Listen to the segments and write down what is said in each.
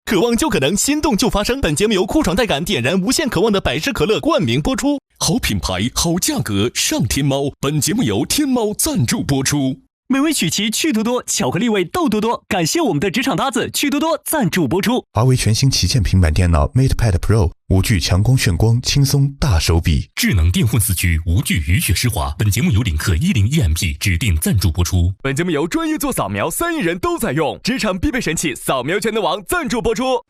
渴望就可能，心动就发生。本节目由酷爽带感点燃无限渴望的百事可乐冠名播出。好品牌，好价格，上天猫。本节目由天猫赞助播出。美味曲奇趣多多，巧克力味豆多多。感谢我们的职场搭子趣多多赞助播出。华为全新旗舰平板电脑 MatePad Pro 5G 强光炫光，轻松大手笔。智能电混4驱，无惧雨雪湿滑。本节目由领克10EMP 指定赞助播出。本节目由专业做扫描3亿人都在用，职场必备神器扫描全能王赞助播出。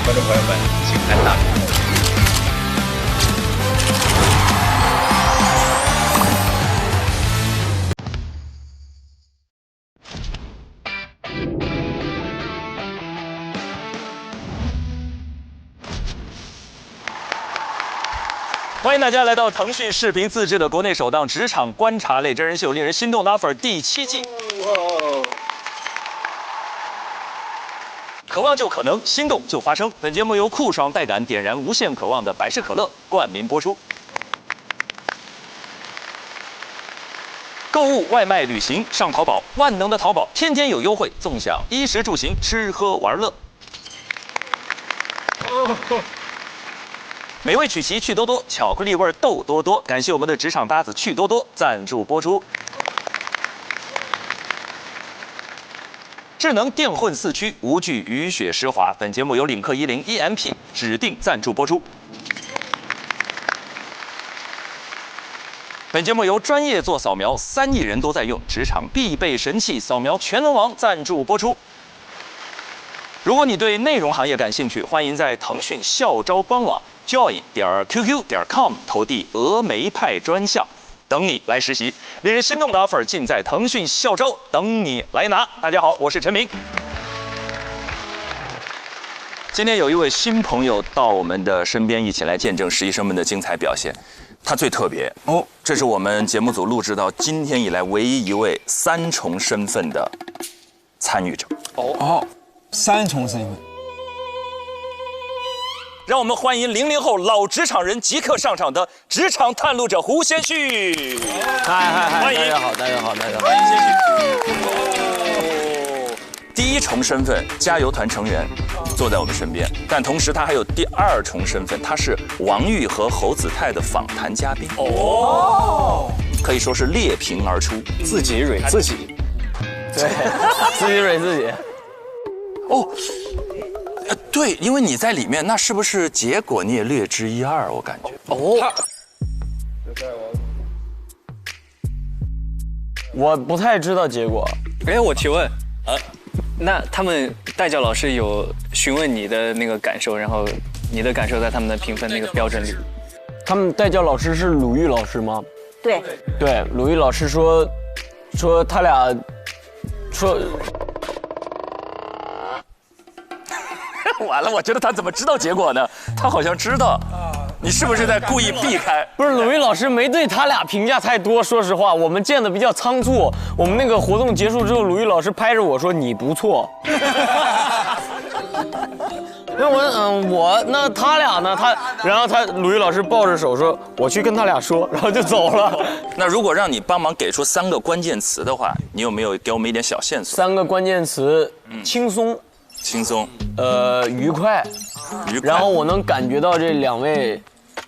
观众朋友们，请看大屏幕。欢迎大家来到腾讯视频自制的国内首档职场观察类真人秀《令人心动的 offer》第7季。渴望就可能，心动就发生。本节目由酷爽带感点燃无限渴望的百事可乐冠名播出。购物、外卖、旅行上淘宝，万能的淘宝天天有优惠，纵享衣食住行、吃喝玩乐。美味曲奇趣多多，巧克力味豆多多。感谢我们的职场搭子趣多多赞助播出。智能电混4驱，无惧雨雪湿滑。本节目由领克10EMP 指定赞助播出。本节目由专业做扫描3亿人都在用，职场必备神器扫描全能王赞助播出。如果你对内容行业感兴趣，欢迎在腾讯校招官网 join.qq.com 投递峨眉派专项，等你来实习。令人心动的 offer 尽在腾讯校招，等你来拿。大家好，我是陈明。今天有一位新朋友到我们的身边，一起来见证实习生们的精彩表现。他最特别哦，这是我们节目组录制到今天以来唯一一位3重身份的参与者。3重身份。让我们欢迎00后老职场人即刻上场的职场探路者胡先煦。嗨，欢迎，大家好，大家好，大家好。欢迎先煦。第1重身份，加油团成员，坐在我们身边，但同时他还有第2重身份，他是王玉和侯子泰的访谈嘉宾。可以说是裂屏而出，自己蕊自己，对，自己蕊自己。对，因为你在里面，那是不是结果你也略知一二？我感觉。我不太知道结果。我提问那他们代教老师有询问你的那个感受，然后你的感受在他们的评分那个标准里？他们代教老师是鲁豫老师吗？对，鲁豫老师说他俩说。完了，我觉得他怎么知道结果呢？他好像知道，你是不是在故意避开？不是，鲁豫老师没对他俩评价太多。说实话，我们见的比较仓促。我们那个活动结束之后，鲁豫老师拍着我说：“你不错。”那他俩呢？然后鲁豫老师抱着手说：“我去跟他俩说。”然后就走了。那如果让你帮忙给出3个关键词的话，你有没有给我们一点小线索？3个关键词：轻松。轻松，愉快，然后我能感觉到这2位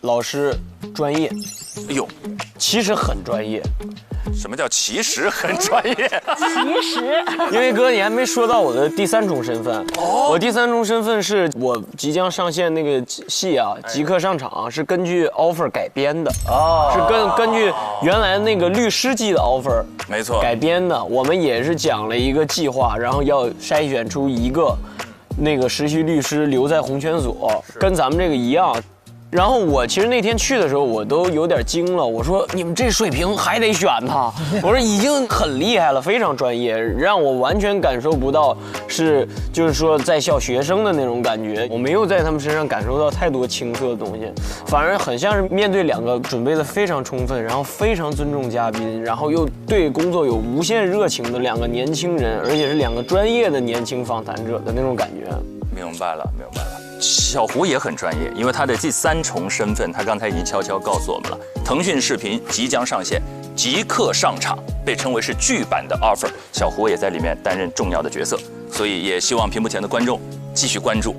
老师专业，哎呦，其实很专业。什么叫其实很专业？其实，因为哥，你还没说到我的第3重身份。我第3重身份是我即将上线那个戏啊，即刻上场，是根据 offer 改编的。是根据原来那个律师季的 offer， 没错，改编的。我们也是讲了一个计划，然后要筛选出一个那个实习律师留在红圈所，跟咱们这个一样。然后我其实那天去的时候，我都有点惊了。我说你们这水平还得选他？我说已经很厉害了，非常专业，让我完全感受不到就是说在校学生的那种感觉。我没有在他们身上感受到太多青涩的东西，反而很像是面对2个准备的非常充分，然后非常尊重嘉宾，然后又对工作有无限热情的2个年轻人，而且是2个专业的年轻访谈者的那种感觉。明白了。小胡也很专业，因为他的第3重身份，他刚才已经悄悄告诉我们了。腾讯视频即将上线，即刻上场，被称为是剧版的 offer， 小胡也在里面担任重要的角色，所以也希望屏幕前的观众继续关注。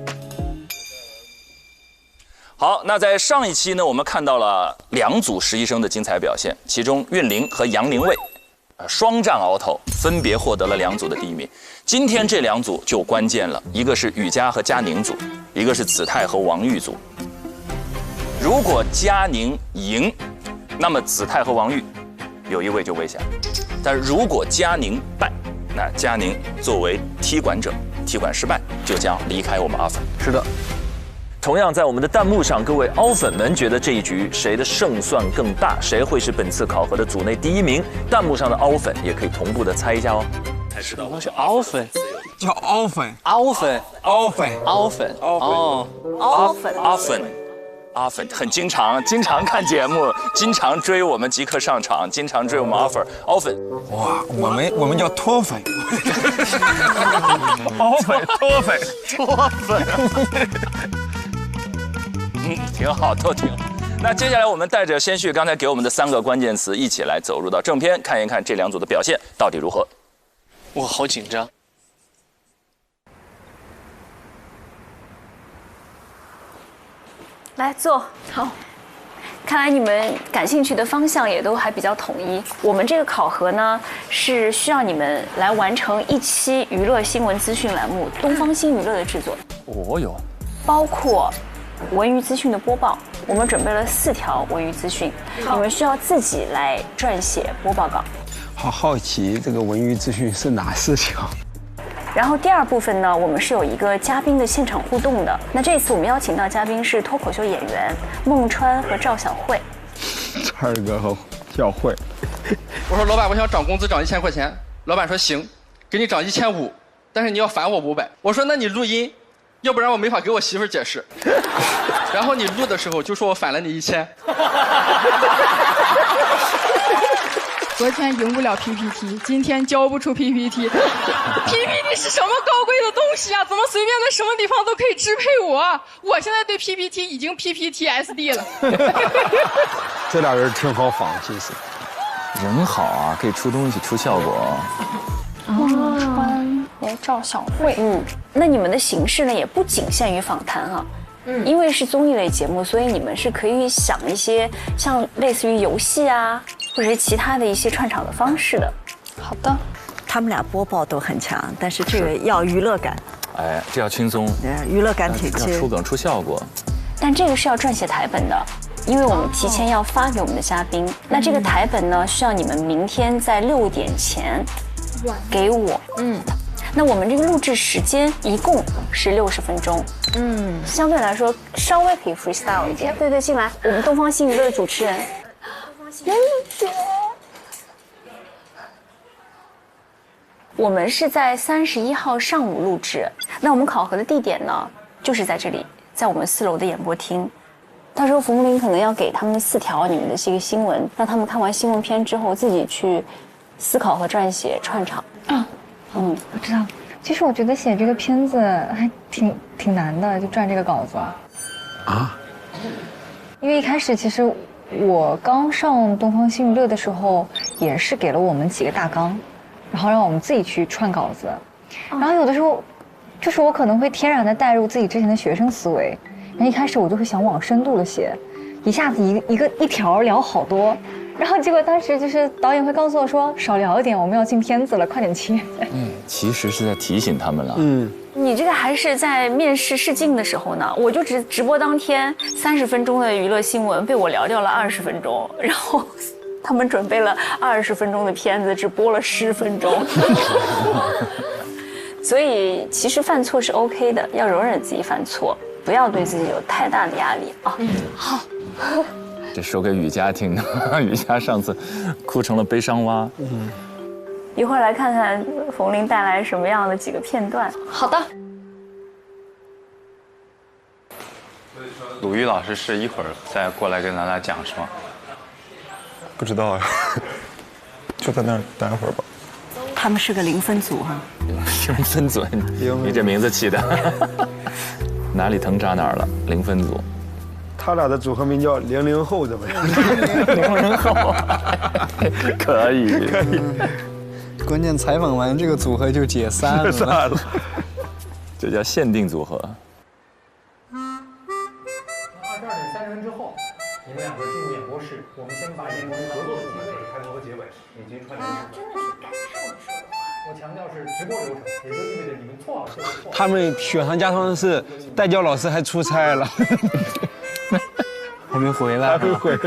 好，那在上一期呢，我们看到了2组实习生的精彩表现，其中韵玲和杨凌卫双战鳌头，分别获得了2组的第1名。今天这2组就关键了，一个是雨佳和佳宁组，一个是子泰和王玉组。如果佳宁赢，那么子泰和王玉有一位就危险；但如果佳宁败，那佳宁作为踢馆者，踢馆失败就将离开我们阿粉。是的。同样，在我们的弹幕上，各位凹粉们觉得这一局谁的胜算更大？谁会是本次考核的组内第1名？弹幕上的凹粉也可以同步的猜一下哦。才知道那是凹粉，叫凹粉，阿粉很经常看节目，经常追我们即刻上场，经常追我们 offer 凹粉。哇，我们叫脱粉，脱粉。挺好，都挺好。那接下来我们带着先旭刚才给我们的3个关键词，一起来走入到正片，看一看这2组的表现到底如何。哇，好紧张。来坐。好，看来你们感兴趣的方向也都还比较统一。我们这个考核呢，是需要你们来完成1期娱乐新闻资讯栏目《东方新娱乐》的制作。哦哟，包括文娱资讯的播报，我们准备了4条文娱资讯，你们需要自己来撰写播报稿。好奇这个文娱资讯是哪4条？然后第2部分呢，我们是有一个嘉宾的现场互动的。那这次我们邀请到嘉宾是脱口秀演员孟川和赵小慧。川哥和小慧。我说老板，我想涨工资涨1000块钱。老板说行，给你涨1500，但是你要返我500。我说那你录音，要不然我没法给我媳妇解释。然后你录的时候就说我返了你1000。昨天赢不了 PPT， 今天交不出 PPT。PPT 是什么高贵的东西啊？怎么随便在什么地方都可以支配我？我现在对 PPT 已经 PPTSD 了。这俩人挺好仿，其实人好啊，可以出东西出效果。孟川和赵小慧，那你们的形式呢，也不仅限于访谈啊。因为是综艺类节目，所以你们是可以想一些像类似于游戏啊，或者是其他的一些串场的方式的。好的，他们俩播报都很强，但是这个要娱乐感。哎，这要轻松，娱乐感挺要出梗出效果。但这个是要撰写台本的，因为我们提前要发给我们的嘉宾。那这个台本呢，需要你们明天在6点前给我。那我们这个录制时间一共是60分钟，相对来说稍微可以 freestyle 一点。对，进来，我们东方新娱乐的主持人，我们是在31号上午录制，那我们考核的地点呢，就是在这里，在我们4楼的演播厅。到时候冯林可能要给他们4条你们的这个新闻，让他们看完新闻片之后自己去思考和撰写串场。我知道。其实我觉得写这个片子还挺难的，就撰这个稿子。啊？因为一开始其实我刚上东方新娱乐的时候，也是给了我们几个大纲，然后让我们自己去串稿子。然后有的时候，就是我可能会天然的带入自己之前的学生思维，然后一开始我就会想往深度的写，一下子一条聊好多。然后结果当时就是导演会告诉我说少聊一点，我们要进片子了，快点切。其实是在提醒他们了。你这个还是在面试试镜的时候呢，我就直播当天30分钟的娱乐新闻被我聊掉了20分钟，然后他们准备了20分钟的片子，只播了10分钟。所以其实犯错是 OK 的，要容忍自己犯错。不要对自己有太大的压力啊。好。这说给雨佳听的，雨佳上次哭成了悲伤蛙。一会儿来看看冯琳带来什么样的几个片段。好的。鲁豫老师是一会儿再过来跟咱俩讲是吗？不知道呀，就在那儿待会儿吧。他们是个零分组哈。零分组，你这名字起的，哪里疼扎哪儿了？零分组。他俩的组合名叫00后，怎么样？00后，可以。可以。关键采访完这个组合就解散了。这叫限定组合。22点30分之后，你们两个进入演播室，我们先把演播合作的机会、开头和结尾以及串联。真的去感受你说的话。我强调是直播流程，也就意味着你们错了就是错。他们雪上加霜的是，代教老师还出差了。还没回来，还没回来，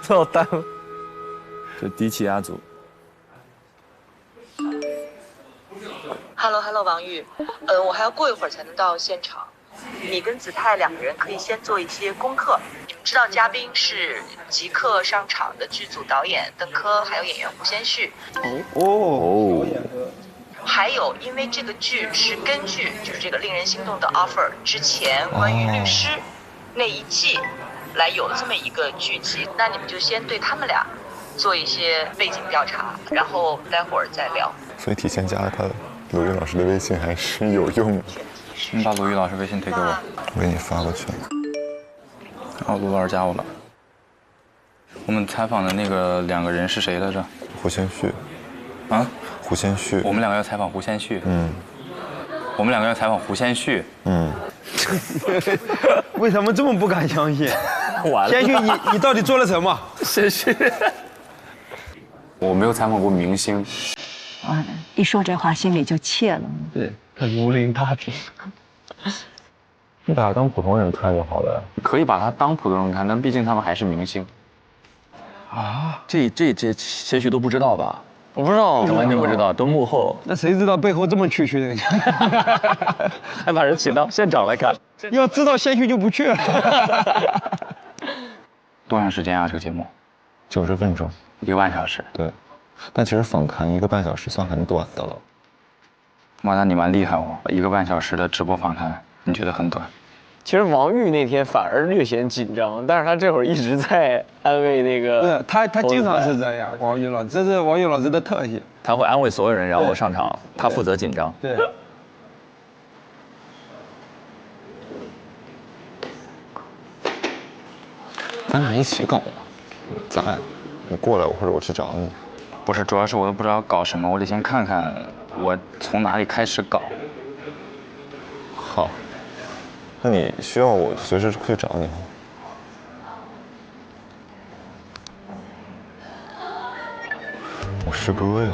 操蛋了！这低气压组。Hello， 王玉，我还要过一会儿才能到现场。你跟子泰两个人可以先做一些功课。你们知道嘉宾是即刻上场的剧组导演邓科，还有演员胡先煦。哦。还有，因为这个剧是根据就是这个令人心动的 offer 之前关于律师那一季。来有这么一个剧集，那你们就先对他们俩做一些背景调查，然后待会儿再聊。所以提前加了他鲁豫老师的微信还是有用的。你把鲁豫老师微信推给我，我给你发过去。哦，鲁老师加我了。我们采访的那个2个人是谁来着？胡先煦。啊？胡先煦。我们2个要采访胡先煦。我们2个要采访胡先煦。为什么这么不敢相信？完了。先煦，你到底做了什么？先煦。我没有采访过明星。一说这话心里就怯了。对，他如临大敌。你把他当普通人看就好了。可以把他当普通人看，但毕竟他们还是明星。啊，这些许都不知道吧？我不知道，完全不知道，都幕后。那谁知道背后这么区的人？还把人请到现场来看。要知道先煦就不去了。多长时间啊？这个节目？90分钟，1个半小时。对，但其实访谈1个半小时算很短的了。哇，那你蛮厉害哦！1个半小时的直播访谈，你觉得很短？其实王玉那天反而略显紧张，但是他这会儿一直在安慰那个。对，他经常是这样，王玉老师，这是王玉老师的特性。他会安慰所有人，然后上场，他负责紧张。对。咱俩一起搞嘛，咱俩，你过来，或者我去找你。不是，主要是我都不知道搞什么，我得先看看我从哪里开始搞。好。那你需要我随时去找你吗？我师哥呀。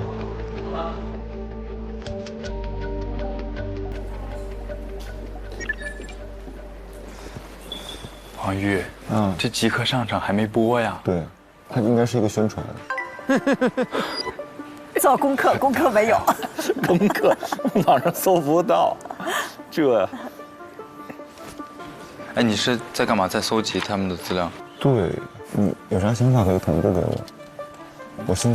王玉，这即刻上场还没播呀？对，它应该是一个宣传。做功课，功课没有。功课网上搜不到，这。哎，你是在干嘛？在搜集他们的资料？对，你有啥想法可以同步给我。我现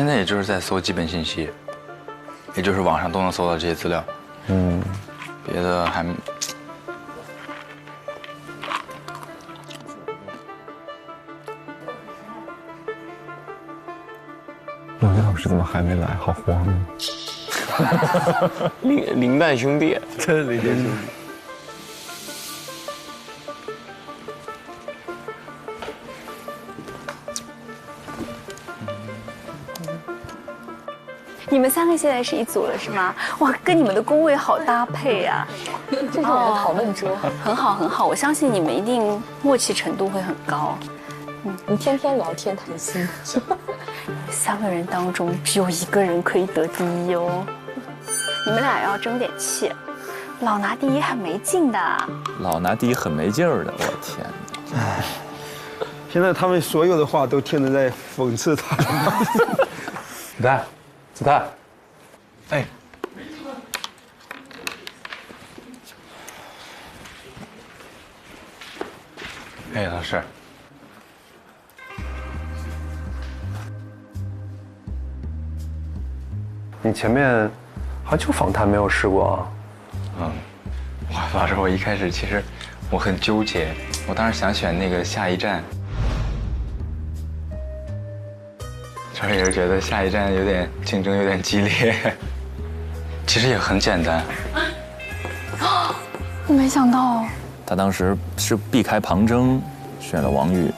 在也就是在搜基本信息，也就是网上都能搜到这些资料。别的还。鲁豫老师怎么还没来？好慌啊！林蛋兄弟，真是林蛋兄弟。你们3个现在是一组了是吗？哇，跟你们的工位好搭配呀！这是我们的讨论桌，很好很好，我相信你们一定默契程度会很高。你天天聊天谈心。3个人当中只有1个人可以得第1哦，你们俩要争点气，老拿第1很没劲的。老拿第1很没劲儿的，我天哪！现在他们所有的话都听着在讽刺他。子泰，哎，哎，老师，你前面好像就访谈没有试过啊？老师，我一开始其实我很纠结，我当时想选那个下一站，主要也是觉得下一站有点竞争有点激烈，其实也很简单。我没想到，他当时是避开庞征，选了王玉。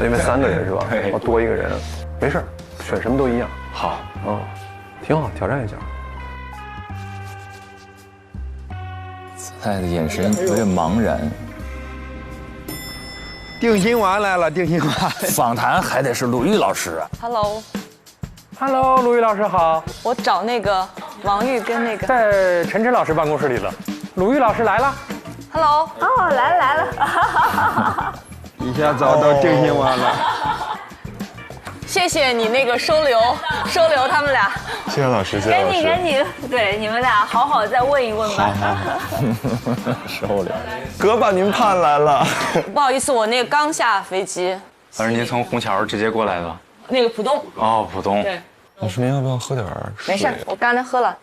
因为3个人是吧？我多一个人，没事，选什么都一样。好，挺好，挑战一下。子泰的眼神有点茫然。定心丸来了，定心丸。访谈还得是鲁豫老师啊。Hello， 鲁豫老师好。我找那个王玉跟那个在陈晨老师办公室里了。鲁豫老师来了。Hello， 哦，来了。一下找到定心丸了。谢谢你那个收留他们俩。谢谢老师，谢谢老师。赶紧，对，你们俩好好再问一问吧。收留。哥把您盼来了。不好意思，我那个刚下飞机。老师，您从虹桥直接过来的？那个浦东。哦，浦东。对。老师，您要不要喝点水？没事，我刚才喝了。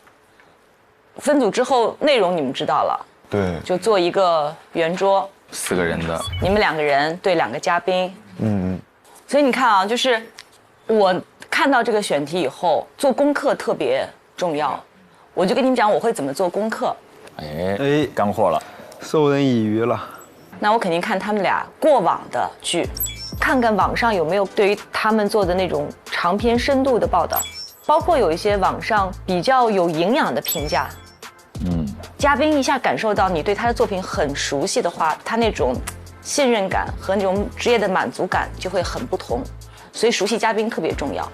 分组之后，内容你们知道了。对。就做一个圆桌。4个人的。你们2个人对2个嘉宾。所以你看啊，就是我看到这个选题以后，做功课特别重要。我就跟你们讲我会怎么做功课。哎，干货了，授人以渔了。那我肯定看他们俩过往的剧，看看网上有没有对于他们做的那种长篇深度的报道，包括有一些网上比较有营养的评价。嘉宾一下感受到你对他的作品很熟悉的话，他那种信任感和那种职业的满足感就会很不同，所以熟悉嘉宾特别重要。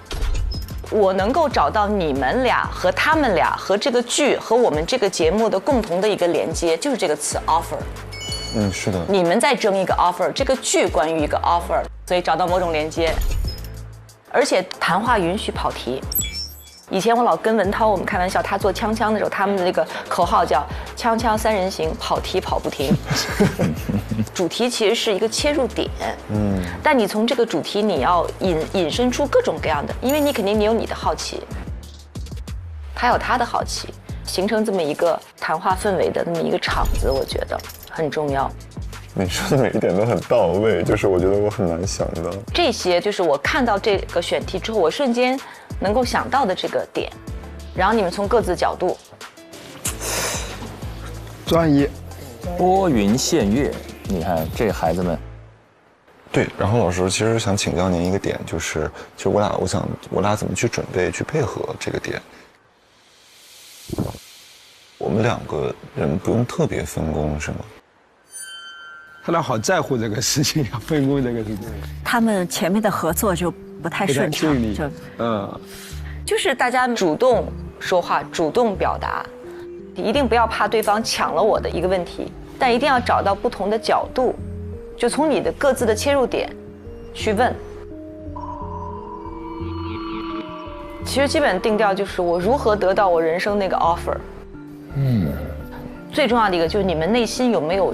我能够找到你们俩和他们俩和这个剧和我们这个节目的共同的一个连接，就是这个词 offer。是的。你们在争一个 offer， 这个剧关于一个 offer， 所以找到某种连接。而且谈话允许跑题。以前我老跟文涛我们开玩笑，他做锵锵的时候，他们的那个口号叫“锵锵3人行，跑题跑不停”。主题其实是一个切入点，但你从这个主题你要引申出各种各样的，因为你肯定你有你的好奇，他有他的好奇，形成这么一个谈话氛围的那么一个场子，我觉得很重要。你说的每一点都很到位，就是我觉得我很难想到这些，就是我看到这个选题之后，我瞬间能够想到的这个点，然后你们从各自角度，专业，拨云见月，你看这孩子们。对，然后老师其实想请教您一个点，就是我俩怎么去准备去配合这个点。我们2个人不用特别分工是吗？他俩好在乎这个事情，要分工这个事情。他们前面的合作就不太顺畅，就是大家主动说话，主动表达，一定不要怕对方抢了我的一个问题，但一定要找到不同的角度，就从你的各自的切入点去问。其实基本定调就是我如何得到我人生那个 offer。最重要的一个就是你们内心有没有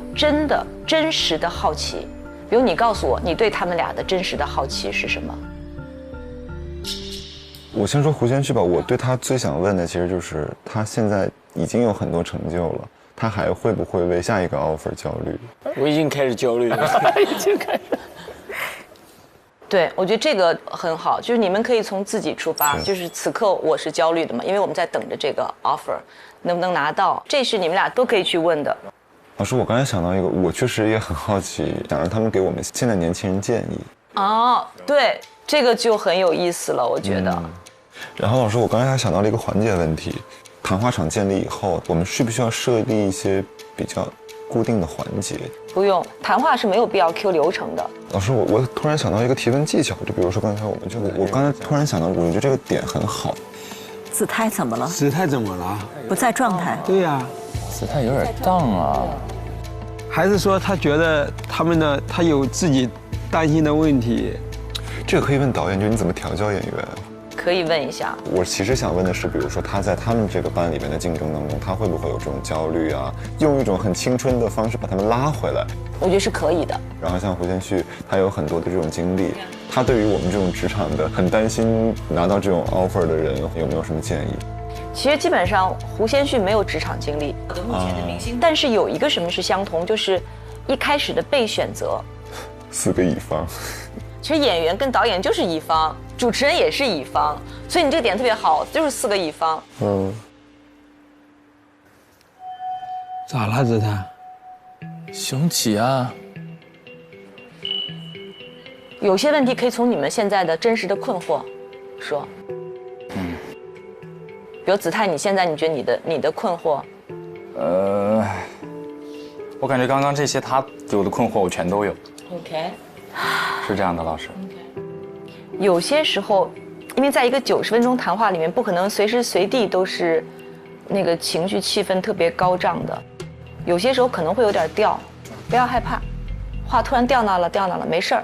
真实的好奇，比如你告诉我你对他们俩的真实的好奇是什么。我先说胡先煦吧，我对他最想问的其实就是他现在已经有很多成就了，他还会不会为下一个 offer 焦虑？我已经开始焦虑了，已经开始。对，我觉得这个很好，就是你们可以从自己出发，就是此刻我是焦虑的嘛，因为我们在等着这个 offer 能不能拿到，这是你们俩都可以去问的。老师，我刚才想到一个，我确实也很好奇，想让他们给我们现在年轻人建议。对，这个就很有意思了，我觉得。然后老师，我刚才还想到了一个环节问题，谈话场建立以后，我们需不需要设立一些比较固定的环节？不用，谈话是没有必要 Q 流程的。老师，我突然想到一个提问技巧，就比如说刚才我刚才突然想到，我觉得这个点很好。子泰怎么了？子泰怎么了？不在状态。对呀，子泰有点荡啊。还是说他觉得他有自己担心的问题？这个可以问导演，就是你怎么调教演员？可以问一下。我其实想问的是，比如说他在他们这个班里面的竞争当中，他会不会有这种焦虑啊？用一种很青春的方式把他们拉回来，我觉得是可以的。然后像胡先煦，他有很多的这种经历，他对于我们这种职场的很担心拿到这种 offer 的人，有没有什么建议？其实基本上胡先煦没有职场经历，目前的明星，但是有一个什么是相同，就是一开始的被选择4个乙方。其实演员跟导演就是乙方，主持人也是乙方，所以你这个点特别好，就是4个乙方。咋了，子泰？雄起啊！有些问题可以从你们现在的真实的困惑说。比如子泰，你现在你觉得你的困惑？我感觉刚刚这些他有的困惑我全都有。OK。是这样的，老师。有些时候，因为在一个90分钟谈话里面，不可能随时随地都是那个情绪气氛特别高涨的，有些时候可能会有点掉，不要害怕，话突然掉那了，没事儿。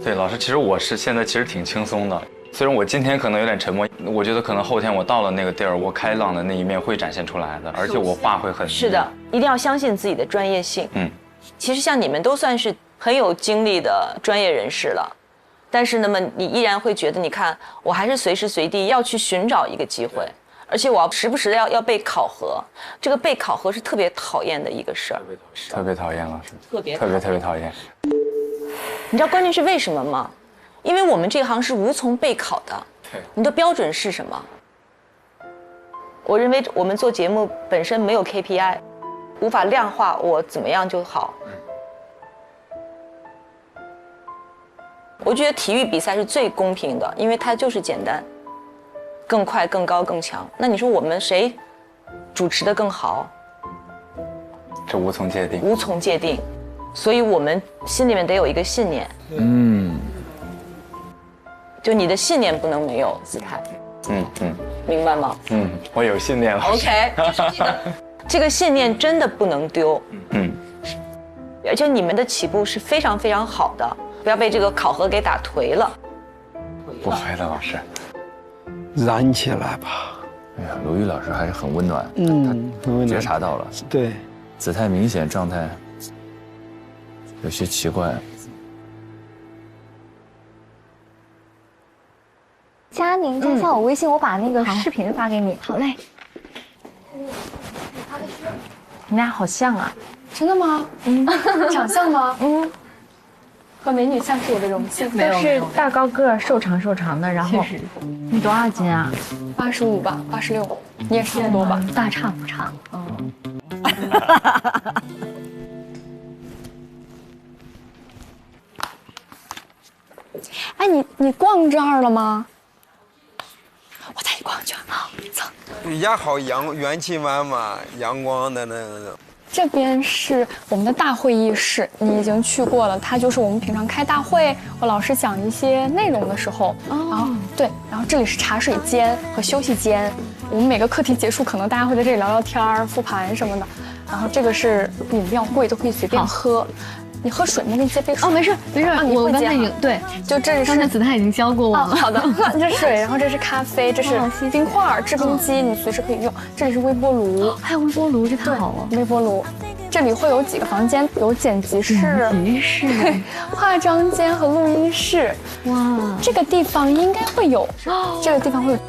对，老师，其实我是现在其实挺轻松的，虽然我今天可能有点沉默，我觉得可能后天我到了那个地儿，我开朗的那一面会展现出来的，而且我话会很。是的，一定要相信自己的专业性。其实像你们都算是很有经历的专业人士了，但是那么你依然会觉得，你看我还是随时随地要去寻找一个机会，而且我要时不时的要被考核，这个被考核是特别讨厌的一个事儿，特别讨厌老师，特别讨厌。你知道关键是为什么吗？因为我们这行是无从备考的，你的标准是什么？我认为我们做节目本身没有 KPI， 无法量化我怎么样就好。我觉得体育比赛是最公平的，因为它就是简单，更快、更高、更强。那你说我们谁主持的更好？这无从界定。无从界定，所以我们心里面得有一个信念。就你的信念不能没有，子泰。明白吗？我有信念了。OK， 记得这个信念真的不能丢。而且你们的起步是非常非常好的，不要被这个考核给打颓了。不会的，老师。燃起来吧。哎呀，鲁豫老师还是很温暖，很温暖，觉察到了。对，子泰明显状态有些奇怪。佳宁，加一下我微信，我把那个视频发给你。好嘞。你们俩好像啊。真的吗？长相吗？和美女像是我的荣幸。都是大高个，瘦长的，然后你多少斤啊？85吧，86。你也差不多吧？大差不差。哎，你逛这儿了吗？我带你逛一圈。好，走。也好元气满满、阳光的那种。这边是我们的大会议室，你已经去过了。它就是我们平常开大会和老师讲一些内容的时候，然后然后这里是茶水间和休息间。我们每个课题结束，可能大家会在这里聊聊天、复盘什么的。然后这个是饮料柜，都可以随便喝。你喝水吗？给你接杯水。没事，我刚才已经对，就这是刚才子泰已经教过我了。好的，这是水，然后这是咖啡，这是冰块、制冰机，你随时可以用。这里是微波炉，还有微波炉，这太好了。微波炉，这里会有几个房间，有剪辑室、化妆间和录音室。哇，这个地方应该会有，这个地方会有。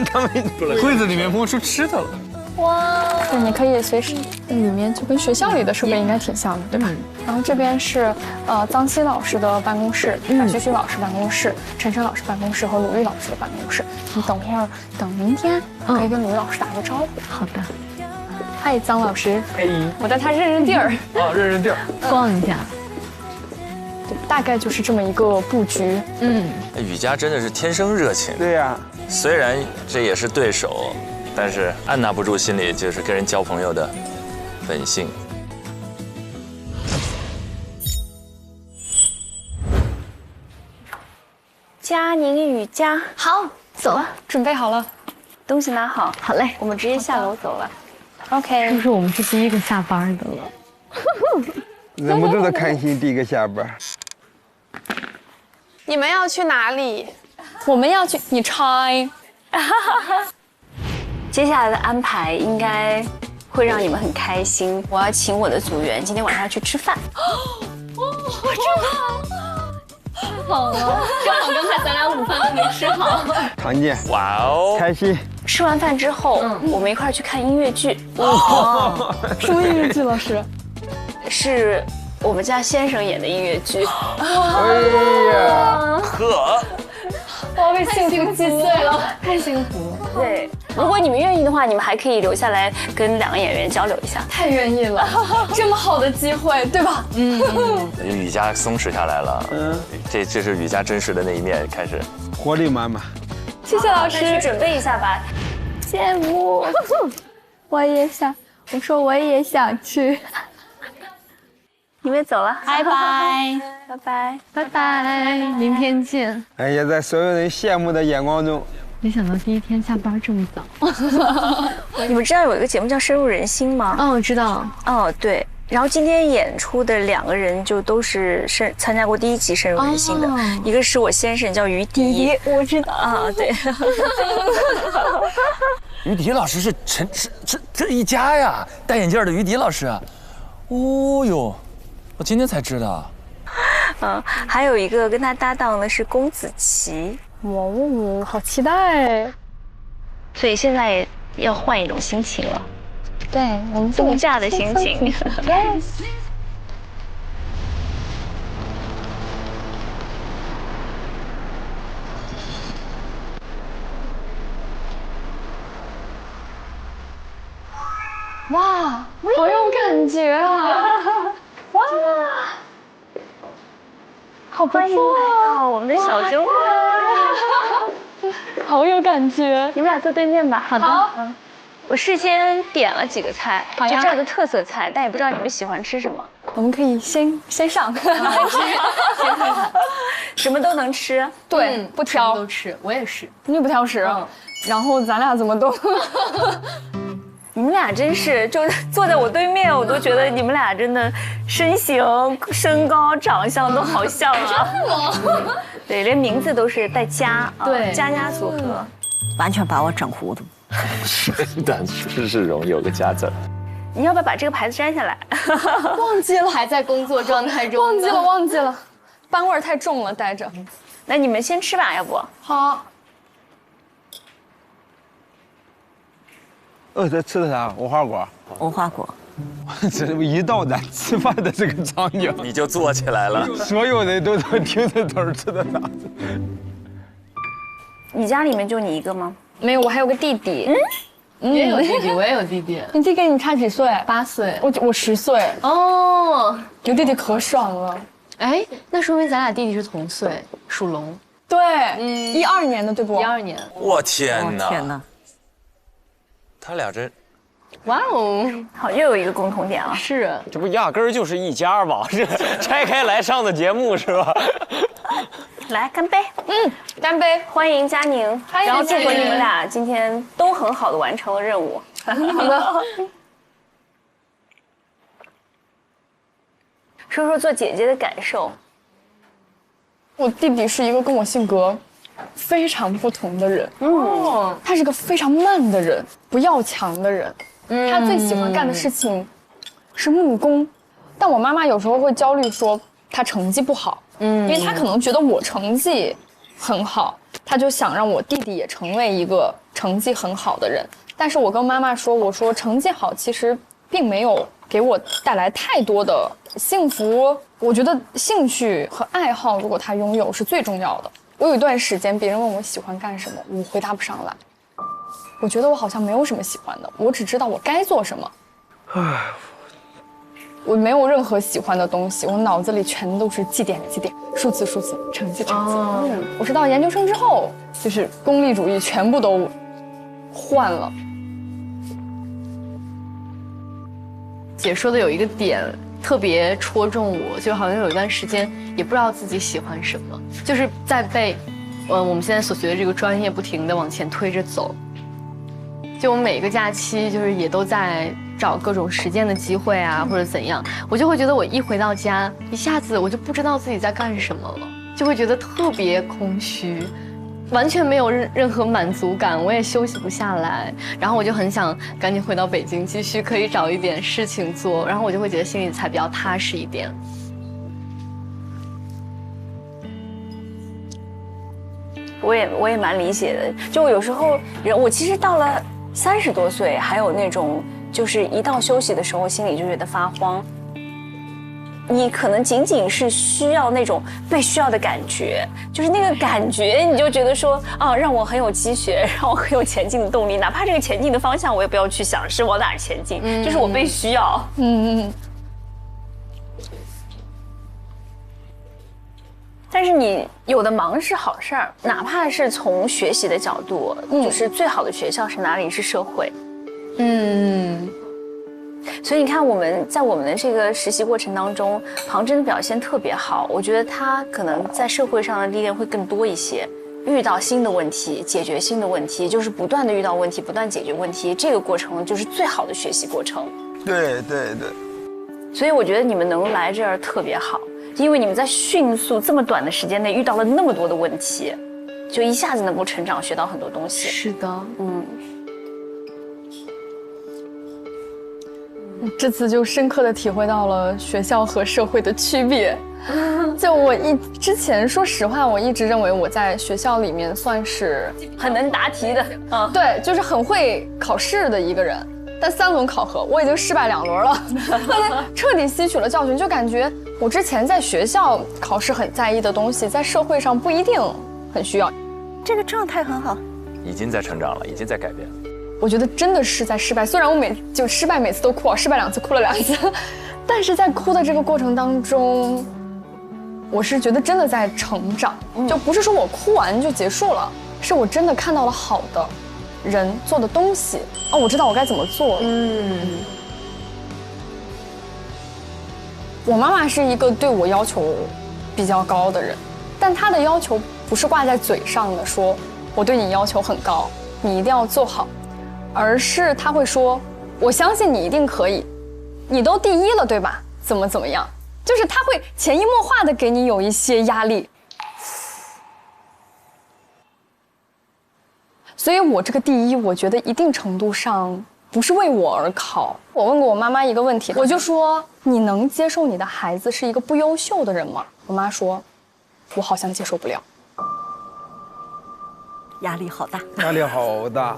他们柜子里面摸出吃的了。哇，对，你可以随时，里面就跟学校里的设备应该挺像的，对吧？然后这边是臧希老师的办公室，马旭旭老师办公室，陈晨老师办公室和鲁豫老师的办公室。你等会儿，等明天可以跟鲁豫老师打个招呼。好的。嗨，臧老师。我带他认地儿。认地儿。逛一下。对，大概就是这么一个布局。雨佳真的是天生热情。对呀。虽然这也是对手。但是按捺不住心里就是跟人交朋友的本性。佳宁雨佳，好，走了，准备好了，东西拿好。好嘞，我们直接下楼走了。OK。是不是我们是第一个下班的了？人不都是开心第一个下班？你们要去哪里？我们要去，你猜。接下来的安排应该会让你们很开心。我要请我的组员今天晚上去吃饭。我真好，太好了，正好刚才咱俩午饭都没吃好。常见，哇哦，开心。吃完饭之后，我们一块儿去看音乐剧。哇，什么音乐剧？老师？是我们家先生演的音乐剧。哎呀，呵，我要被幸福击碎了，太幸福。对，如果你们愿意的话，你们还可以留下来跟2个演员交流一下。太愿意了，这么好的机会，对吧？雨佳松弛下来了。这是雨佳真实的那一面开始，活力满满。谢谢老师，去准备一下吧。羡慕，我也想，我说我也想去。你们走了，拜拜，拜拜，拜拜，明天见。哎呀，在所有人羡慕的眼光中，没想到第一天下班这么早。你们知道有一个节目叫《深入人心》吗？我知道。哦，对。然后今天演出的2个人就都是参加过第1集《深入人心》的，一个是我先生叫于迪，我知道啊，对。于迪老师是这一家呀，戴眼镜的于迪老师。哦呦，我今天才知道。还有一个跟他搭档的是龚子淇。哇，好期待！所以现在要换一种心情了。对，我们度假的心情。Yes。哇，好有感觉啊！哇，好不错啊！我们的小酒馆，好有感觉。你们俩坐对面吧。好的。我事先点了几个菜，就这儿的特色菜，但也不知道你们喜欢吃什么。我们可以先上，先看看，什么都能吃。对，不挑，都吃。我也是，你不挑食。然后咱俩怎么都，你们俩真是就坐在我对面，我都觉得你们俩真的身形、身高、长相都好像啊。对，连名字都是带家，对，家组合，完全把我整糊涂。真的是容有个家字。你要不要把这个牌子摘下来？忘记了，还在工作状态中。忘记了，班味儿太重了，待着。那你们先吃吧，要不？好。这吃的啥？无花果。无花果。这一到咱吃饭的这个场景，你就坐起来了。所有人都听着都是吃的啥？你家里面就你一个吗？没有，我还有个弟弟。你也有弟弟，我也有弟弟。你弟跟你差几岁？8岁。我10岁。哦，有弟弟可爽了。哎，那说明咱俩弟弟是同岁，属龙。对，12年的对不？12年。我天哪！天哪！他俩真，哇哦，好，又有一个共同点了。是，这不压根儿就是一家吧？这拆开来上的节目是吧？来干杯！干杯！欢迎佳宁，然后祝福你们俩今天都很好的完成了任务。好的。说说做姐姐的感受。我弟弟是一个跟我性格非常不同的人。他是个非常慢的人，不要强的人。他最喜欢干的事情是木工，但我妈妈有时候会焦虑说他成绩不好。因为他可能觉得我成绩很好，他就想让我弟弟也成为一个成绩很好的人。但是我跟妈妈说，我说成绩好其实并没有给我带来太多的幸福。我觉得兴趣和爱好，如果他拥有是最重要的。我有一段时间，别人问我喜欢干什么，我回答不上来。我觉得我好像没有什么喜欢的，我只知道我该做什么。我没有任何喜欢的东西，我脑子里全都是绩点，数字，成绩。我是到研究生之后，就是功利主义全部都换了。姐说的有一个点特别戳中我，就好像有一段时间也不知道自己喜欢什么，就是在被我们现在所学的这个专业不停地往前推着走。就我每个假期就是也都在找各种实践的机会啊，或者怎样，我就会觉得我一回到家，一下子我就不知道自己在干什么了，就会觉得特别空虚，完全没有任何满足感，我也休息不下来，然后我就很想赶紧回到北京，继续可以找一点事情做，然后我就会觉得心里才比较踏实一点。我也蛮理解的，就有时候我其实到了30多岁，还有那种就是一到休息的时候，心里就觉得发慌。你可能仅仅是需要那种被需要的感觉，就是那个感觉，你就觉得说啊，让我很有积雪，让我很有前进的动力，哪怕这个前进的方向我也不要去想是往哪儿前进，就是我被需要。但是你有的忙是好事儿，哪怕是从学习的角度，就是最好的学校是哪里？是社会。所以你看，我们在我们的这个实习过程当中，庞真的表现特别好。我觉得他可能在社会上的历练会更多一些，遇到新的问题，解决新的问题，就是不断的遇到问题，不断解决问题，这个过程就是最好的学习过程。对。所以我觉得你们能来这儿特别好，因为你们在迅速这么短的时间内遇到了那么多的问题，就一下子能够成长，学到很多东西。是的，这次就深刻的体会到了学校和社会的区别。就之前说实话，我一直认为我在学校里面算是很能答题的，对，就是很会考试的一个人。但3轮考核我已经失败2轮了，彻底吸取了教训，就感觉我之前在学校考试很在意的东西，在社会上不一定很需要。这个状态很好，已经在成长了，已经在改变了。我觉得真的是在失败，虽然我失败每次都哭，失败2次哭了2次，但是在哭的这个过程当中，我是觉得真的在成长，就不是说我哭完就结束了，是我真的看到了好的人做的东西，我知道我该怎么做。我妈妈是一个对我要求比较高的人，但她的要求不是挂在嘴上的，说我对你要求很高，你一定要做好。而是他会说，我相信你一定可以，你都第1了，对吧？怎么样？就是他会潜移默化的给你有一些压力。所以我这个第1，我觉得一定程度上不是为我而考。我问过我妈妈一个问题，我就说，你能接受你的孩子是一个不优秀的人吗？我妈说，我好像接受不了。压力好大，压力好大。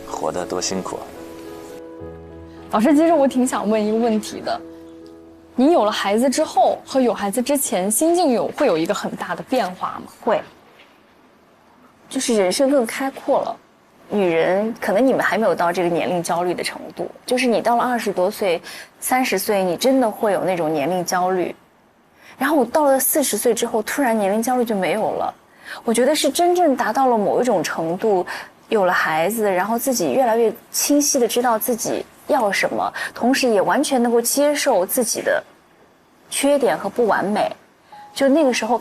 活得多辛苦啊！老师，其实我挺想问一个问题的，你有了孩子之后和有孩子之前心境会有一个很大的变化吗？会，就是人生更开阔了。女人可能你们还没有到这个年龄焦虑的程度，就是你到了20多岁、30岁，你真的会有那种年龄焦虑。然后我到了40岁之后，突然年龄焦虑就没有了。我觉得是真正达到了某一种程度。有了孩子，然后自己越来越清晰的知道自己要什么，同时也完全能够接受自己的缺点和不完美，就那个时候。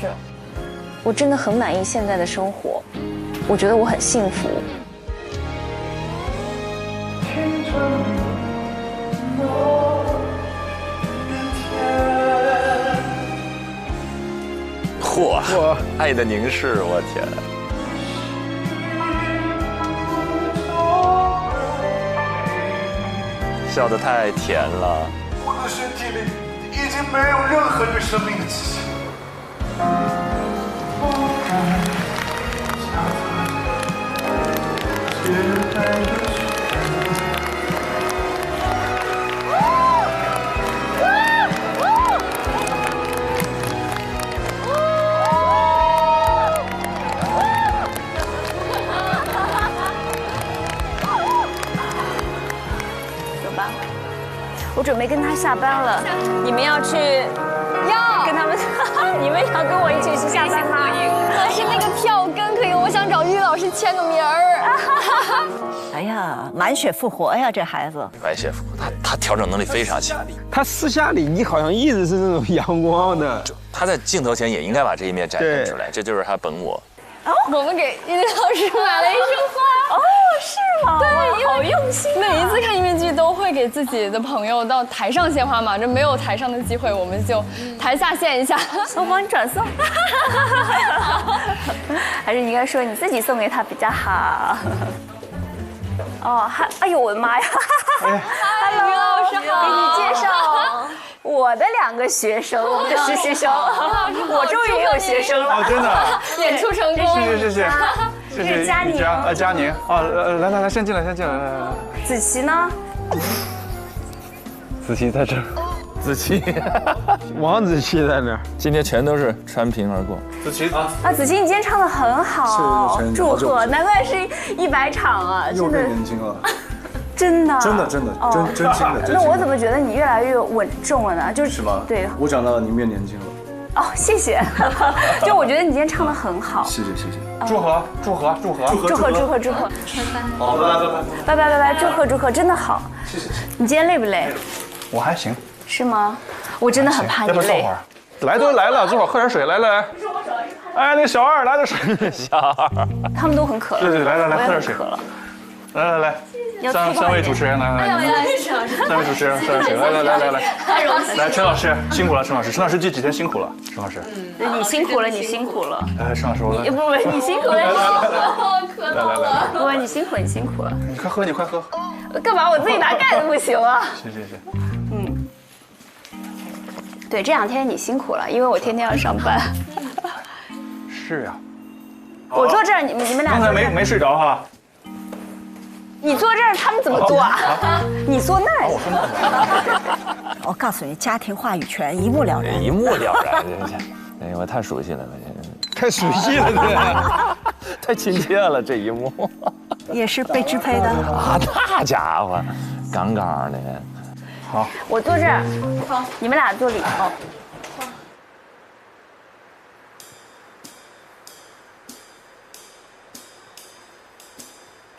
是，我真的很满意现在的生活，我觉得我很幸福。嚯，爱的凝视，我天！笑得太甜了。我的身体里已经没有任何对生命的气息。我准备跟他下班了，你们要去？要跟他们？你们要跟我一起去下班吗？可是那个票根可以，我想找于老师签个名儿。哎呀，满血复活呀，这孩子！满血复活，他调整能力非常强。他私下里你好像一直是那种阳光的，他在镜头前也应该把这一面展现出来，这就是他本我。我们给于老师买了一束花。哦，是吗？对，好用心啊。每一次看音乐剧都会给自己的朋友到台上献花嘛，这没有台上的机会，我们就台下献一下。我帮你转送。还是你应该说你自己送给他比较好。哦，哎呦我的妈呀 ！Hello， 于老师好，给你介绍我的2个学生，我们的实习生。我终于也有学生了。哦，真的。演出成功。谢谢。这是佳宁佳宁来，先进来，来。子琪呢？子琪在这儿。子琪，王子琪在那儿。今天全都是穿屏而过。子琪啊，子琪，你今天唱得很好，祝贺！难怪是100场啊，又变年轻了。真的，真的，真心的。那我怎么觉得你越来越稳重了呢？是吗？对，我长大了，你变年轻了。哦，谢谢。就我觉得你今天唱得很好。谢谢。祝贺！好，拜，祝贺，真的好。谢谢。你今天累不累？我还行。是吗？我真的很怕你累。要不坐会儿？来都来了，坐会儿喝点水。来。哎，那小二来点水。小二。他们都很渴了。对，来，喝点水。来。三位主持人来，3位主持人喝点水。来。太荣幸了。来，陈老师辛苦了，陈老师这几天辛苦了，陈老师。你辛苦了。哎，陈老师，我来。不，你辛苦了。来。不，你辛苦了。你快喝，你快喝。干嘛？我自己拿盖子不行啊？谢。对，这2天你辛苦了，因为我天天要上班。是呀。我坐这儿，你们俩。刚才没睡着哈。你坐这儿，他们怎么坐啊？你坐那儿。我告诉你，家庭话语权一目了然。一目了然，哎，我太熟悉了，太熟悉了，这太亲切了，这一幕。也是被支配的啊，那家伙，杠杠的。好，我坐这儿，好，你们俩坐里头。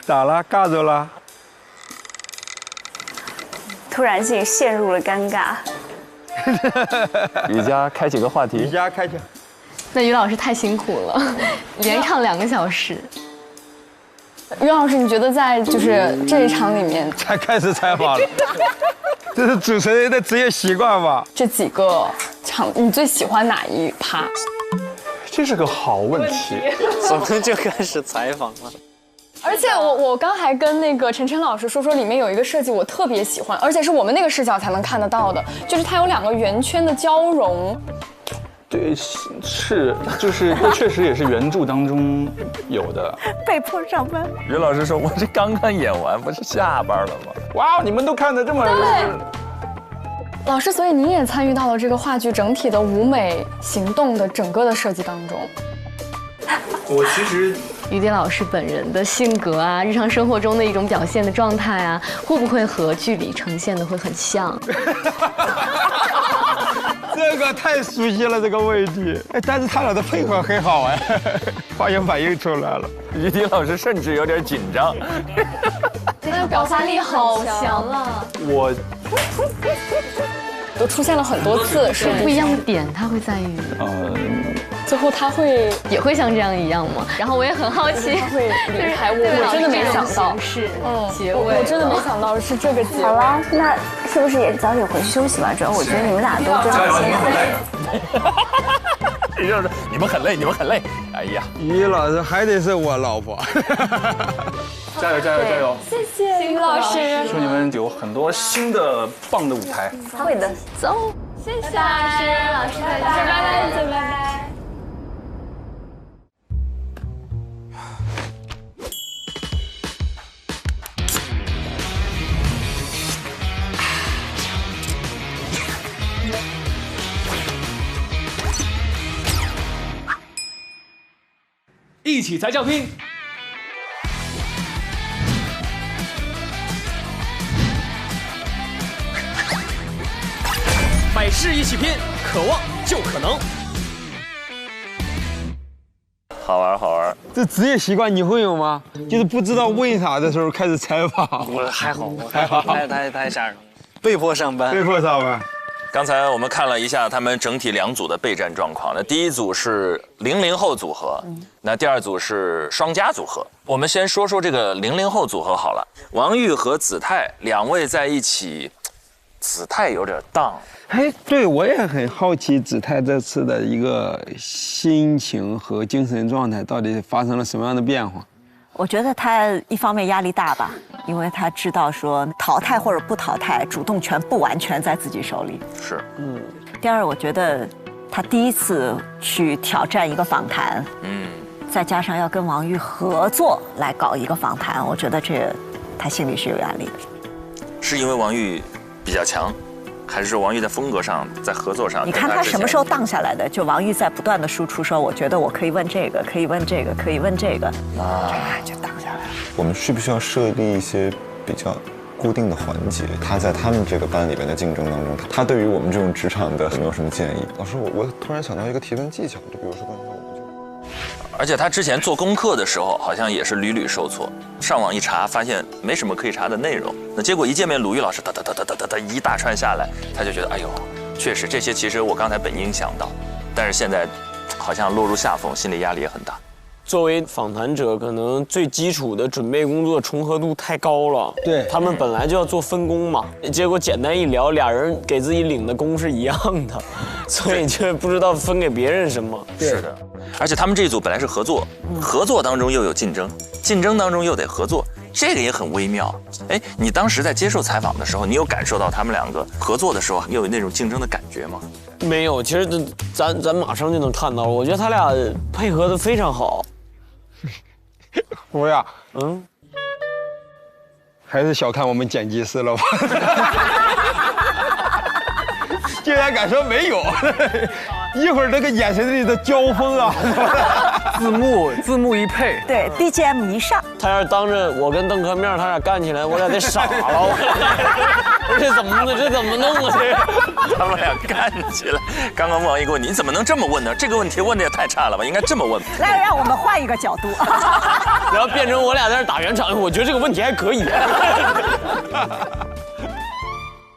咋了？尬着了？突然间陷入了尴尬。瑜伽开启个话题。那于老师太辛苦了，连唱2个小时。于老师，你觉得在就是这一场里面，才开始采访了，这是主持人的职业习惯吧？这几个场你最喜欢哪一趴？这是个好问题。怎么就开始采访了？而且我刚还跟那个陈老师说里面有一个设计我特别喜欢，而且是我们那个视角才能看得到的，就是它有2个圆圈的交融。对，就是这确实也是原著当中有的。被迫上班。于老师说：“我这刚刚演完，不是下班了吗？”哇，你们都看得这么。对。老师，所以您也参与到了这个话剧整体的舞美行动的整个的设计当中。我其实。于迪老师本人的性格啊，日常生活中的一种表现的状态啊，会不会和剧里呈现的会很像？这个太熟悉了这个问题，哎，但是他俩的配合很好哎，化学反应出来了。于迪老师甚至有点紧张，那表达力好强啊！我都出现了很多次，是不一样的点，他会在于最后他会也会像这样一样吗？然后我也很好奇，他会离开我真的没想到，结尾，我真的没想到是这个结尾。好了，那是不是也早点回去休息吧？主要我觉得你们俩都真的辛苦了。就是你们很累，你们很累。哎呀，于老师还得是我老婆。加油加油加油！谢谢于老师，祝你们有很多新的棒的舞台。会的，走，谢谢老师，老师拜拜，拜拜。一起才叫拼。百事一起拼，渴望就可能。好玩好玩。这职业习惯你会有吗？就是不知道为啥的时候开始采访。我还好，太吓人了。被迫上班。被迫上班。刚才我们看了一下他们整体2组的备战状况。那第一组是00后组合，那第2组是双加组合。我们先说说这个00后组合好了。王玉和子泰2位在一起，子泰有点荡。哎，对，我也很好奇子泰这次的一个心情和精神状态到底发生了什么样的变化。我觉得他一方面压力大吧，因为他知道说淘汰或者不淘汰，主动权不完全在自己手里。是，第二，我觉得他第一次去挑战一个访谈，再加上要跟王玉合作来搞一个访谈，我觉得这他心里是有压力的。是因为王玉比较强，还是说王玉在风格上、在合作上？你看他什么时候荡下来的？就王玉在不断的输出说，我觉得我可以问这个，可以问这个，可以问这个，就荡下来了。我们需不需要设立一些比较固定的环节？他在他们这个班里边的竞争当中，他对于我们这种职场的有没有什么建议？老师，我突然想到一个提问技巧，就比如说刚才我们而且他之前做功课的时候，好像也是屡屡受挫。上网一查，发现没什么可以查的内容。那结果一见面，鲁豫老师哒一大串下来，他就觉得，哎呦，确实这些其实我刚才本应想到，但是现在好像落入下风，心理压力也很大。作为访谈者，可能最基础的准备工作重合度太高了。对，他们本来就要做分工嘛，结果简单一聊，俩人给自己领的工是一样的，所以就不知道分给别人什么。是的，而且他们这一组本来是合作，合作当中又有竞争，竞争当中又得合作，这个也很微妙。哎，你当时在接受采访的时候，你有感受到他们2个合作的时候又有那种竞争的感觉吗？没有，其实咱马上就能看到了，我觉得他俩配合的非常好。我呀，还是小看我们剪辑师了吧？竟然敢说没有，一会儿这个眼神里的交锋啊，字幕一配，对 BGM 一上，他要是当着我跟邓克面，他俩干起来，我俩得傻了。这怎么弄啊？这他们俩干起来。刚刚王一给我，你怎么能这么问呢？这个问题问的也太差了吧？应该这么问。来，让我们换一个角度，然后变成我俩在那打圆场。我觉得这个问题还可以。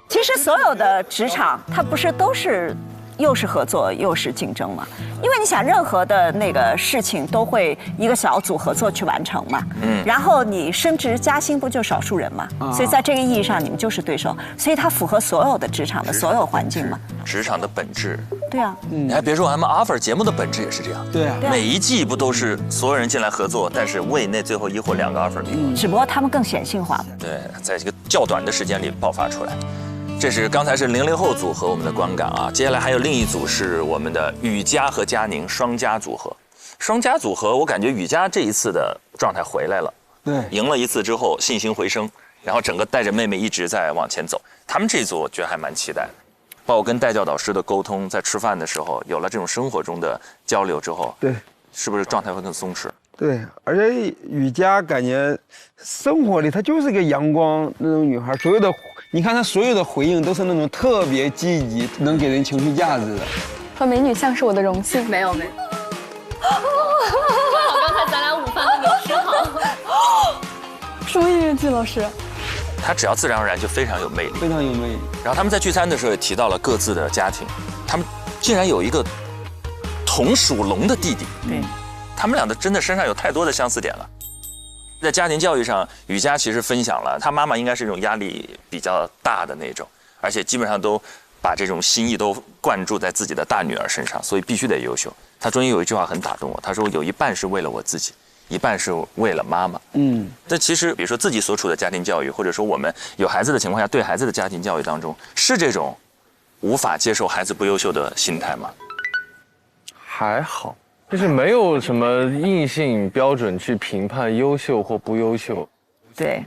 其实所有的职场，它不是都是又是合作又是竞争嘛？因为你想，任何的那个事情都会一个小组合作去完成嘛。然后你升职加薪不就少数人嘛？所以在这个意义上，你们就是对手。所以它符合所有的职场的所有环境嘛。职场的本质。对啊。你还别说，咱们 offer 节目的本质也是这样。对啊。每一季不都是所有人进来合作，但是为那最后1或2个 offer 名额。只不过他们更显性化。对，在这个较短的时间里爆发出来。这是刚才是00后组合我们的观感啊，接下来还有另一组是我们的雨佳和佳宁双加组合。双加组合，我感觉雨佳这一次的状态回来了，对，赢了一次之后信心回升，然后整个带着妹妹一直在往前走。他们这一组我觉得还蛮期待的，包括跟带教导师的沟通，在吃饭的时候有了这种生活中的交流之后，对，是不是状态会更松弛？对，而且雨佳感觉生活里她就是个阳光那种女孩，所有的你看她所有的回应都是那种特别积极，能给人情绪价值的。和美女像是我的荣幸。没有。刚才咱俩午饭都没吃好。什么音乐剧老师？她只要自然而然就非常有魅力，非常有魅力。然后他们在聚餐的时候也提到了各自的家庭，他们竟然有一个同属龙的弟弟。对，他们俩的真的身上有太多的相似点了。在家庭教育上，雨佳其实分享了，她妈妈应该是一种压力比较大的那种，而且基本上都把这种心意都灌注在自己的大女儿身上，所以必须得优秀。她终于有一句话很打动我，她说有一半是为了我自己，一半是为了妈妈。这其实比如说自己所处的家庭教育，或者说我们有孩子的情况下，对孩子的家庭教育当中，是这种无法接受孩子不优秀的心态吗？还好。就是没有什么硬性标准去评判优秀或不优秀，对，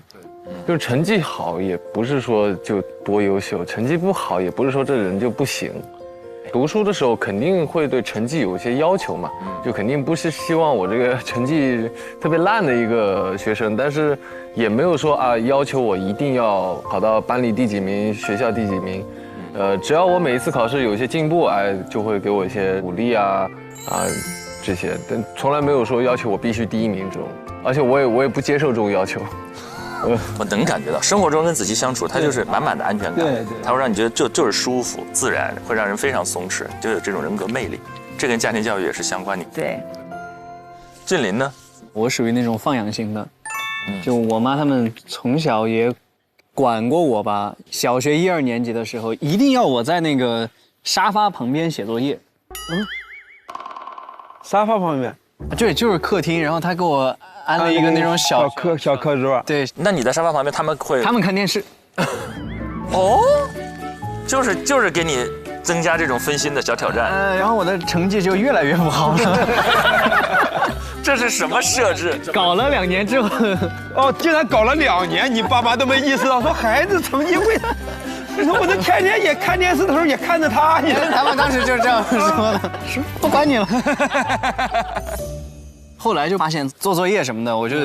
就是成绩好也不是说就多优秀，成绩不好也不是说这人就不行。读书的时候肯定会对成绩有一些要求嘛，就肯定不是希望我这个成绩特别烂的一个学生，但是也没有说啊要求我一定要考到班里第几名，学校第几名，只要我每一次考试有一些进步，哎，就会给我一些鼓励啊。这些，但从来没有说要求我必须第一名这种，而且我也不接受这种要求。我能感觉到，生活中跟子琪相处，他就是满满的安全感，他会让你觉得就是舒服、自然，会让人非常松弛，就有这种人格魅力。这跟家庭教育也是相关的。对。俊林呢？我属于那种放养型的，就我妈他们从小也管过我吧。小学1、2年级的时候，一定要我在那个沙发旁边写作业。沙发旁边，对，就是客厅，然后他给我安了一个那种小课桌。对，那你在沙发旁边，他们看电视。哦，就是给你增加这种分心的小挑战。然后我的成绩就越来越不好了。这是什么设置？搞了2年之后，哦，竟然搞了2年，你爸妈都没意识到，说孩子成绩会。你说我这天天也看电视的时候也看着他，他们当时就这样说的，说不管你了。后来就发现做作业什么的，我就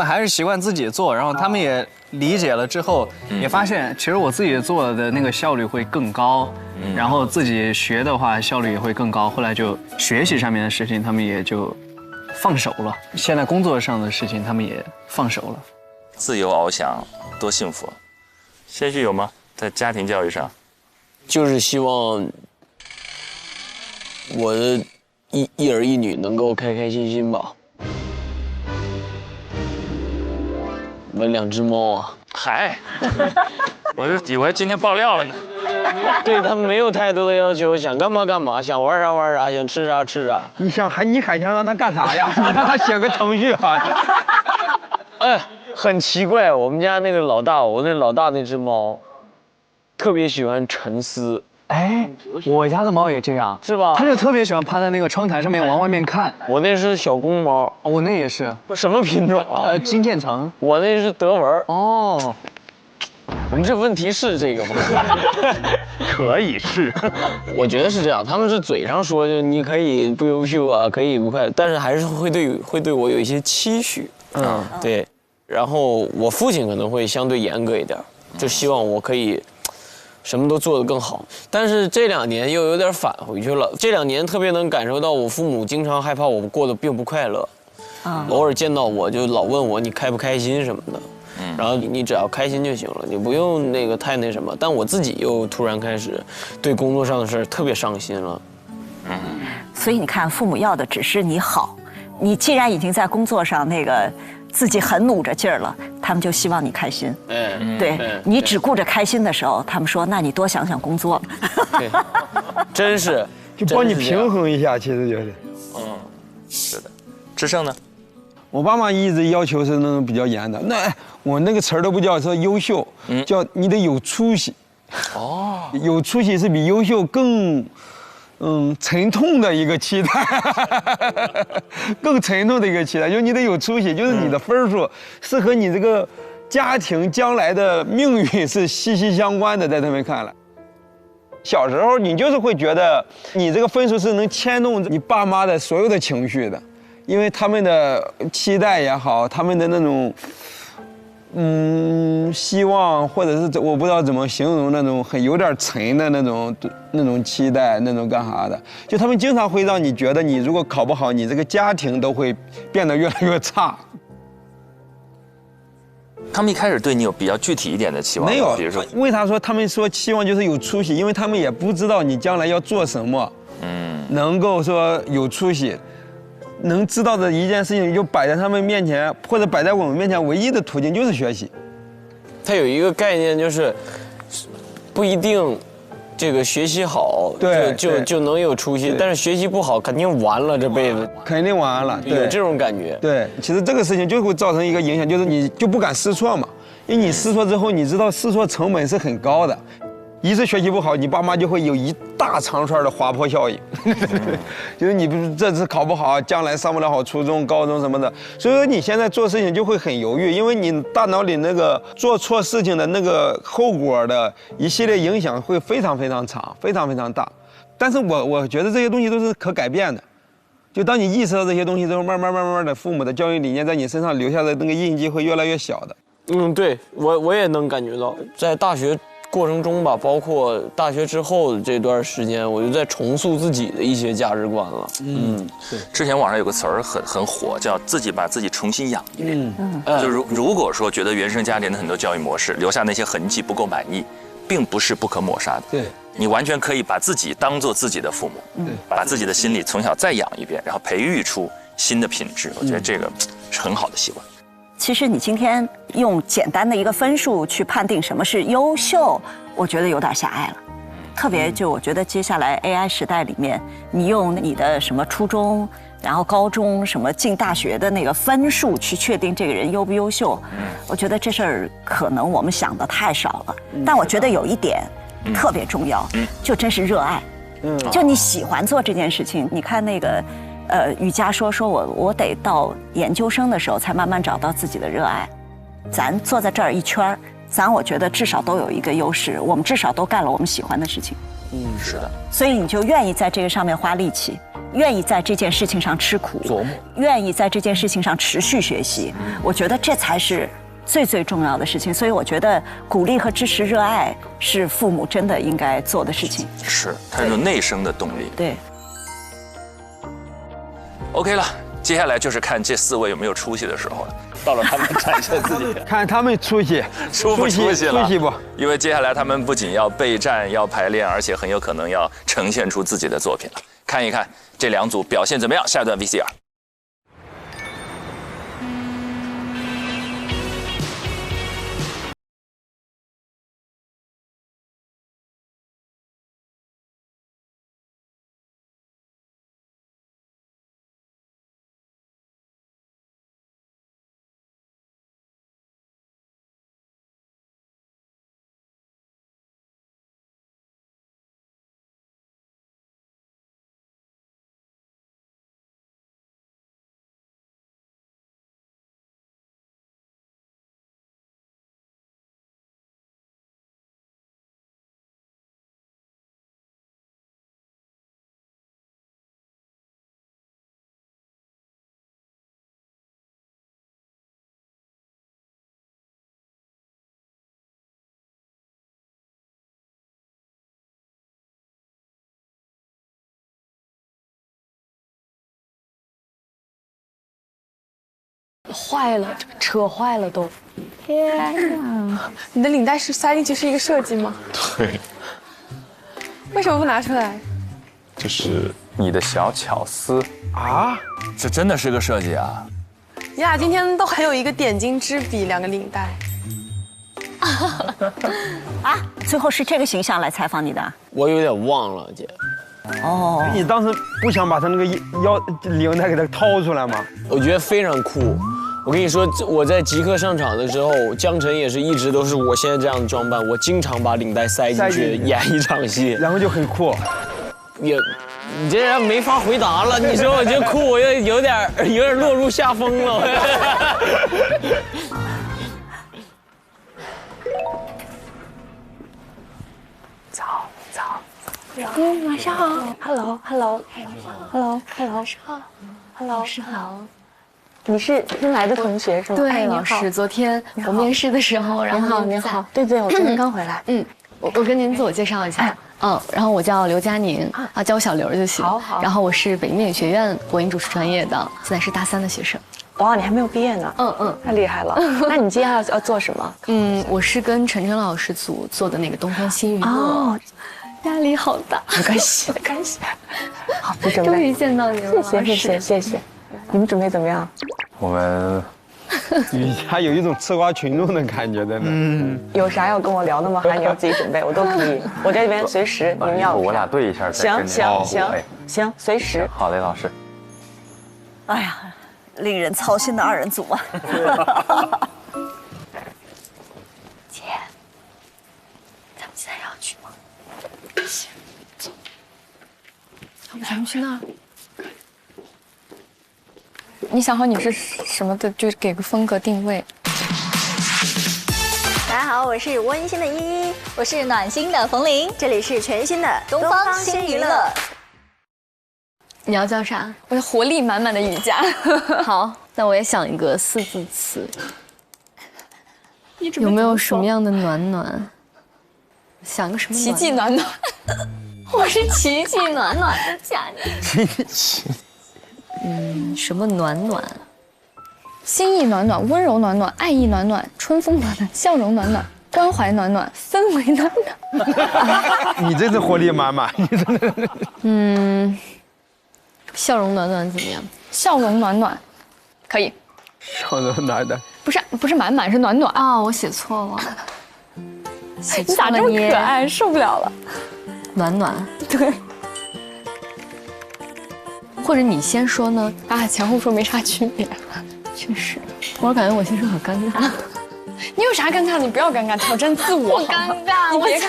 还是习惯自己做，然后他们也理解了之后，也发现其实我自己做的那个效率会更高，然后自己学的话效率也会更高。后来就学习上面的事情，他们也就放手了。现在工作上的事情，他们也放手了。自由翱翔，多幸福！先旭有吗？在家庭教育上，就是希望我的一儿一女能够开开心心吧。我2只猫啊，嗨，我就以为今天爆料了呢。对他们没有太多的要求，想干嘛干嘛，想玩啥玩啥，想吃啥吃啥。你还想让他干啥呀？你让他写个程序啊？哎，很奇怪，我们家那个老大，我那老大那只猫。特别喜欢沉思，哎，我家的猫也这样，是吧？它就特别喜欢趴在那个窗台上面往外面看。我那是小公猫，我那也是。什么品种啊？金渐层。我那是德文。哦，我们这问题是这个吗？可以是，我觉得是这样。他们是嘴上说就你可以不优秀啊，可以不快，但是还是会对我有一些期许。对。然后我父亲可能会相对严格一点，就希望我可以。什么都做得更好，但是这2年又有点返回去了。这2年特别能感受到我父母经常害怕我过得并不快乐，偶尔见到我就老问我你开不开心什么的，然后你只要开心就行了，你不用那个太那什么。但我自己又突然开始对工作上的事儿特别上心了。所以你看，父母要的只是你好，你既然已经在工作上那个。自己很努着劲儿了，他们就希望你开心。对你只顾着开心的时候，他们说：“那你多想想工作。”对，真是就帮你平衡一下，其实就是。是的。志胜呢？我爸妈一直要求是那种比较严的，我那个词儿都不叫说优秀，叫你得有出息。哦，有出息是比优秀更。沉痛的一个期待，更沉痛的一个期待，就是你得有出息，就是你的分数是和你这个家庭将来的命运是息息相关的，在他们看来。小时候你就是会觉得你这个分数是能牵动你爸妈的所有的情绪的，因为他们的期待也好，他们的那种。希望或者是我不知道怎么形容那种很有点沉的那种期待，那种干啥的，就他们经常会让你觉得你如果考不好，你这个家庭都会变得越来越差。他们一开始对你有比较具体一点的期望，没有，比如说，为啥说他们说期望就是有出息？因为他们也不知道你将来要做什么，能够说有出息，能知道的一件事情就摆在他们面前，或者摆在我们面前，唯一的途径就是学习。他有一个概念就是，不一定这个学习好就能有出息，但是学习不好肯定完了这辈子，肯定完了，有这种感觉。对，其实这个事情就会造成一个影响，就是你就不敢试错嘛，因为你试错之后，你知道试错成本是很高的。一次学习不好，你爸妈就会有一大长串的滑坡效应，就是你不是这次考不好，将来上不了好初中、高中什么的，所以说你现在做事情就会很犹豫，因为你大脑里那个做错事情的那个后果的一系列影响会非常非常长、非常非常大。但是我觉得这些东西都是可改变的，就当你意识到这些东西之后，慢慢的，父母的教育理念在你身上留下的那个印记会越来越小的。对我也能感觉到，在大学过程中吧，包括大学之后的这段时间，我就在重塑自己的一些价值观了。对。之前网上有个词儿很火，叫自己把自己重新养一遍。就如果说觉得原生家庭的很多教育模式留下那些痕迹不够满意，并不是不可抹杀的。对。你完全可以把自己当做自己的父母，把自己的心理从小再养一遍，然后培育出新的品质。我觉得这个是很好的习惯。其实你今天用简单的一个分数去判定什么是优秀，我觉得有点狭隘了。特别就我觉得接下来 AI 时代里面，你用你的什么初中，然后高中什么进大学的那个分数去确定这个人优不优秀，我觉得这事儿可能我们想的太少了。但我觉得有一点特别重要，就真是热爱。就你喜欢做这件事情。你看那个。瑜伽说我得到研究生的时候才慢慢找到自己的热爱。咱坐在这儿一圈，我觉得至少都有一个优势，我们至少都干了我们喜欢的事情。是的。所以你就愿意在这个上面花力气，愿意在这件事情上吃苦，愿意在这件事情上持续学习。我觉得这才是最重要的事情。所以我觉得鼓励和支持热爱是父母真的应该做的事情。是，它是内生的动力。对。OK 了，接下来就是看这4位有没有出息的时候了，到了他们展现自己，看他们出息了，出息不？因为接下来他们不仅要备战、要排练，而且很有可能要呈现出自己的作品了。看一看这2组表现怎么样？下一段 VCR。坏了，扯坏了都。天哪！你的领带是塞进去是一个设计吗？对。为什么不拿出来？这是你的小巧思啊！这真的是个设计啊！你俩今天都很有一个点睛之笔，2个领带。啊，最后是这个形象来采访你的？我有点忘了，姐。哦，你当时不想把他那个领带给他掏出来吗？我觉得非常酷。我跟你说，我在即刻上场的时候，江晨也是一直都是我现在这样的装扮，我经常把领带塞进去演一场戏，然后就很酷。你这人没法回答了。你说我就酷，我有点落入下风了。早。晚上好。Hello。老师好。你是新来的同学是吗？对，老师，昨天我面试的时候，然后您好，对，我昨天刚回来。我跟您自我介绍一下，然后我叫刘佳宁，叫我小刘就行。好。然后我是北京电影学院播音主持专业的，现在是大3的学生。哇，你还没有毕业呢。太厉害了。那你接下来要做什么？我是跟陈晨老师组做的那个东方新娱乐。压力好大。没关系，没关系。好，你准备。终于见到你了，谢谢。你们准备怎么样？我们瑜伽有一种吃瓜群众的感觉在那。有啥要跟我聊的吗？还是你要自己准备？我都可以，我这边随时你们要。我俩对一下再跟你。行，随时。好嘞，老师。哎呀，令人操心的2人组啊！姐，咱们现在要去吗？行，走。要不咱们去那儿？你想好你是什么的，就给个风格定位。大家好，我是温馨的依依，我是暖心的冯玲，这里是全新的东方新娱乐。你要叫啥？我是活力满满的瑜伽。好，那我也想一个4字词。有没有什么样的暖暖？想个什么？奇迹暖暖。我是奇迹暖暖的佳宁。什么暖暖？心意暖暖，温柔暖暖，爱意暖暖，春风暖暖，笑容暖暖，关怀暖暖，氛围暖暖。你这是活力满满，你真的。笑容暖暖怎么样？笑容暖暖，可以。笑容暖暖。不是满满，是暖暖啊！我写错了。你咋这么可爱？受不了了。暖暖。对。或者你先说呢？啊，前后说没啥区别。确实，我感觉我先说好尴尬。你有啥尴尬的？你不要尴尬，挑战自我。我尴尬，你别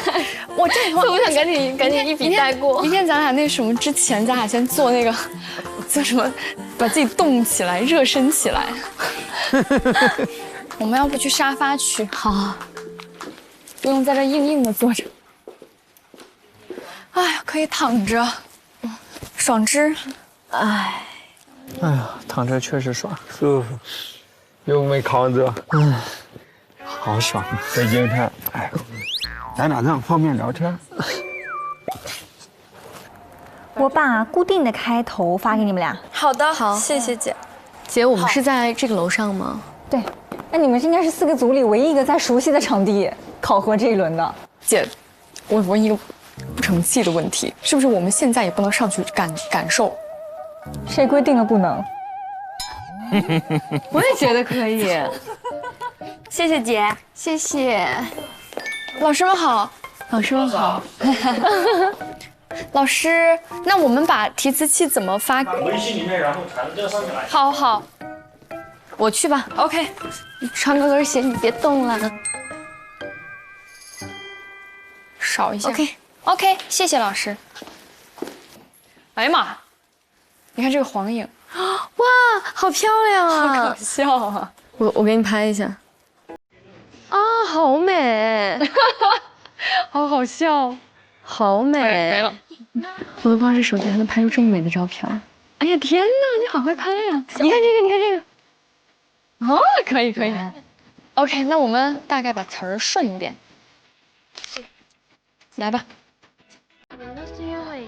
我这会儿我想赶紧一笔带过。明天咱俩那什么之前，咱俩先做那个，做什么，把自己动起来，热身起来。我们要不去沙发区？好，不用在这硬硬的坐着。哎呀，可以躺着，爽肢。哎呀，躺着确实爽，舒服，又没扛着，好爽。北京菜，哎，咱俩这样方便聊天。我把固定的开头发给你们俩。好的，好，谢谢姐。姐，我们是在这个楼上吗？对，那你们应该是4个组里唯一一个在熟悉的场地考核这一轮的。姐，我问一个不成器的问题，是不是我们现在也不能上去感受？谁规定了不能？我也觉得可以。谢谢姐，谢谢。老师们好，老师们好。老师，那我们把提词器怎么发？微信里面，然后传这上面来。好，我去吧。 OK， 穿高跟鞋，你别动了。少一下。 OK， 谢谢老师。哎呀妈！你看这个黄影，哇，好漂亮啊！好可笑啊！我给你拍一下。啊，好美，好好笑，好美。没了，我都不知道这手机还能拍出这么美的照片。哎呀天哪，你好会拍呀！你看这个，你看这个。哦，可以。OK， 那我们大概把词儿顺一点。来吧。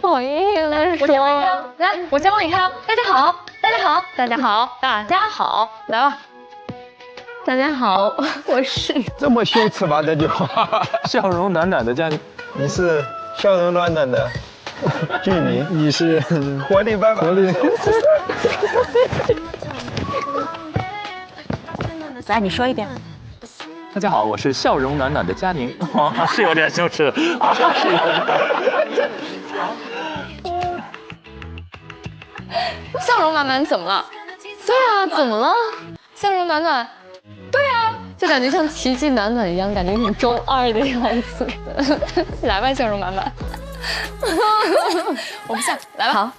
好硬来，来，我先帮你看。大家好，来吧。大家好，我是这么羞耻吧？这句话，笑容暖暖的家庭。你是笑容暖暖的居民，你是活力满满。来，你说一遍。大家好，我是笑容暖暖的佳宁。是有点羞耻。笑容暖暖怎么了？对啊，怎么了？笑容暖暖，对啊，就感觉像奇迹暖暖一样，感觉挺中2的样子。来吧，笑容暖暖。我不笑，来吧。好。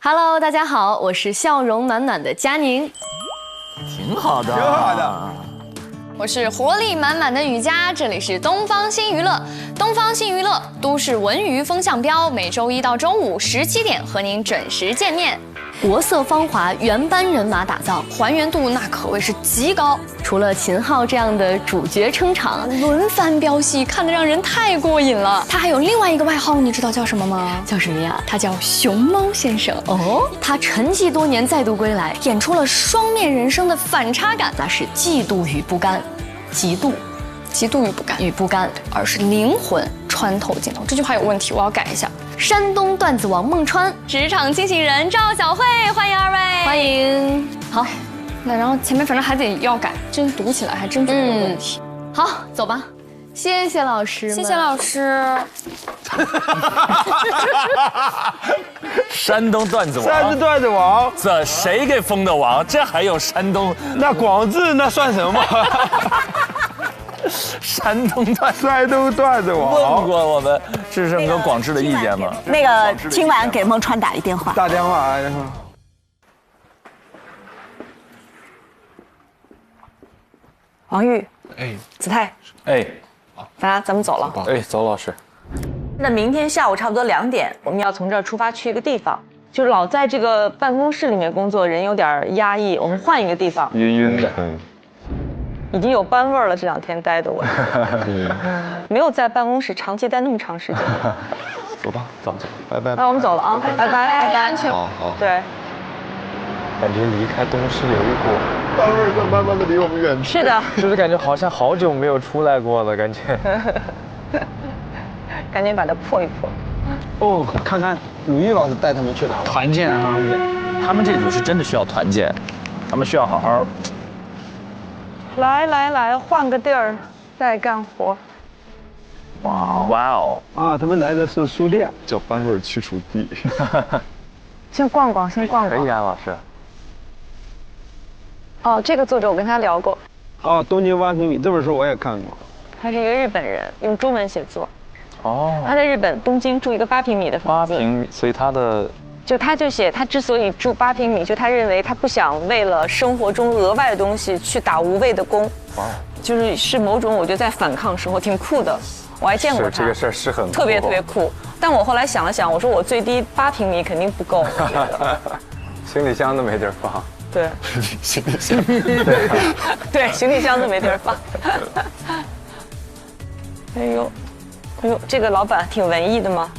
Hello， 大家好，我是笑容暖暖的佳宁。挺好的，挺好的。我是活力满满的瑜伽，这里是东方新娱乐。东方新娱乐，都市文娱风向标，每周1到周517点和您准时见面。国色芳华，原班人马打造，还原度那可谓是极高。除了秦昊这样的主角撑场，轮番飙戏，看得让人太过瘾了。他还有另外一个外号，你知道叫什么吗？叫什么呀？他叫熊猫先生。哦，他沉寂多年再度归来，演出了双面人生的反差感，那是嫉妒与不甘，嫉妒。极度与不甘，而是灵魂穿透镜头。这句话有问题，我要改一下。山东段子王孟川，职场清醒人赵小慧，欢迎二位，欢迎。好，那然后前面反正还得要改，真读起来还真觉得有问题。好，走吧。谢谢老师，谢谢老师。山东段子王，山东段子王，这谁给封的王？这还有山东？那广智那算什么？山东段子王，问过我们智胜哥广智的意见吗？那个今晚给孟川打一电话。打电话。王玉，哎，子泰，哎，咱们走了。哎，走，老师。那明天下午差不多2点，我们要从这儿出发去一个地方。就老在这个办公室里面工作，人有点压抑，我们换一个地方。晕晕的。已经有班味儿了，这2天待的我。没有在办公室长期待那么长时间。走吧，走，拜拜。那我们走了啊，拜拜，安全。好。对。感觉离开东市有一股班味儿在慢慢的离我们远去。是的，就是感觉好像好久没有出来过了，感觉。赶紧把它破一破。哦，看看鲁豫老师带他们去哪？团建啊，他们这组是真的需要团建，他们需要好好。来，换个地儿再干活。哇哦！啊，他们来的是书店，叫班味去除地。先逛逛。可以啊，老师。哦，这个作者我跟他聊过。哦，东京8平米这本书我也看过。他是一个日本人，用中文写作。哦。他在日本东京住一个8平米的房子。8平米，所以他就写他之所以住8平米，就他认为他不想为了生活中额外的东西去打无谓的工。哇。是某种我觉得在反抗生活，挺酷的。我还见过他。这个事儿是很酷，特别酷。但我后来想了想，我说我最低8平米肯定不够。行李箱都没地儿放。对。行李箱。对，行李箱都没地儿放。哎呦，这个老板挺文艺的吗？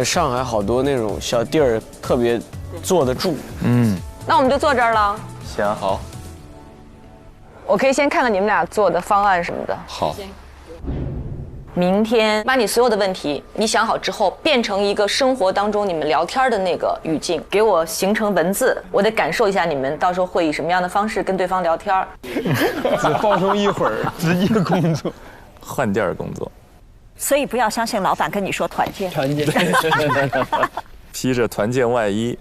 上海好多那种小地儿特别坐得住。那我们就坐这儿了。行，好。我可以先看看你们俩做的方案什么的。好。明天把你所有的问题你想好之后，变成一个生活当中你们聊天的那个语境，给我形成文字，我得感受一下你们到时候会以什么样的方式跟对方聊天。只放松一会儿，直接工作，换地儿工作。所以不要相信老板跟你说团建。披着团建外衣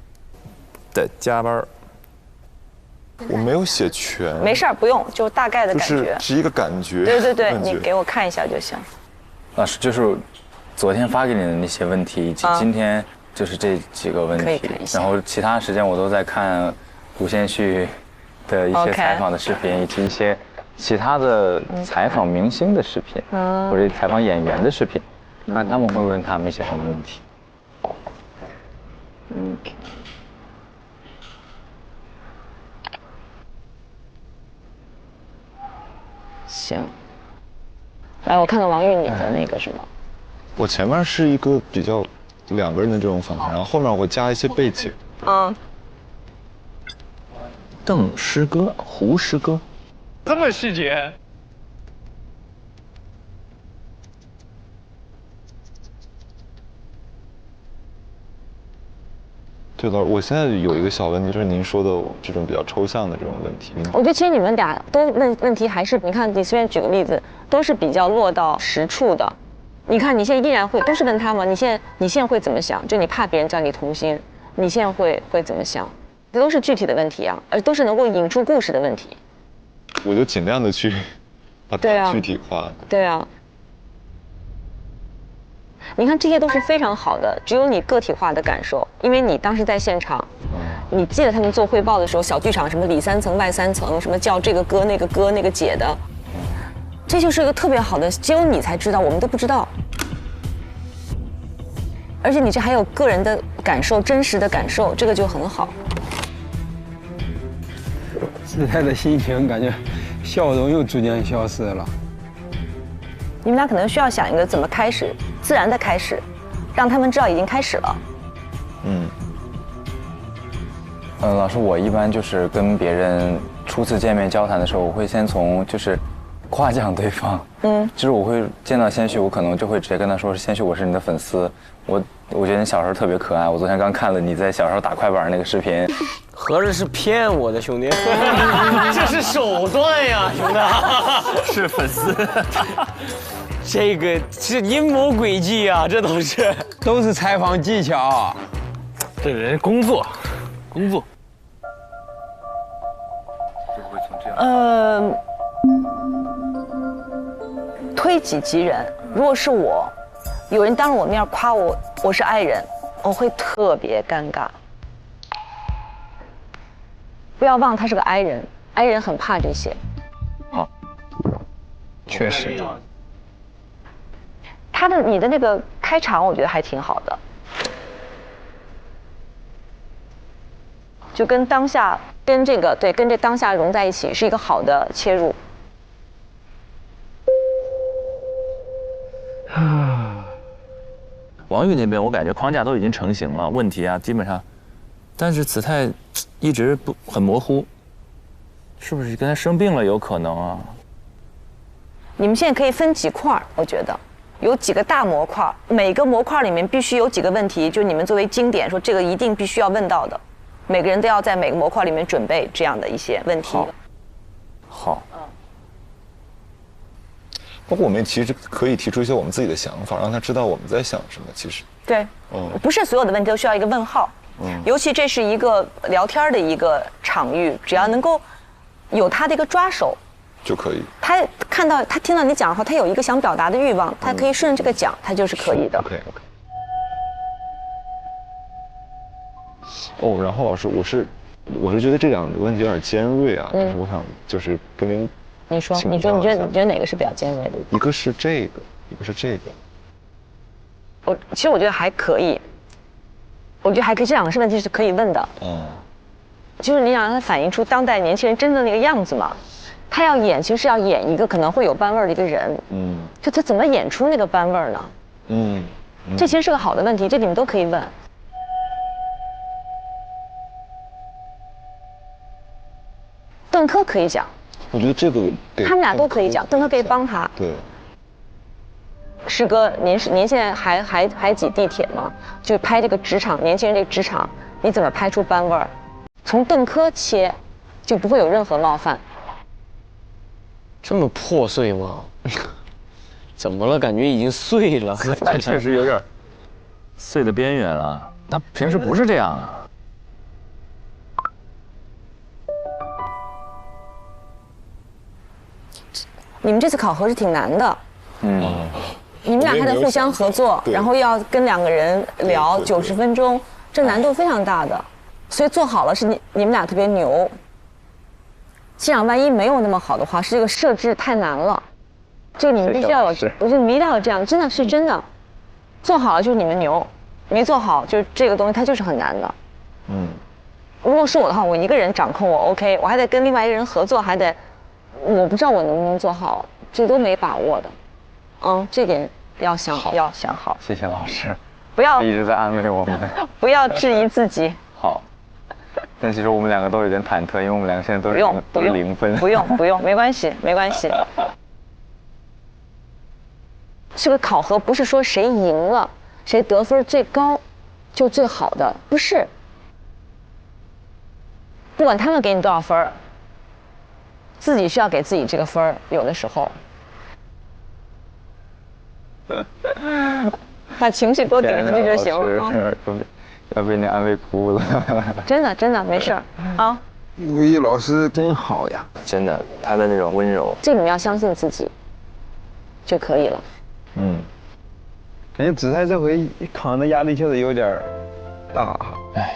的加班。我没有写全。没事儿，不用，就大概的感觉。是一个感觉。对，你给我看一下就行。老师，就是昨天发给你的那些问题，以及今天就是这几个问题，然后其他时间我都在看吴先煦的一些采访的视频，以及一些其他的采访明星的视频，或者采访演员的视频，看他们会问他们一些什么问题。行。来，我看看王玉你的那个什么。我前面是一个比较2个人的这种访谈，然后后面我加一些背景。邓师哥、胡师哥，这么细节。对了，我现在有一个小问题，就是您说的这种比较抽象的这种问题。我觉得其实你们俩都问题还是，你看你随便举个例子，都是比较落到实处的。你看你现在依然会都是问他吗？你现在会怎么想？就你怕别人叫你童心，你现在会怎么想？这都是具体的问题啊，而都是能够引出故事的问题。我就尽量的去把它具体化。对啊。你看这些都是非常好的，只有你个体化的感受，因为你当时在现场，你记得他们做汇报的时候，小剧场什么里3层外3层，什么叫这个哥那个哥那个姐的，这就是一个特别好的，只有你才知道，我们都不知道。而且你这还有个人的感受，真实的感受，这个就很好。子泰的心情感觉笑容又逐渐消失了。你们俩可能需要想一个怎么开始，自然的开始，让他们知道已经开始了。老师，我一般就是跟别人初次见面交谈的时候，我会先从就是夸奖对方。就是我会见到先旭，我可能就会直接跟他说：“先旭，我是你的粉丝，我觉得你小时候特别可爱。我昨天刚看了你在小时候打快板那个视频。”合着是骗我的，兄弟，这是手段呀，兄弟，是粉丝，这个是阴谋诡计啊，这都是采访技巧，这人工作。推己及人。如果是我，有人当着我面夸我是爱人，我会特别尴尬。不要忘他是个哀人，哀人很怕这些。好，确实。你的那个开场，我觉得还挺好的，就跟当下跟这当下融在一起，是一个好的切入。王宇那边我感觉框架都已经成型了，问题啊基本上，但是子泰一直很模糊，是不是跟他生病了有可能啊？你们现在可以分几块，我觉得有几个大模块，每个模块里面必须有几个问题，就你们作为经典说这个一定必须要问到的，每个人都要在每个模块里面准备这样的一些问题。好。包括我们其实可以提出一些我们自己的想法，让他知道我们在想什么。其实，对，不是所有的问题都需要一个问号，尤其这是一个聊天的一个场域，只要能够有他的一个抓手就可以。他听到你讲的话，他有一个想表达的欲望，他可以顺着这个讲，他就是可以的。OK。哦，然后老师，我是觉得这两个问题有点尖锐啊，但是我想就是跟您。你觉得哪个是比较尖锐的？一个是这个，一个是这个。其实我觉得还可以，这两个问题是可以问的。就是你想让他反映出当代年轻人真的那个样子嘛？他要演，其实是要演一个可能会有班味儿的一个人。就他怎么演出那个班味儿呢？这其实是个好的问题，这你们都可以问。邓科可以讲。我觉得这个他们俩都可以讲，邓科可以帮他。对。师哥，您现在还挤地铁吗？就拍这个职场，年轻人这个职场，你怎么拍出班味儿？从邓科切，就不会有任何冒犯。这么破碎吗？怎么了？感觉已经碎了。他确实有点碎的边缘了。他平时不是这样啊。你们这次考核是挺难的，你们俩还得互相合作，然后要跟2个人聊90分钟，这难度非常大的，所以做好了是你们俩特别牛。这样万一没有那么好的话，是这个设置太难了，这个你们必须要有，我觉得你们一定要有这样，真的是真的，做好了就是你们牛，没做好就是这个东西它就是很难的。如果是我的话，我一个人掌控我 OK， 我还得跟另外一个人合作，还得。我不知道我能不能做好，这都没把握的，这点要想好。谢谢老师，不要一直在安慰我们，不要质疑自己。好，但其实我们2个都有点忐忑，因为我们2个现在都是0分。不用，没关系。这个考核不是说谁赢了，谁得分最高，就最好的，不是。不管他们给你多少分。自己需要给自己这个分儿，有的时候，把情绪多顶上去就行了。要被你安慰哭了。真的没事儿啊。吴毅老师真好呀，真的，他的那种温柔。这你们要相信自己就可以了。感觉子泰这回扛的压力确实有点大。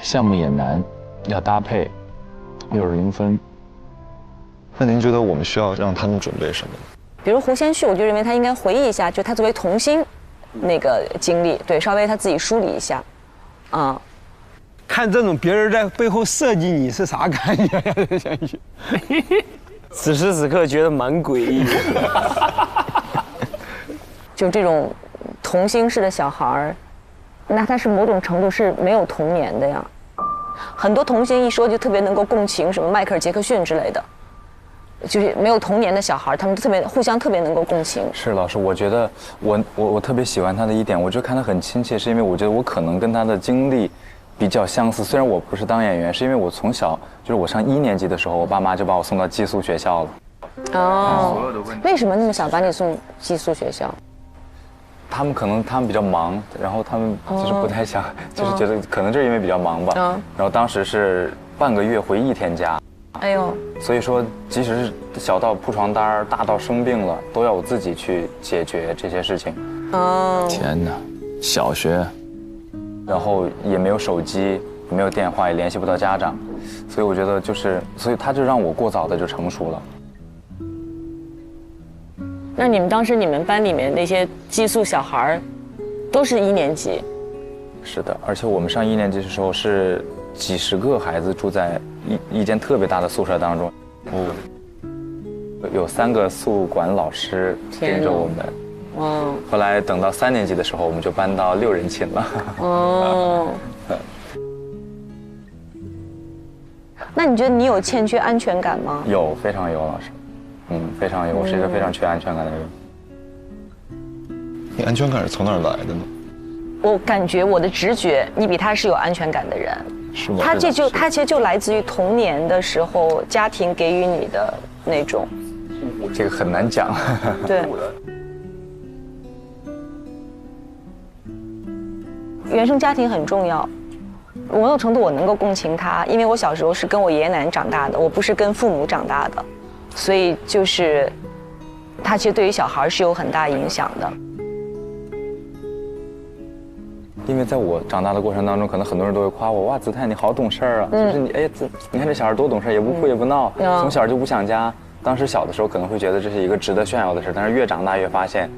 项目也难，要搭配，又是0分。那您觉得我们需要让他们准备什么？比如胡先煦，我就认为他应该回忆一下，就他作为童星那个经历，对，稍微他自己梳理一下，看这种别人在背后设计你是啥感觉呀？先煦，此时此刻觉得蛮诡异的。就这种童星式的小孩儿，那他是某种程度是没有童年的呀。很多童星一说就特别能够共情，什么迈克尔·杰克逊之类的。就是没有童年的小孩，他们互相特别能够共情。是老师，我觉得我特别喜欢他的一点，我就看他很亲切，是因为我觉得我可能跟他的经历比较相似。虽然我不是当演员，是因为我从小就是我上1年级的时候，我爸妈就把我送到寄宿学校了。哦，为什么那么想把你送寄宿学校？他们比较忙，然后他们就是不太想，就是觉得可能就是因为比较忙吧。然后当时是半个月回1天家。哎呦，所以说，即使是小到铺床单，大到生病了，都要我自己去解决这些事情。哦，天哪，小学，然后也没有手机，也没有电话，也联系不到家长，所以我觉得所以他就让我过早的就成熟了。那你们班里面那些寄宿小孩，都是1年级？是的，而且我们上1年级的时候是几十个孩子住在一间特别大的宿舍当中，有3个宿管老师盯着我们。哇！后来等到3年级的时候，我们就搬到6人寝了。哦。那你觉得你有欠缺安全感吗？有，非常有，老师。非常有，我是一个非常缺安全感的人。你安全感是从哪儿来的呢？我感觉我的直觉，你比他是有安全感的人。是吗？他其实就来自于童年的时候家庭给予你的那种。这个很难讲。对。原生家庭很重要，某种程度我能够共情他，因为我小时候是跟我爷爷奶奶长大的，我不是跟父母长大的。所以就是他其实对于小孩是有很大影响的。因为在我长大的过程当中，可能很多人都会夸我，哇，子泰你好懂事儿啊，就是你，哎呀，你看这小孩多懂事，也不哭也不闹，从小就不想家。当时小的时候可能会觉得这是一个值得炫耀的事，但是越长大越发现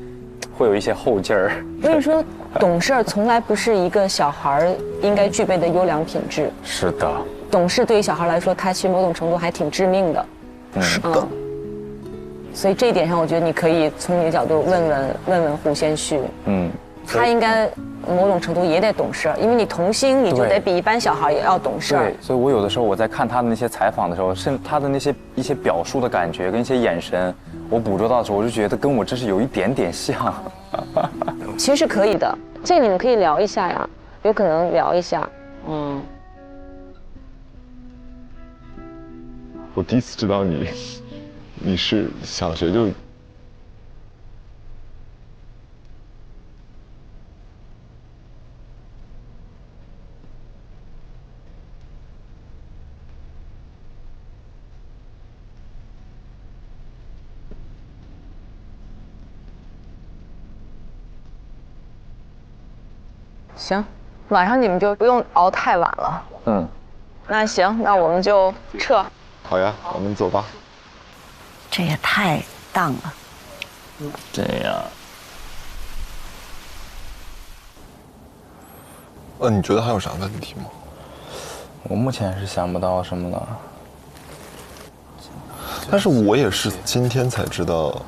会有一些后劲儿。我跟你说，懂事从来不是一个小孩应该具备的优良品质。是的。懂事对于小孩来说，他其实某种程度还挺致命的。是的。所以这一点上，我觉得你可以从你的角度问问胡先煦。他应该某种程度也得懂事，因为你童星，你就得比一般小孩也要懂事。对，所以我有的时候我在看他的那些采访的时候，甚至他的一些表述的感觉跟一些眼神，我捕捉到的时候，我就觉得跟我真是有一点点像。其实是可以的，这个你们可以聊一下呀，有可能聊一下。我第一次知道你是小学就。行，晚上你们就不用熬太晚了。那行，那我们就撤。好呀，我们走吧。这也太荡了。这样。你觉得还有啥问题吗？我目前是想不到什么了。但是我也是今天才知道，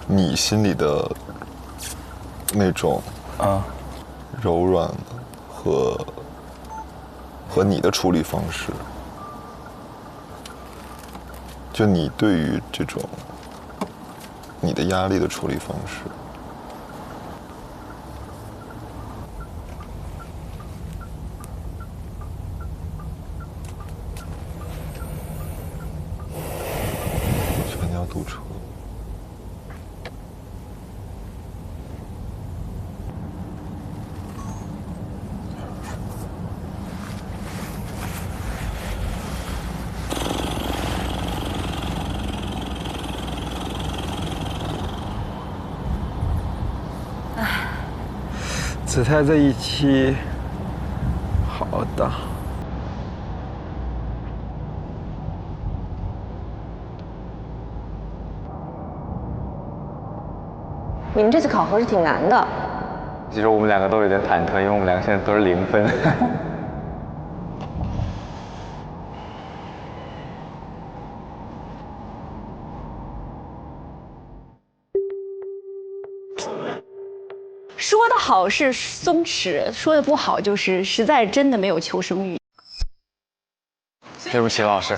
你心里的那种柔软和你的处理方式，就你对于这种你的压力的处理方式。我觉得你要堵车。子泰这一期好的。你们这次考核是挺难的。其实我们两个都有点忐忑，因为我们两个现在都是0分。说的好是松弛，说的不好就是实在真的没有求生欲。对不起，老师。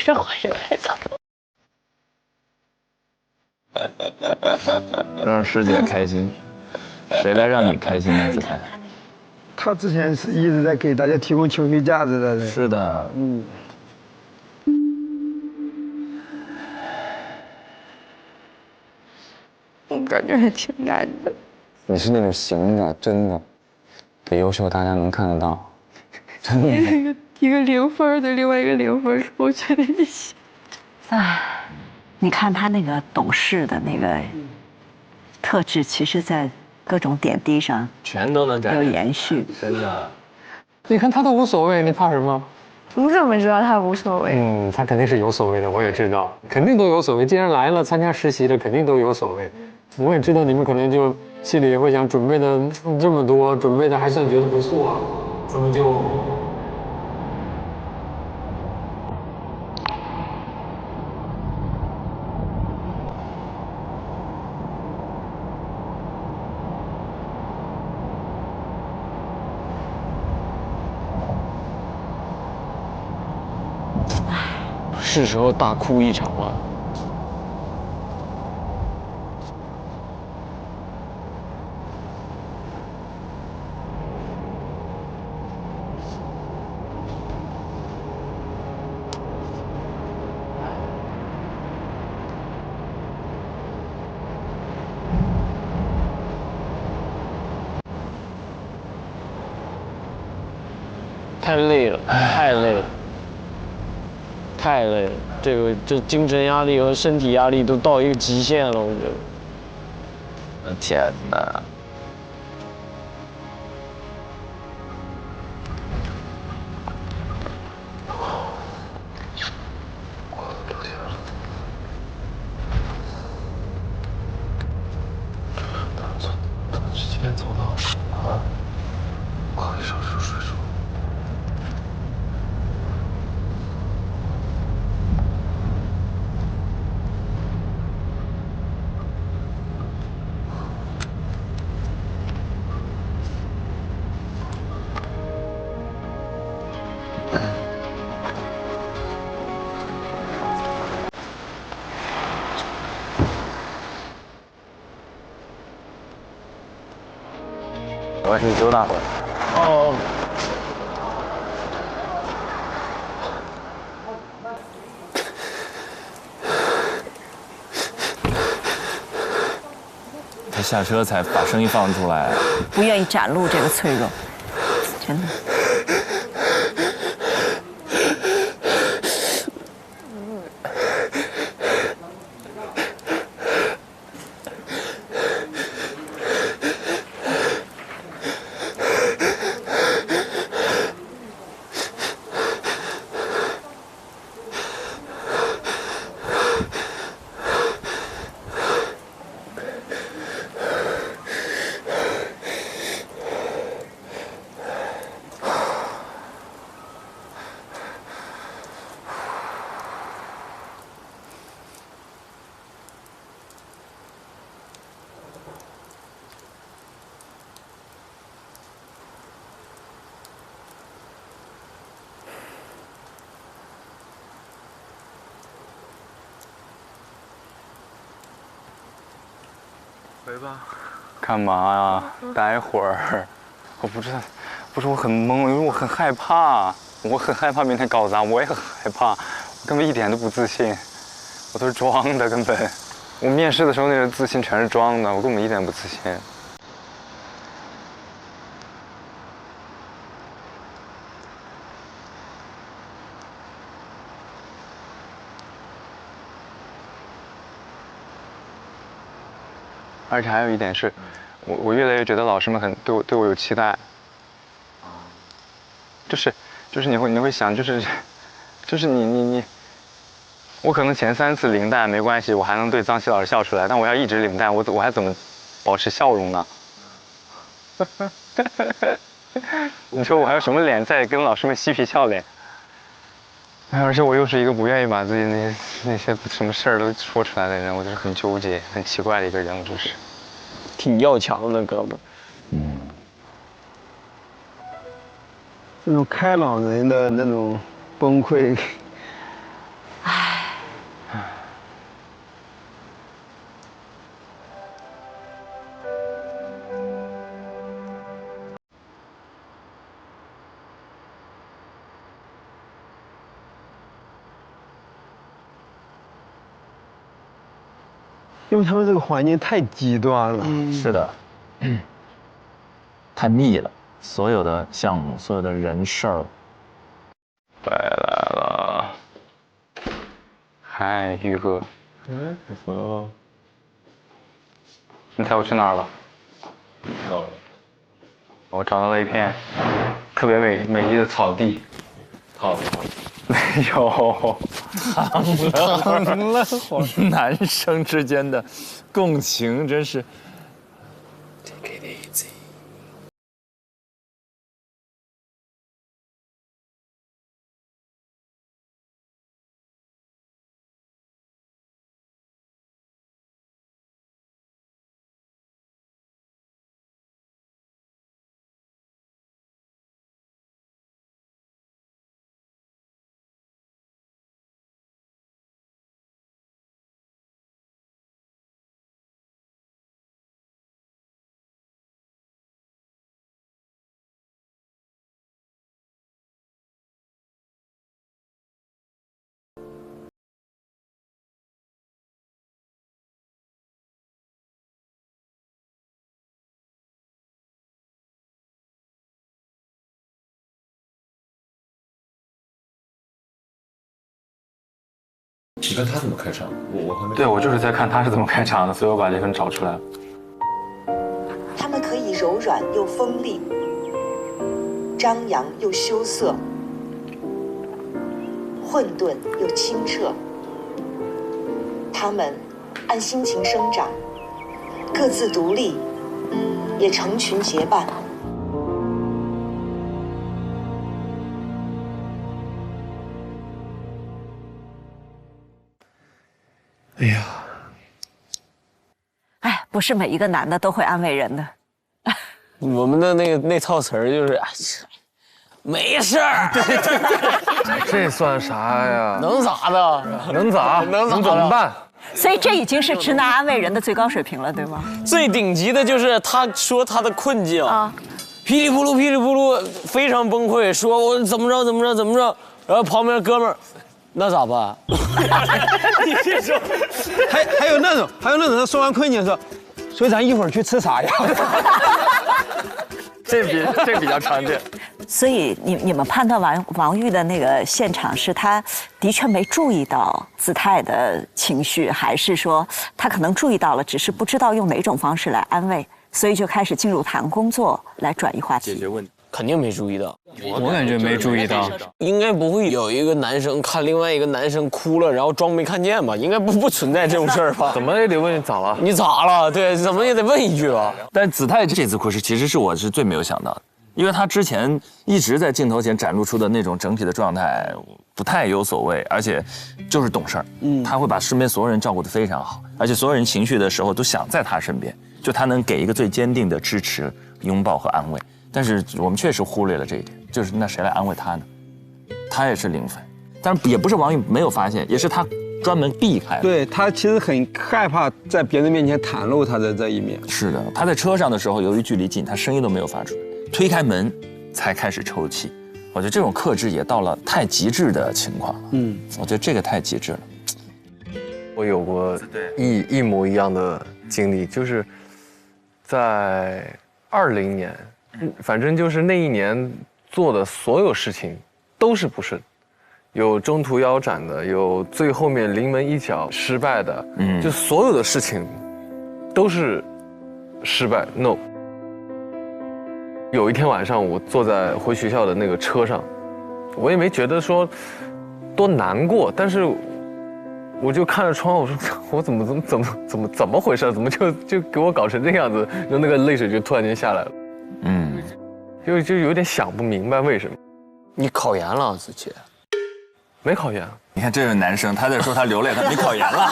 这坏人太早了。让师姐开心，谁来让你开心呢？子泰，他之前是一直在给大家提供情绪价值的人。是的，我感觉还挺难的。你是那种行的，真的，的优秀，大家能看得到，真的。一个0分的，另外一个0分，我觉得你行。哎，你看他那个懂事的那个特质，其实在各种点滴上全都能有延续。真的，你看他都无所谓，你怕什么？你怎么知道他无所谓？他肯定是有所谓的，我也知道，肯定都有所谓。既然来了参加实习的，肯定都有所谓。我也知道你们可能就心里会想，准备的这么多，准备的还算觉得不错啊，怎么就？是时候大哭一场了。太累了，太累了。太累了，这精神压力和身体压力都到一个极限了，我觉得。天哪！几点走的啊？快1小时睡着。我要去揪大会。哦。他下车才把声音放出来，不愿意展露这个脆弱，真的。回吧。干嘛呀？待会儿。我不知道，不是我很懵，因为我很害怕，我很害怕明天搞砸，我也很害怕，我根本一点都不自信，我都是装的，根本。我面试的时候那个自信全是装的，我根本一点不自信。而且还有一点是，我越来越觉得老师们对我有期待，就是你会想，就是你，我可能前3次领带没关系，我还能对脏西老师笑出来，但我要一直领带，我还怎么保持笑容呢？你说我还有什么脸再跟老师们嬉皮笑脸？而且我又是一个不愿意把自己那些什么事儿都说出来的人，我就是很纠结、很奇怪的一个人，我就是。挺要强的，哥们。这种开朗人的那种崩溃。因为他们这个环境太极端了。是的，太密了，所有的项目，所有的人事儿。回来了，嗨，宇哥。你猜我去哪儿了？我找到了一片特别美丽的草地。没有，疼了，男生之间的共情真是。Take it easy。你看他怎么开场？我还没。对，我就是在看他是怎么开场的，所以我把这份找出来了。他们可以柔软又锋利，张扬又羞涩，混沌又清澈。他们按心情生长，各自独立，也成群结伴。哎呀，哎，不是每一个男的都会安慰人的。我们的那套词儿就是，没事儿。这算啥呀？能咋的？能咋？能怎么办？所以这已经是直男安慰人的最高水平了，对吗？最顶级的就是他说他的困境啊，噼里扑噜噼里扑噜，非常崩溃，说我怎么着，然后旁边哥们儿。那咋办？你这种，还有那种，他说完困境说，所以咱一会儿去吃啥呀？这比较常见。所以你们判断王玉的那个现场是他的确没注意到姿态的情绪，还是说他可能注意到了，只是不知道用哪种方式来安慰，所以就开始进入谈工作来转移话题，解决问题？肯定没注意到，我感觉没注意到，应该不会有一个男生看另外一个男生哭了，然后装没看见吧？应该不存在这种事儿吧？怎么也得问你咋了？你咋了？对，怎么也得问一句吧。但子泰这次哭是，其实是我是最没有想到的，因为他之前一直在镜头前展露出的那种整体的状态不太有所谓，而且就是懂事儿，他会把身边所有人照顾得非常好，而且所有人情绪的时候都想在他身边，就他能给一个最坚定的支持、拥抱和安慰。但是我们确实忽略了这一点，就是那谁来安慰他呢？他也是0分，但是也不是王宇没有发现，也是他专门避开了。对，他其实很害怕在别人面前袒露他的这一面。是的，他在车上的时候，由于距离近，他声音都没有发出来，推开门才开始抽泣。我觉得这种克制也到了太极致的情况了。我觉得这个太极致了。我有过一模一样的经历，就是在2020年。反正就是那一年做的所有事情都是不顺，有中途腰斩的，有最后面临门一脚失败的，就所有的事情都是失败 ，no。有一天晚上，我坐在回学校的那个车上，我也没觉得说多难过，但是我就看着窗，我说我怎么回事？怎么就给我搞成这样子？就那个泪水就突然间下来了。就有点想不明白为什么。你考研了，子琪？没考研。你看这是男生，他在说他流泪，他没考研了。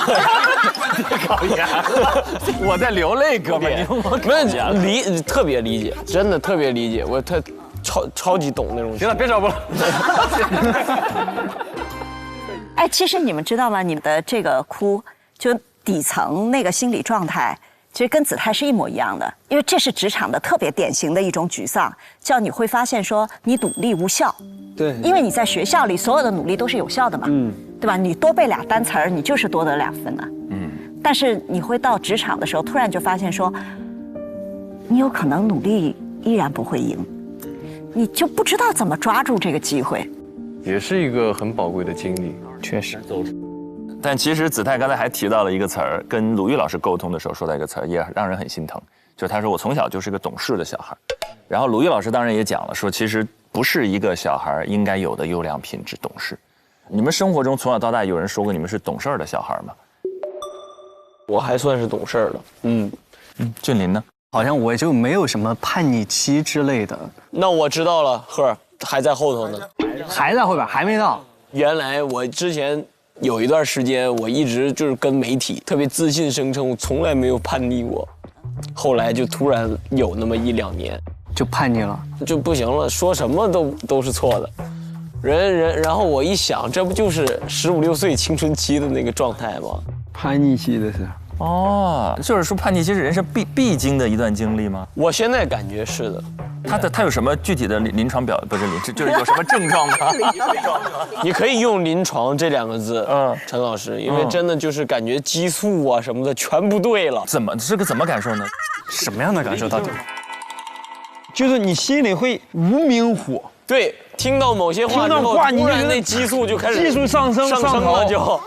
考研了，我在流泪，哥们，没有特别理解，真的特别理解。超级懂那种。行了，别找我了。哎，其实你们知道吗？你们的这个哭，就底层那个心理状态，其实跟子泰是一模一样的。因为这是职场的特别典型的一种沮丧，叫你会发现说你努力无效。对，因为你在学校里所有的努力都是有效的嘛，对吧？你多背2单词儿，你就是多得2分啊。但是你会到职场的时候，突然就发现说，你有可能努力依然不会赢，你就不知道怎么抓住这个机会。也是一个很宝贵的经历，确实。但其实子泰刚才还提到了一个词儿，跟鲁豫老师沟通的时候说到一个词儿，也让人很心疼，就是他说我从小就是个懂事的小孩。然后鲁豫老师当然也讲了，说其实不是一个小孩应该有的优良品质，懂事。你们生活中从小到大有人说过你们是懂事儿的小孩吗？我还算是懂事儿的。俊林呢？好像我就没有什么叛逆期之类的。那我知道了，赫儿还在后头呢，还在后边，还没到。原来我之前有一段时间，我一直就是跟媒体特别自信声称我从来没有叛逆过，后来就突然有那么1、2年就叛逆了，就不行了，说什么都是错的。然后我一想，这不就是15、16岁青春期的那个状态吗？叛逆期的是。哦，就是说叛逆期是人生必经的一段经历吗？我现在感觉是的。他有什么具体的临床就是有什么症状吗？你可以用临床这2个字，陈老师，因为真的就是感觉激素啊什么的全不对了。怎么感受呢？什么样的感受到底？就是你心里会无名火。对，听到某些话之后，突然那激素就开始激素上升了就。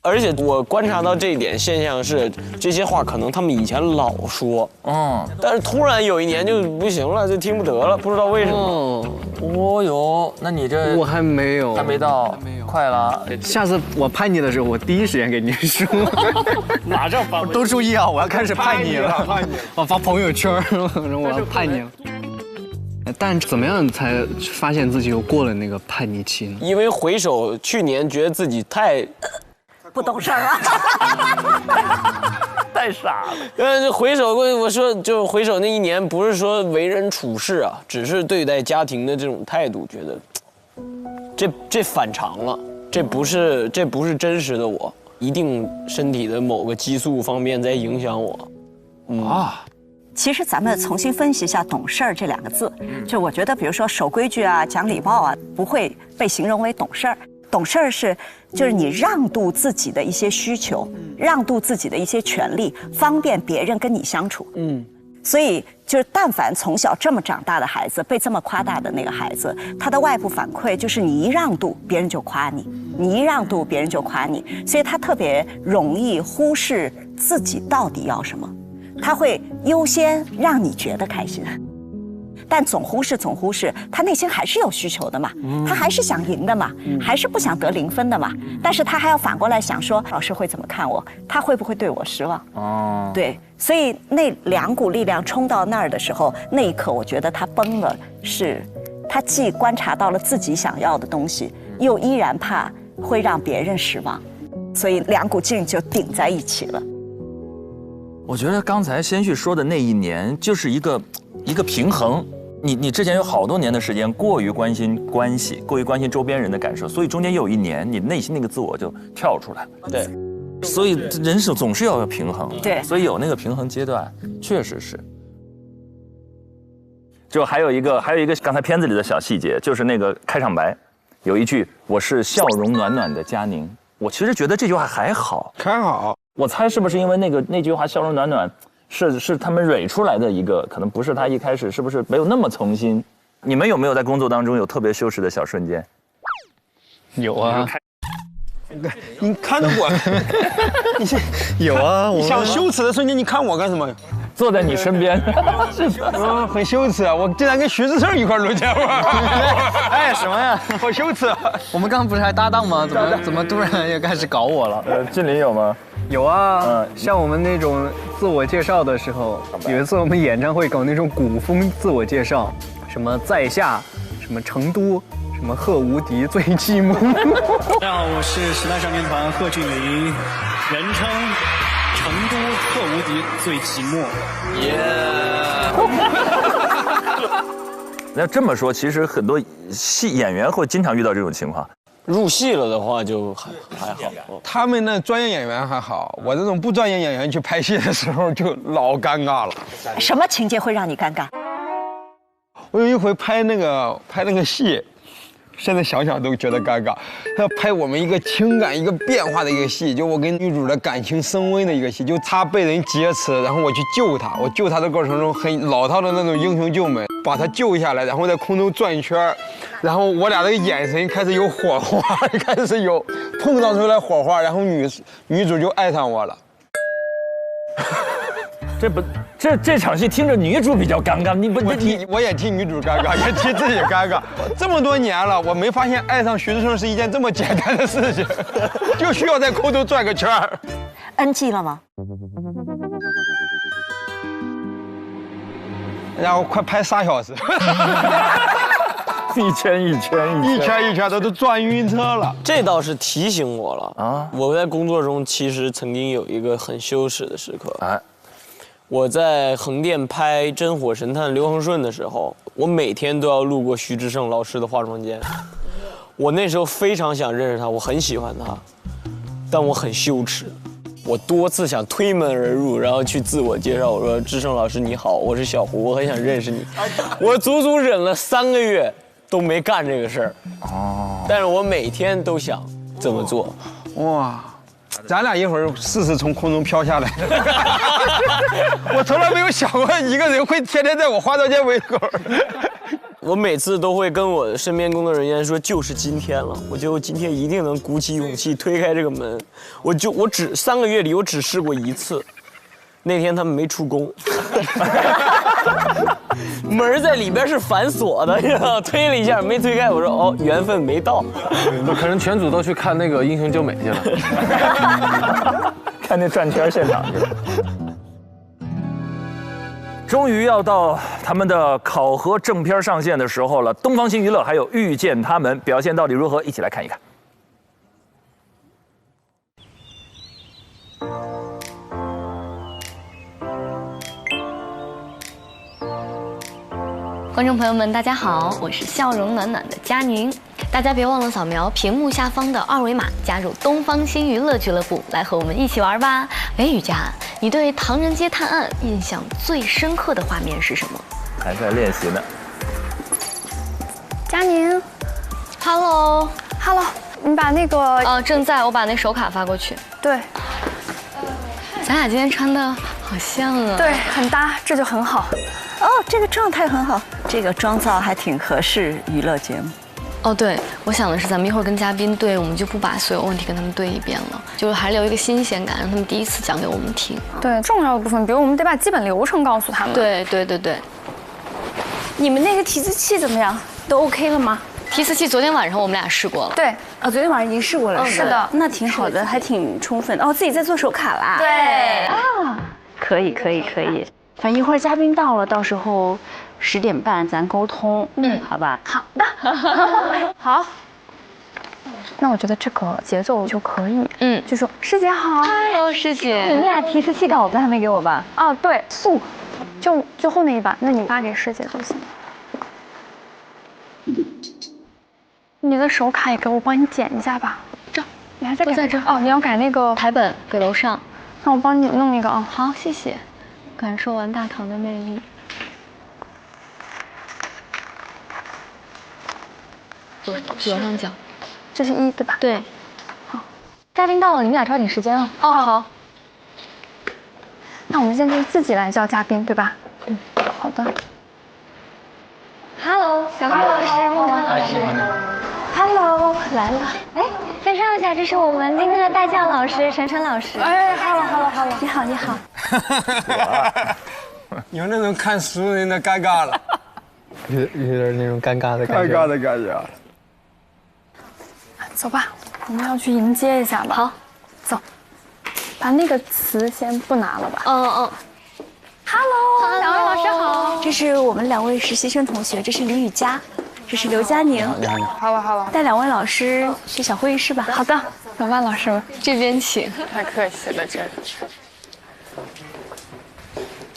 而且我观察到这一点现象是，这些话可能他们以前老说，但是突然有一年就不行了，就听不得了，不知道为什么。哦哟，那你这我还没有，还没到，快了。下次我叛逆的时候，我第一时间给你说。马上发，都注意啊！我要开始叛逆了，我发朋友圈，我要叛逆了。但怎么样才发现自己又过了那个叛逆期呢？因为回首去年，觉得自己太不懂事儿了，太傻了。就回首，我说就回首那1年，不是说为人处事啊，只是对待家庭的这种态度，觉得这反常了，这不是真实的我，一定身体的某个激素方面在影响我。其实咱们重新分析一下“懂事儿”这2个字，就我觉得，比如说守规矩啊、讲礼貌啊，不会被形容为懂事儿。懂事儿就是你让渡自己的一些需求，让渡自己的一些权利，方便别人跟你相处。所以就是但凡从小这么长大的孩子，被这么夸大的那个孩子，他的外部反馈就是你一让渡，别人就夸你；你一让渡，别人就夸你。所以他特别容易忽视自己到底要什么，他会优先让你觉得开心。但总忽视，他内心还是有需求的嘛，他还是想赢的嘛，还是不想得0分的嘛。但是他还要反过来想说，老师会怎么看我？他会不会对我失望？对，所以那2股力量冲到那儿的时候，那一刻我觉得他崩了，是他既观察到了自己想要的东西，又依然怕会让别人失望，所以2股劲就顶在一起了。我觉得刚才先旭说的那1年就是一个平衡。你之前有好多年的时间过于关心关系，过于关心周边人的感受，所以中间有1年，你内心那个自我就跳出来了。对，所以人生总是要有平衡。对，所以有那个平衡阶段，确实是。就还有一个刚才片子里的小细节，就是那个开场白，有一句“我是笑容暖暖的佳宁”，我其实觉得这句话还好。我猜是不是因为那句话“笑容暖暖”。是他们蕊出来的一个，可能不是他一开始是不是没有那么从心？你们有没有在工作当中有特别羞耻的小瞬间？有啊。你看着我，有啊。你想羞耻的瞬间，你看我干什么？坐在你身边，是的，很羞耻啊！我竟然跟徐志胜一块录节目。哎，什么呀？好羞耻！我们刚刚不是还搭档吗？怎么突然又开始搞我了？俊林有吗？有啊，像我们那种自我介绍的时候，有一次我们演唱会搞那种古风自我介绍，什么在下，什么成都，什么贺无敌最寂寞。大家好，我是时代少年团贺峻霖，人称成都贺无敌最寂寞。那这么说，其实很多演员会经常遇到这种情况。入戏了的话就还好。他们那专业演员还好，我这种不专业演员去拍戏的时候就老尴尬了。什么情节会让你尴尬？我有一回拍那个戏，现在想想都觉得尴尬。他拍我们一个情感一个变化的一个戏，就我跟女主的感情升温的一个戏，就她被人劫持，然后我去救她。我救她的过程中很老套的那种英雄救美，把她救下来，然后在空中转一圈，然后我俩的眼神开始有火花，开始有碰撞出来火花，然后女主就爱上我了。这场戏听着女主比较尴尬，我也替女主尴尬，也替自己尴尬。这么多年了，我没发现爱上徐志胜是一件这么简单的事情，就需要在空中转个圈儿。NG 了吗？然后快拍3小时，一圈都转晕车了。这倒是提醒我了啊！我在工作中其实曾经有一个很羞耻的时刻。哎，我在横店拍《真火神探刘恒顺》的时候，我每天都要路过徐志胜老师的化妆间。我那时候非常想认识他，我很喜欢他，但我很羞耻。我多次想推门而入，然后去自我介绍，我说：“志胜老师你好，我是小胡，我很想认识你。”我足足忍了3个月都没干这个事儿。哦，但是我每天都想这么做。哇，咱俩一会儿试试从空中飘下来。我从来没有想过一个人会天天在我化妆间围口。我每次都会跟我身边工作人员说，就是今天了，我觉得我今天一定能鼓起勇气推开这个门。我只3个月里我只试过1次，那天他们没出工，门在里边是反锁的，推了一下没推开，我说哦，缘分没到。可能全组都去看那个英雄救美去了，看那转圈现场去了。终于要到他们的考核正片上线的时候了，东方星娱乐还有遇见他们表现到底如何？一起来看一看。观众朋友们，大家好，我是笑容暖暖的佳宁。大家别忘了扫描屏幕下方的2维码，加入东方星娱乐俱乐部，来和我们一起玩吧。哎，雨佳，你对《唐人街探案》印象最深刻的画面是什么？还在练习呢。佳宁 ，Hello， 你把那个正在，我把那手卡发过去。对，咱俩今天穿的好像啊。对，很搭，这就很好。哦，这个状态很好，这个妆造还挺合适娱乐节目。哦，对，我想的是咱们一会儿跟嘉宾对，我们就不把所有问题跟他们对一遍了，就是还留一个新鲜感，让他们第一次讲给我们听。对，重要的部分，比如我们得把基本流程告诉他们。对。你们那个提词器怎么样？都 OK 了吗？提词器昨天晚上我们俩试过了。对，昨天晚上已经试过了。是的，那挺好的，还挺充分。哦，自己在做手卡啦。对啊，可以。反正一会儿嘉宾到了，到时候10点半咱沟通。好吧。好的。好。那我觉得这个节奏就可以。就说师姐好。Hello， 师姐。你们俩提词器稿子还没给我吧？哦，对，素，就后那一版，那你发给师姐就行。你的手卡也给我帮你剪一下吧。这，你还在改？在这。哦，你要改那个台本给楼上。那我帮你弄一个啊。好，谢谢。感受完大唐的魅力。左上角。这是1对吧？对。好，嘉宾到了，你们俩抓紧时间啊。哦，好。那我们现在自己来叫嘉宾，对吧？好的。Hello， 小花老师，孟文老师。Hello， 来了。哎，介绍一下，这是我们今天的代教老师晨晨老师。哎 ，Hello， 你好。有那种看熟人的尴尬了，有点那种尴尬的感觉。走吧，我们要去迎接一下吧。好，走，把那个词先不拿了吧。Hello， 两位老师好。这是我们2位实习生同学，这是李雨佳，这是刘佳宁。你好。Hello。带2位老师去小会议室吧。好的，小万老师这边请。太客气了，这。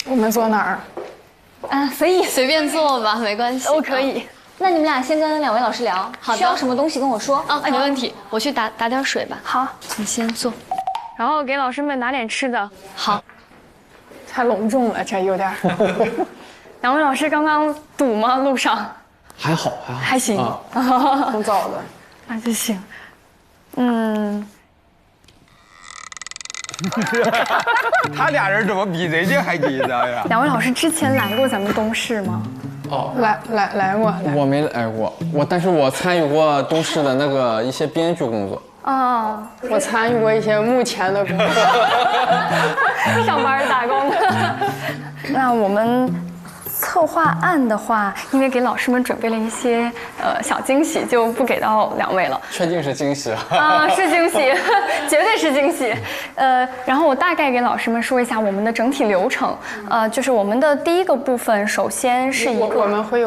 我们坐哪儿？所以随便做吧，没关系，都可以。那你们俩先跟2位老师聊，好的，需要什么东西跟我说啊，没问题，我去打点水吧。好，你先坐。然后给老师们拿点吃的。好，太隆重了，这有点。2位老师刚刚堵吗？路上？还好，还行，挺早的，那就行。他俩人怎么比人家还紧张呀？2位老师之前来过咱们东市吗？哦，来过。我没来过，但是我参与过东市的那个一些编剧工作。啊，我参与过一些幕前的工作，上班打工的。那我们策划案的话，因为给老师们准备了一些小惊喜，就不给到2位了。确定是惊喜啊？是惊喜，绝对是惊喜。然后我大概给老师们说一下我们的整体流程。就是我们的第一个部分，首先是一个我们会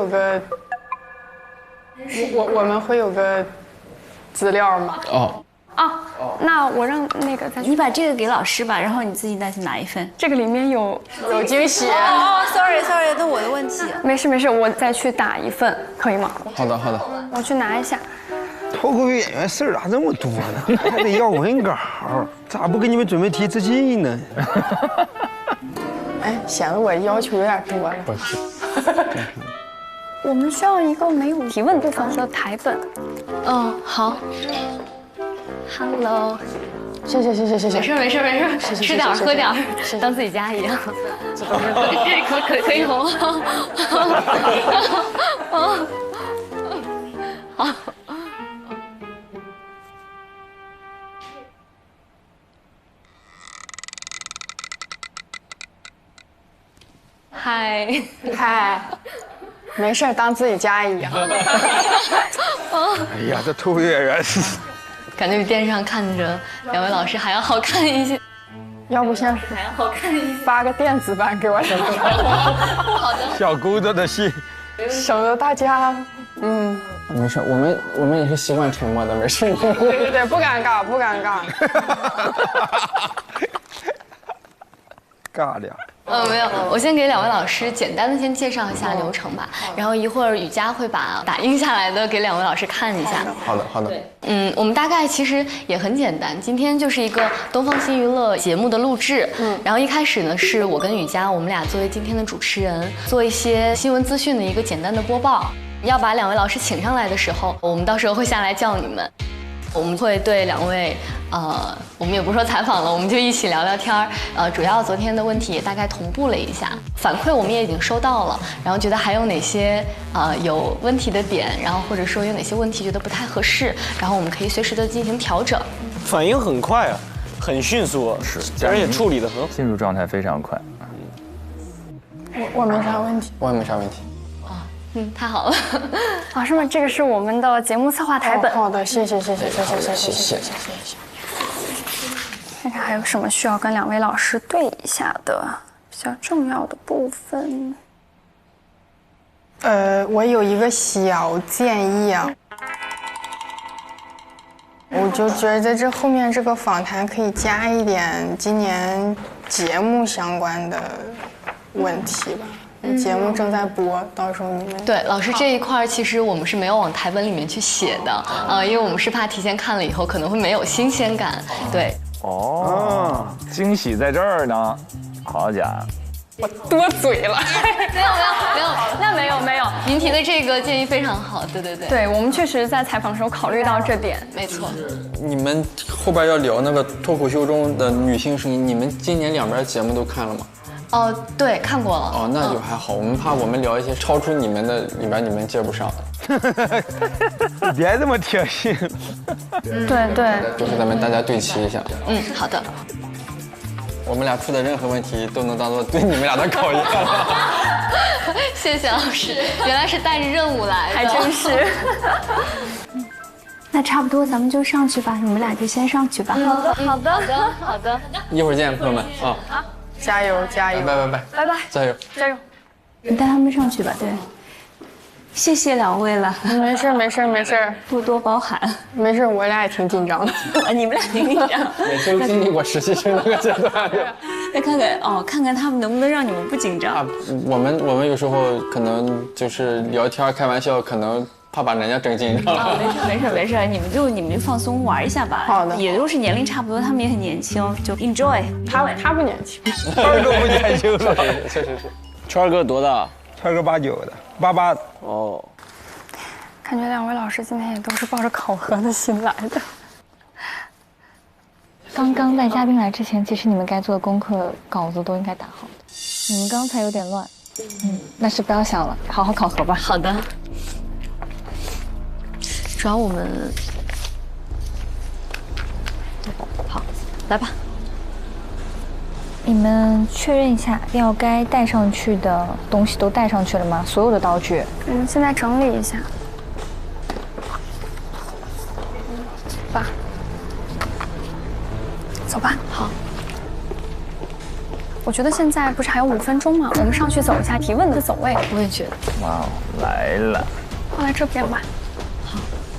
有个资料吗？那我让那个再去。你把这个给老师吧，然后你自己再去拿一份。这个里面有惊喜。sorry， 那我的问题。没事，我再去打一份，可以吗？好的。我去拿一下。脱口秀演员事儿咋这么多呢？还得要文稿，咋不给你们准备题自尽呢？哎，显得我要求有点多了。不是。我们需要一个没有提问部分的台本。好。Hello， 谢谢。没事，吃点喝点，当自己家一样。可以吗？好。嗨，没事，当自己家一样。哎呀，这脱口秀演员是。感觉比电视上看着2位老师还要好看一些，要不先还要好看一些，发个电子版给我什么？好的，小工作的信，省得大家，没事，我们也是习惯沉默的，没事。对，不尴尬。尬俩。没有，我先给2位老师简单的先介绍一下流程吧，然后一会儿雨佳会把打印下来的给2位老师看一下。好的。我们大概其实也很简单，今天就是一个东方新娱乐节目的录制。然后一开始呢是我跟雨佳，我们俩作为今天的主持人，做一些新闻资讯的一个简单的播报。要把2位老师请上来的时候，我们到时候会下来叫你们。我们会对2位，我们也不说采访了，我们就一起聊聊天儿。主要昨天的问题也大概同步了一下，反馈我们也已经收到了，然后觉得还有哪些有问题的点，然后或者说有哪些问题觉得不太合适，然后我们可以随时的进行调整。反应很快啊，很迅速，是，而且处理得很好，进入状态非常快。我没啥问题，我也没啥问题。太好了，老师们，这个是我们的节目策划台本。好的，谢谢。看看还有什么需要跟2位老师对一下的比较重要的部分。我有一个小建议啊，我就觉得这后面这个访谈可以加一点今年节目相关的问题吧。节目正在播，到时候你们对老师这一块其实我们是没有往台本里面去写的，因为我们是怕提前看了以后可能会没有新鲜感。对，惊喜在这儿呢，好家伙，我多嘴了。没有，那没有，您提的这个建议非常好，对，我们确实在采访的时候考虑到这点，没错。你们后边要聊那个脱口秀中的女性声音，你们今年2边节目都看了吗？对，看过了。那就还好。我们怕我们聊一些超出你们的里边，你们接不上。别这么贴心。对，就是咱们大家对齐一下。好的。我们俩出的任何问题都能当做对你们俩的考验。谢谢老师，原来是带着任务来的，还真是。那差不多，咱们就上去吧，你们俩就先上去吧。好的。一会儿见，朋友们啊。好，加油！拜拜，加油！你带他们上去吧。对，谢谢2位了。没事，多多包涵。没事，我俩也挺紧张的。你们俩挺紧张。也都经历过实习生那个阶段。再看看他们能不能让你们不紧张。我们有时候可能就是聊天开玩笑，可能怕把人家整紧张了。没事，你们就放松玩一下吧。好的，也都是年龄差不多，他们也很年轻，就 enjoy。他不年轻，二哥不年轻了，确实是。川儿哥多大？川儿哥89的，88。哦。感觉两位老师今天也都是抱着考核的心来的。刚刚在嘉宾来之前，其实你们该做的功课稿子都应该打好的。你们刚才有点乱，但是不要想了，好好考核吧。好的。主要我们好，来吧。你们确认一下，要该带上去的东西都带上去了吗？所有的道具。我们现在整理一下。吧。走吧。好。我觉得现在不是还有5分钟吗？我们上去走一下提问的走位。我也觉得。哇，来了。放在这边吧。好。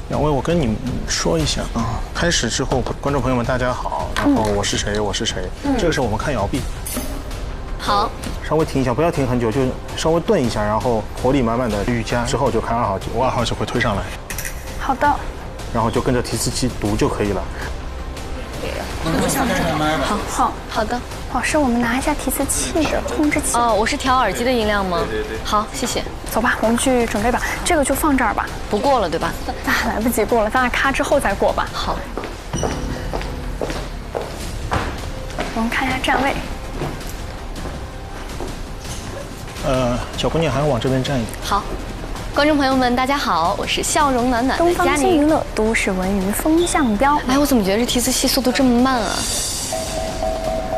两位，我跟你们说一下啊，开始之后，观众朋友们大家好，然后我是谁，我是谁。这个时候我们看摇臂。好。稍微停一下，不要停很久，就稍微顿一下，然后活力满满的瑜伽之后就看2号机，我2号就会推上来。好的。然后就跟着提词器读就可以了。好的。老师，我们拿一下提词器的控制器。哦，我是调耳机的音量吗？对。好，谢谢。走吧，我们去准备吧。这个就放这儿吧。不过了，对吧？来不及过了，咱俩咔之后再过吧。好。我们看一下站位。小姑娘还要往这边站一点。好。观众朋友们，大家好，我是笑容暖暖的佳宁。东方新娱乐都市文娱风向标。哎，我怎么觉得这提词器速度这么慢啊？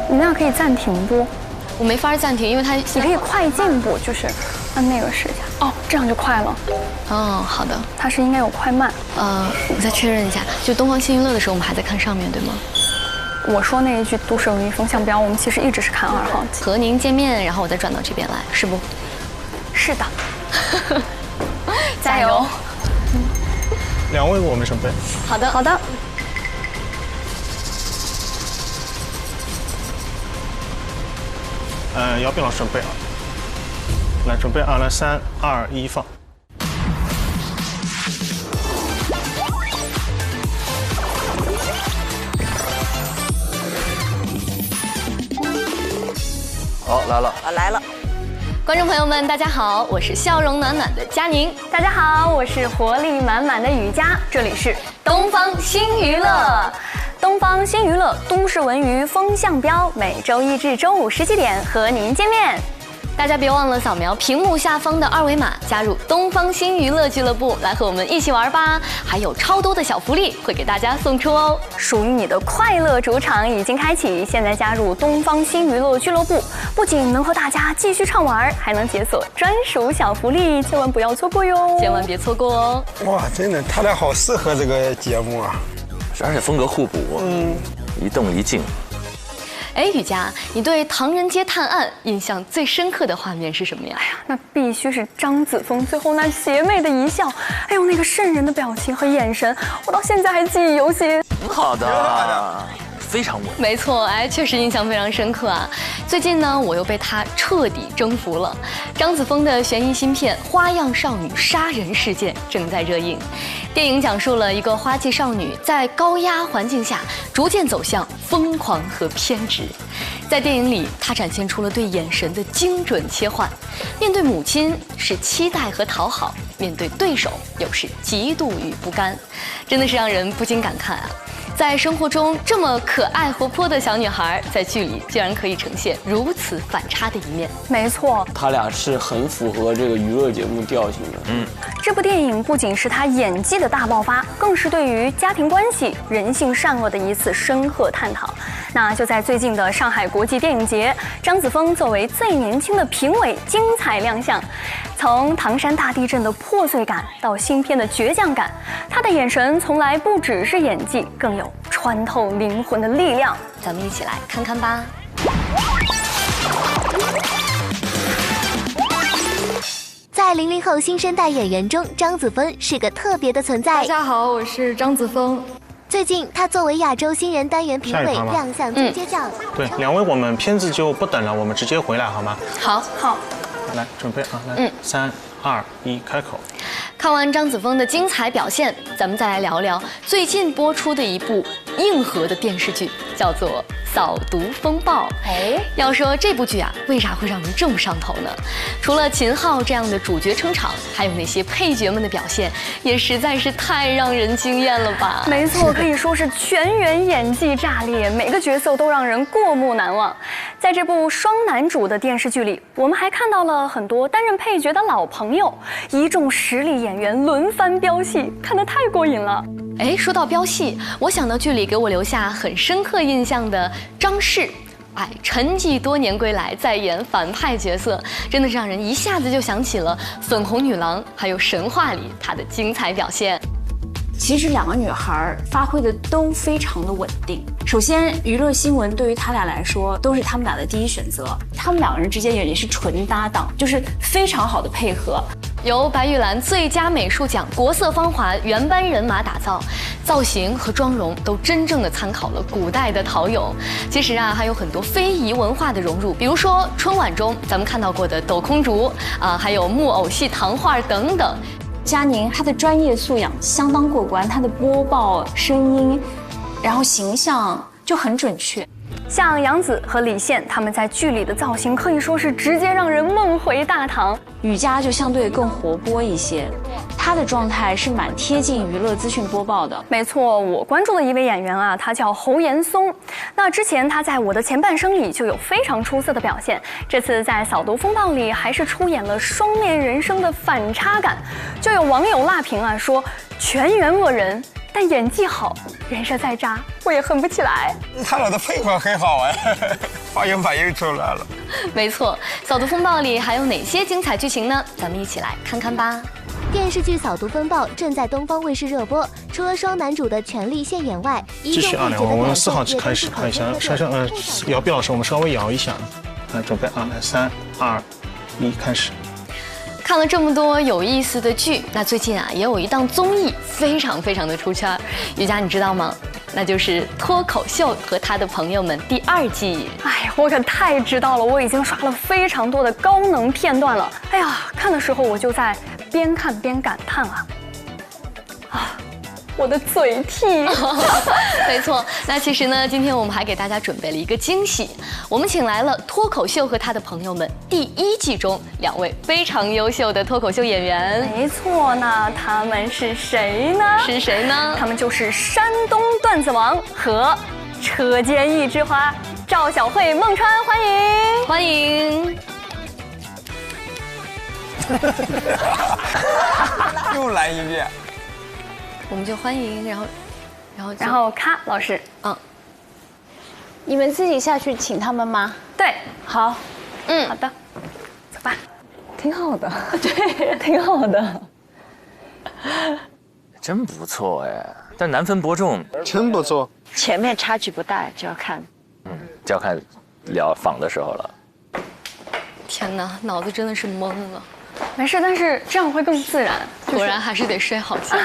你那样可以暂停不？我没法暂停，因为它你可以快进步，就是按那个试一下。哦，这样就快了。哦，好的。它是应该有快慢。我再确认一下，就东方新娱乐的时候，我们还在看上面，对吗？我说那一句都市文娱风向标，我们其实一直是看2号机。和您见面，然后我再转到这边来，是不？是的。加油！两位，我们准备。好的，好的。姚斌老师准备啊，来准备啊，来3、2、1，放。好，来了。来了。观众朋友们，大家好，我是笑容暖暖的佳宁。大家好，我是活力满满的雨佳。这里是东方新娱乐。东方新娱乐都市文娱风向标，每周1至周517点和您见面。大家别忘了扫描屏幕下方的2维码，加入东方新娱乐俱乐部，来和我们一起玩吧！还有超多的小福利会给大家送出哦。属于你的快乐主场已经开启，现在加入东方新娱乐俱乐部，不仅能和大家继续畅玩，还能解锁专属小福利，千万不要错过哟！千万别错过哦！哇，真的，他俩好适合这个节目啊，而且风格互补，一动一静。哎，雨佳，你对《唐人街探案》印象最深刻的画面是什么呀？哎呀，那必须是张子枫最后那邪魅的一笑，还有那个瘆人的表情和眼神，我到现在还记忆犹新。挺好的，非常稳。没错，哎，确实印象非常深刻啊。最近呢，我又被他彻底征服了。张子枫的悬疑新片《花样少女杀人事件》正在热映。电影讲述了一个花季少女在高压环境下逐渐走向疯狂和偏执。在电影里，她展现出了对眼神的精准切换。面对母亲是期待和讨好，面对对手又是嫉妒与不甘，真的是让人不禁感慨啊。在生活中这么可爱活泼的小女孩，在剧里竟然可以呈现如此反差的一面。没错，他俩是很符合这个娱乐节目调性的。这部电影不仅是他演技的大爆发，更是对于家庭关系、人性善恶的一次深刻探讨。那就在最近的上海国际电影节，张子枫作为最年轻的评委精彩亮相。从唐山大地震的破碎感到新片的倔强感，他的眼神从来不只是演技，更有穿透灵魂的力量。咱们一起来看看吧。在00后新生代演员中，张子枫是个特别的存在。大家好，我是张子枫。最近，他作为亚洲新人单元评委亮相金街奖。对，2位我们片子就不等了，我们直接回来好吗？好，好。来，准备啊，来，3、2、1，开口。看完张子枫的精彩表现，咱们再来聊聊最近播出的一部硬核的电视剧，叫做《扫毒风暴》。要说这部剧啊，为啥会让人这么上头呢？除了秦昊这样的主角撑场，还有那些配角们的表现，也实在是太让人惊艳了吧？没错，可以说是全员演技炸裂，每个角色都让人过目难忘。在这部双男主的电视剧里，我们还看到了很多担任配角的老朋友，一众实力演员轮番飙戏，看得太过瘾了。哎，说到飙戏，我想到剧里给我留下很深刻印象的张氏，沉寂多年归来，再演反派角色，真的是让人一下子就想起了粉红女郎，还有神话里她的精彩表现。其实2个女孩发挥的都非常的稳定。首先，娱乐新闻对于他俩来说都是他们俩的第一选择，他们2个人之间也是纯搭档，就是非常好的配合。由白玉兰最佳美术奖国色芳华原班人马打造，造型和妆容都真正的参考了古代的陶俑。其实啊，还有很多非遗文化的融入，比如说春晚中咱们看到过的斗空竹还有木偶戏糖画等等。佳宁她的专业素养相当过关，她的播报声音，然后形象就很准确。像杨紫和李现，他们在剧里的造型可以说是直接让人梦回大唐。雨佳就相对更活泼一些，她的状态是蛮贴近娱乐资讯播报的。没错，我关注的一位演员啊，他叫侯岩松。那之前他在《我的前半生》里就有非常出色的表现，这次在《扫毒风暴》里还是出演了双面人生的反差感。就有网友辣评啊说，全员恶人，但演技好，人设再渣，我也狠不起来。他俩的配合很好哎，发音出来了。没错，《扫毒风暴》里还有哪些精彩剧情呢？咱们一起来看看吧。电视剧《扫毒风暴》正在东方卫视热播，除了双男主的全力现眼外，继续啊，我们4号机开始看一下，姚碧老师，我们稍微摇一下，来准备啊，来3、2、1，开始。看了这么多有意思的剧，那最近啊也有一档综艺非常的出圈，雨佳你知道吗？那就是《脱口秀和他的朋友们》第2季。哎，我可太知道了，我已经刷了非常多的高能片段了。哎呀，看的时候我就在边看边感叹我的嘴替。没错，那其实呢，今天我们还给大家准备了一个惊喜，我们请来了《脱口秀和他的朋友们》第1季中2位非常优秀的脱口秀演员。没错，那他们是谁呢？是谁呢？他们就是山东段子王和车间一枝花赵小慧、孟川，欢迎，欢迎。又来一遍。我们就欢迎，然后咔，老师，你们自己下去请他们吗？对，好，好的，走吧，挺好的，对，挺好的，真不错哎，但难分伯仲，真不错。前面差距不大，就要看，就要看访的时候了。天哪，脑子真的是懵了。没事，但是这样会更自然。果然还是得睡好觉。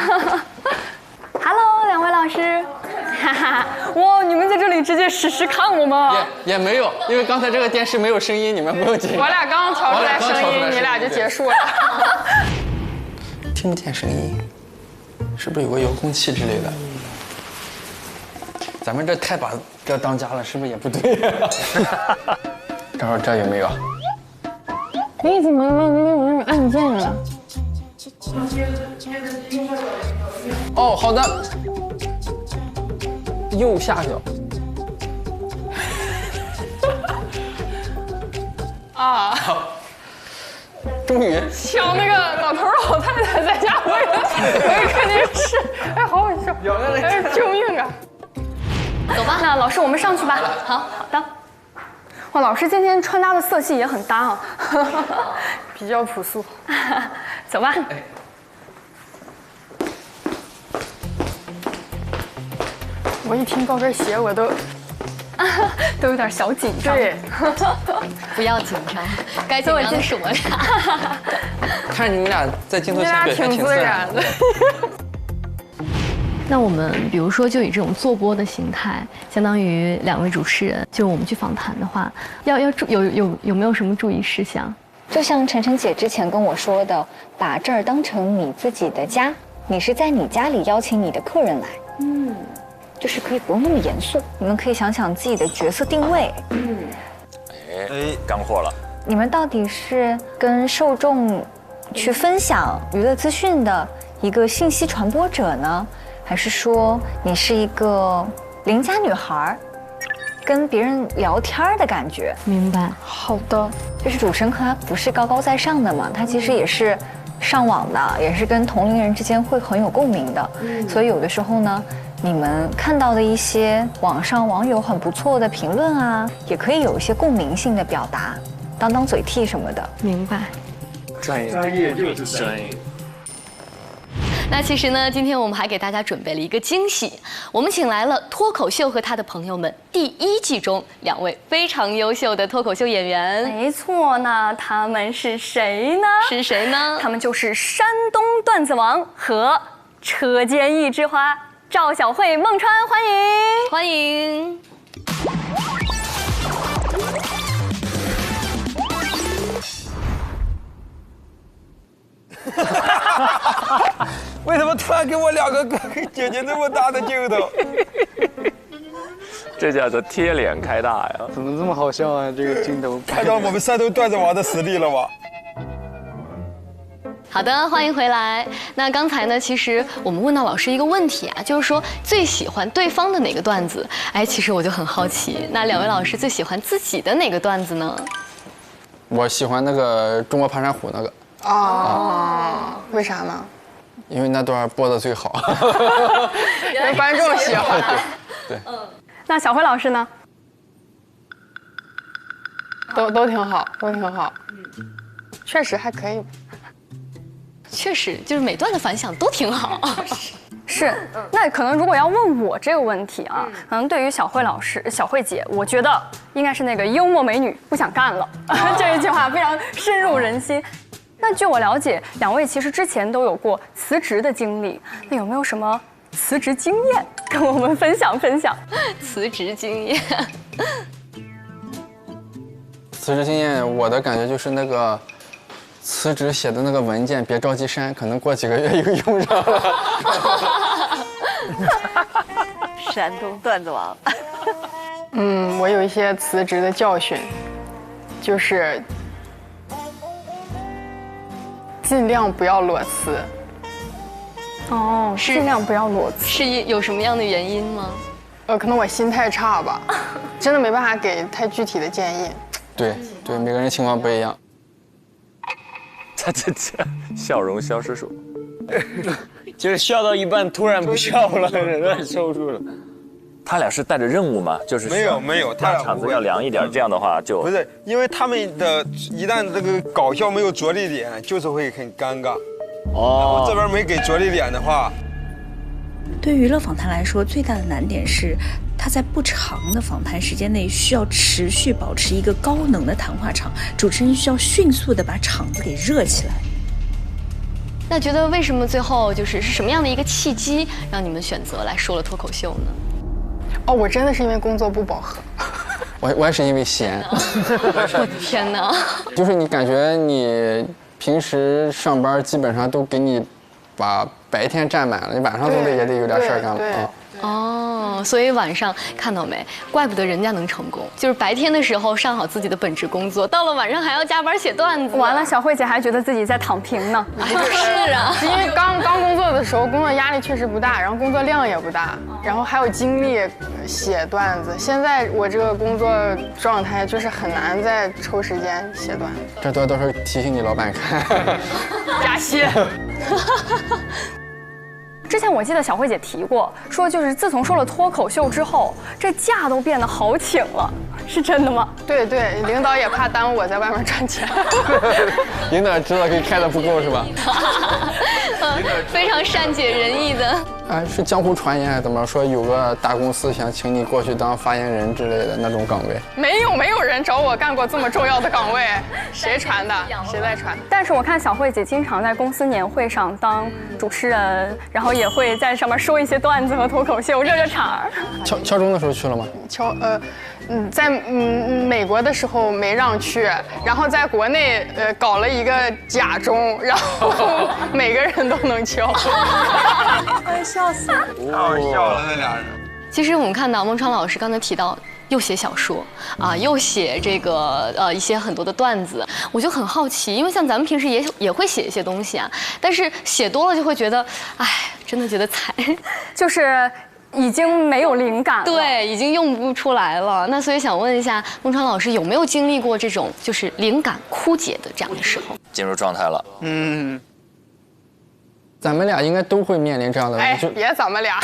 Hello， 2位老师，哈哈，哇，你们在这里直接实时看我吗？也没有，因为刚才这个电视没有声音，你们不用紧张。我俩刚调出来声音，你俩就结束了。听不见声音，是不是有个遥控器之类的？咱们这太把这当家了，是不是也不对？正好这有没有？你怎么没有那个按键啊？哦，好的。右下角。啊！终于。抢那个老头老太太在家喂看电视，哎，好好笑！哎，救命啊！走吧，那老师我们上去吧。好的。哇，老师今天穿搭的色系也很搭啊，比较朴素。走吧。我一听高跟鞋，我都有点小紧张。对，不要紧张，该紧张的是我俩。看你们俩在镜头前表现挺自然的。那我们比如说就以这种做播的形态，相当于2位主持人，就是我们去访谈的话，有没有什么注意事项？就像晨晨姐之前跟我说的，把这儿当成你自己的家，你是在你家里邀请你的客人来，就是可以不用那么严肃，你们可以想想自己的角色定位，干货了。你们到底是跟受众去分享娱乐资讯的一个信息传播者呢，还是说你是一个邻家女孩，跟别人聊天的感觉？明白。好的，就是主持人他不是高高在上的嘛，他其实也是上网的，也是跟同龄人之间会很有共鸣的。所以有的时候呢，你们看到的一些网上网友很不错的评论啊，也可以有一些共鸣性的表达，当嘴替什么的。明白。专业就是专业。那其实呢，今天我们还给大家准备了一个惊喜，我们请来了《脱口秀和他的朋友们》第1季中2位非常优秀的脱口秀演员。没错，那他们是谁呢？是谁呢？他们就是山东段子王和车间一枝花赵小慧、孟川，欢迎，欢迎。为什么突然给我2个哥哥姐姐那么大的镜头？这叫做贴脸开大呀！怎么这么好笑啊？这个镜头看到我们山东段子王的实力了吗？好的，欢迎回来。那刚才呢，其实我们问到老师一个问题啊，就是说最喜欢对方的哪个段子？哎，其实我就很好奇，那2位老师最喜欢自己的哪个段子呢？我喜欢那个中国爬山虎那个。为啥呢？因为那段播的最好，让观众喜欢。对。那小辉老师呢？都挺好，都挺好。确实还可以。确实，就是每段的反响都挺好。是，那可能如果要问我这个问题啊，可能对于小慧老师、小慧姐，我觉得应该是那个幽默美女不想干了这一句话非常深入人心。那据我了解，2位其实之前都有过辞职的经历，那有没有什么辞职经验跟我们分享分享？辞职经验，辞职经验，我的感觉就是那个辞职写的那个文件别着急删，可能过几个月又用上了。山东段子王。我有一些辞职的教训，就是尽量不要裸辞。尽量不要裸辞。是有什么样的原因吗？可能我心态差吧，真的没办法给太具体的建议。对，每个人情况不一样。这笑容消失术，就是笑到一半突然不笑了，忍受住了。他俩是带着任务吗？就是没有，他俩场子要凉一点，这样的话就不是，因为他们的一旦这个搞笑没有着力点，就是会很尴尬。然后这边没给着力点的话，对娱乐访谈来说，最大的难点是，它在不长的访谈时间内需要持续保持一个高能的谈话场，主持人需要迅速的把场子给热起来。那觉得为什么最后是什么样的一个契机让你们选择来说了脱口秀呢？我真的是因为工作不饱和。我也是因为闲。我的天哪！就是你感觉你平时上班基本上都给你把白天占满了，你晚上也得有点事儿干了。所以晚上看到没？怪不得人家能成功，就是白天的时候上好自己的本职工作，到了晚上还要加班写段子。完了，小慧姐还觉得自己在躺平呢。是啊，因为刚工作的时候，工作压力确实不大，然后工作量也不大，然后还有精力写段子。现在我这个工作状态就是很难再抽时间写段子。这都是提醒你老板看，加薪。之前我记得小慧姐提过，说就是自从说了脱口秀之后，这假都变得好请了，是真的吗？对，领导也怕耽误我在外面赚钱。领导知道给开的不够是吧？非常善解人意的。是江湖传言还是怎么说？有个大公司想请你过去当发言人之类的那种岗位。没有人找我干过这么重要的岗位，谁传的？谁在传？但是我看小慧姐经常在公司年会上当主持人，然后也会在上面说一些段子和脱口秀热场。敲钟的时候去了吗？在美国的时候没让去，然后在国内搞了一个假钟，然后每个人都能敲。哎，笑死了！太好笑了，那俩人。其实我们看到孟川老师刚才提到，又写小说啊，又写这个一些很多的段子，我就很好奇，因为像咱们平时也会写一些东西啊，但是写多了就会觉得，哎，真的觉得惨，就是已经没有灵感了，对，已经用不出来了。那所以想问一下孟川老师，有没有经历过这种就是灵感枯竭的这样的时候？进入状态了。咱们俩应该都会面临这样的问题。别咱们俩，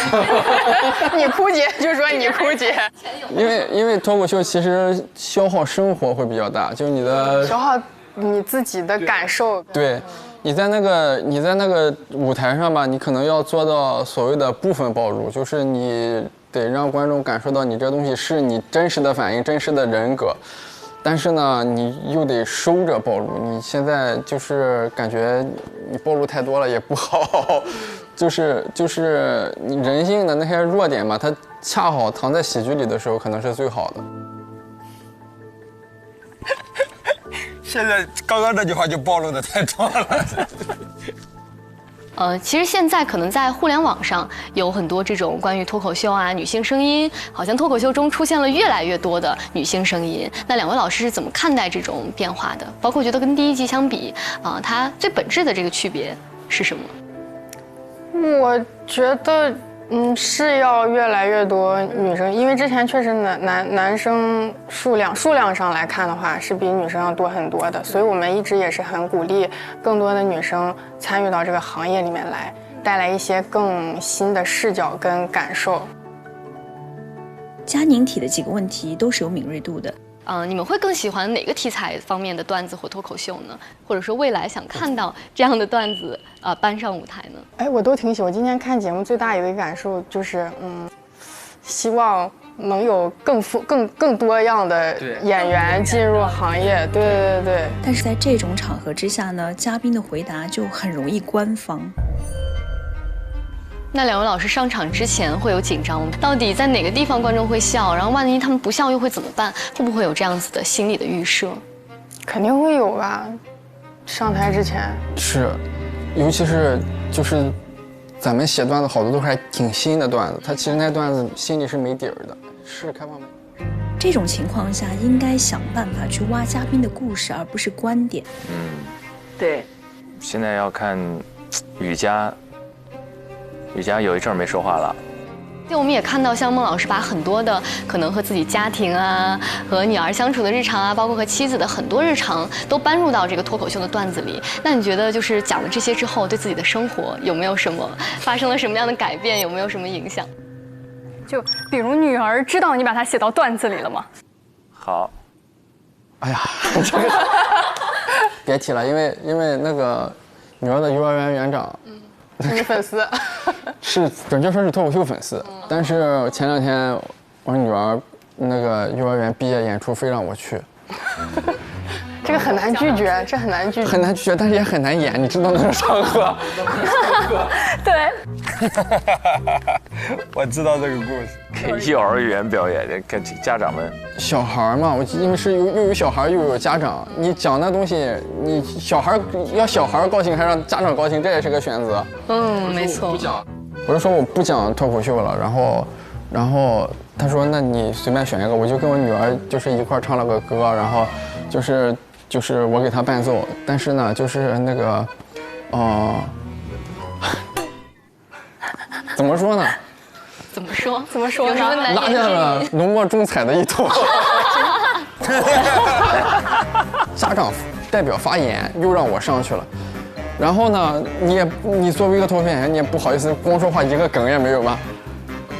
你枯竭就说你枯竭。因为脱口秀其实消耗生活会比较大，就是你的消耗你自己的感受。对，你在那个舞台上吧，你可能要做到所谓的部分暴露，就是你得让观众感受到你这东西是你真实的反应、真实的人格。但是呢，你又得收着暴露。你现在就是感觉你暴露太多了也不好，就是你人性的那些弱点嘛，它恰好藏在喜剧里的时候，可能是最好的。现在刚刚这句话就暴露的太多了。其实现在可能在互联网上有很多这种关于脱口秀啊、女性声音，好像脱口秀中出现了越来越多的女性声音。那两位老师是怎么看待这种变化的？包括觉得跟第一季相比它最本质的这个区别是什么？我觉得是要越来越多女生，因为之前确实男生数量上来看的话是比女生要多很多的，所以我们一直也是很鼓励更多的女生参与到这个行业里面来，带来一些更新的视角跟感受。佳宁提的几个问题都是有敏锐度的。你们会更喜欢哪个题材方面的段子或脱口秀呢？或者说未来想看到这样的段子搬上舞台呢？哎，我都挺喜欢。今天看节目最大一个感受就是，希望能有更多样的演员进入行业。对。但是在这种场合之下呢，嘉宾的回答就很容易官方。那两位老师上场之前会有紧张吗？到底在哪个地方观众会笑？然后万一他们不笑又会怎么办？会不会有这样子的心理的预设？肯定会有吧。上台之前是，尤其是就是咱们写段子好多都还挺新的段子，他其实那段子心里是没底儿的，是开放麦。这种情况下应该想办法去挖嘉宾的故事，而不是观点。对。现在要看雨佳有一阵没说话了。对，我们也看到像孟老师把很多的可能和自己家庭啊、和女儿相处的日常啊，包括和妻子的很多日常都搬入到这个脱口秀的段子里。那你觉得就是讲了这些之后，对自己的生活有没有什么发生了什么样的改变？有没有什么影响？就比如女儿知道你把它写到段子里了吗？好。哎呀，这个别提了，因为那个女儿的幼儿园园长。你粉丝是准确说是脱口秀粉丝，但是前2天我女儿那个幼儿园毕业演出非让我去，这个很难拒绝，这很难拒绝，很难拒绝，但是也很难演，你知道那种场合。对，我知道这个故事。给幼儿园表演，跟家长们。小孩嘛，因为是又有小孩又有家长，你讲那东西，你小孩高兴还是让家长高兴，这也是个选择。没错。我就说我不讲脱口秀了，然后他说那你随便选一个，我就跟我女儿就是一块唱了个歌，然后就是我给她伴奏，但是呢就是那个，怎么说呢？怎么说呢？拉下了浓墨重彩的一头。家长代表发言又让我上去了，然后呢，你作为一个脱口秀演员，你也不好意思光说话，一个梗也没有吧？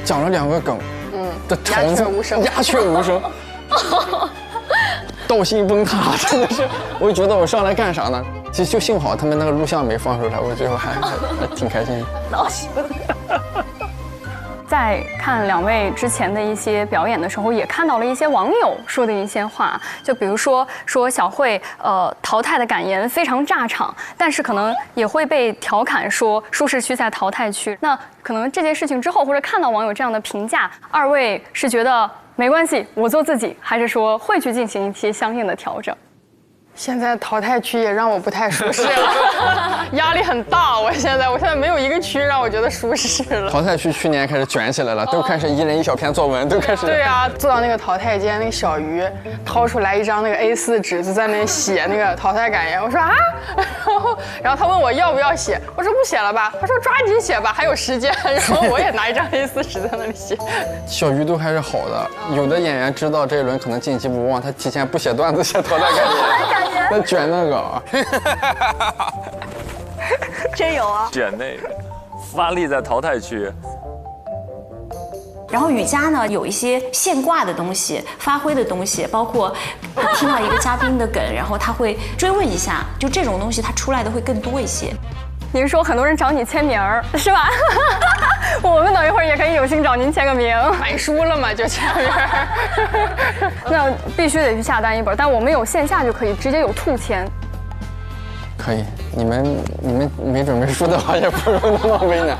讲了2个梗，的条子鸦雀无声，道心崩塌，真的是，我觉得我上来干啥呢？其实就幸好他们那个录像没放出来，我最后还挺开心的。道心崩塌。在看两位之前的一些表演的时候，也看到了一些网友说的一些话，就比如说小慧淘汰的感言非常炸场，但是可能也会被调侃说舒适区在淘汰区。那可能这件事情之后，或者看到网友这样的评价，二位是觉得没关系，我做自己，还是说会去进行一些相应的调整？现在淘汰区也让我不太舒适了，压力很大。我现在没有一个区让我觉得舒适了。淘汰区去年开始卷起来了，都开始一人一小篇作文，都开始。对啊，坐到那个淘汰间，那个小鱼掏出来一张那个 A4 纸，就在那写那个淘汰感言。我说啊，然后他问我要不要写，我说不写了吧。他说抓紧写吧，还有时间。然后我也拿一张 A4 纸在那里写。小鱼都还是好的，有的演员知道这一轮可能晋级不望，他提前不写段子，写淘汰感言。那卷那个啊，真有啊！卷那个，发力在淘汰区。然后雨佳呢，有一些现挂的东西、发挥的东西，包括听到一个嘉宾的梗，然后他会追问一下，就这种东西他出来的会更多一些。您说很多人找你签名儿是吧？我们等一会儿也可以有幸找您签个名。买书了嘛就签名。那必须得去下单一本，但我们有线下就可以直接有兔签。可以，你们没准备书的话也不用那么为难。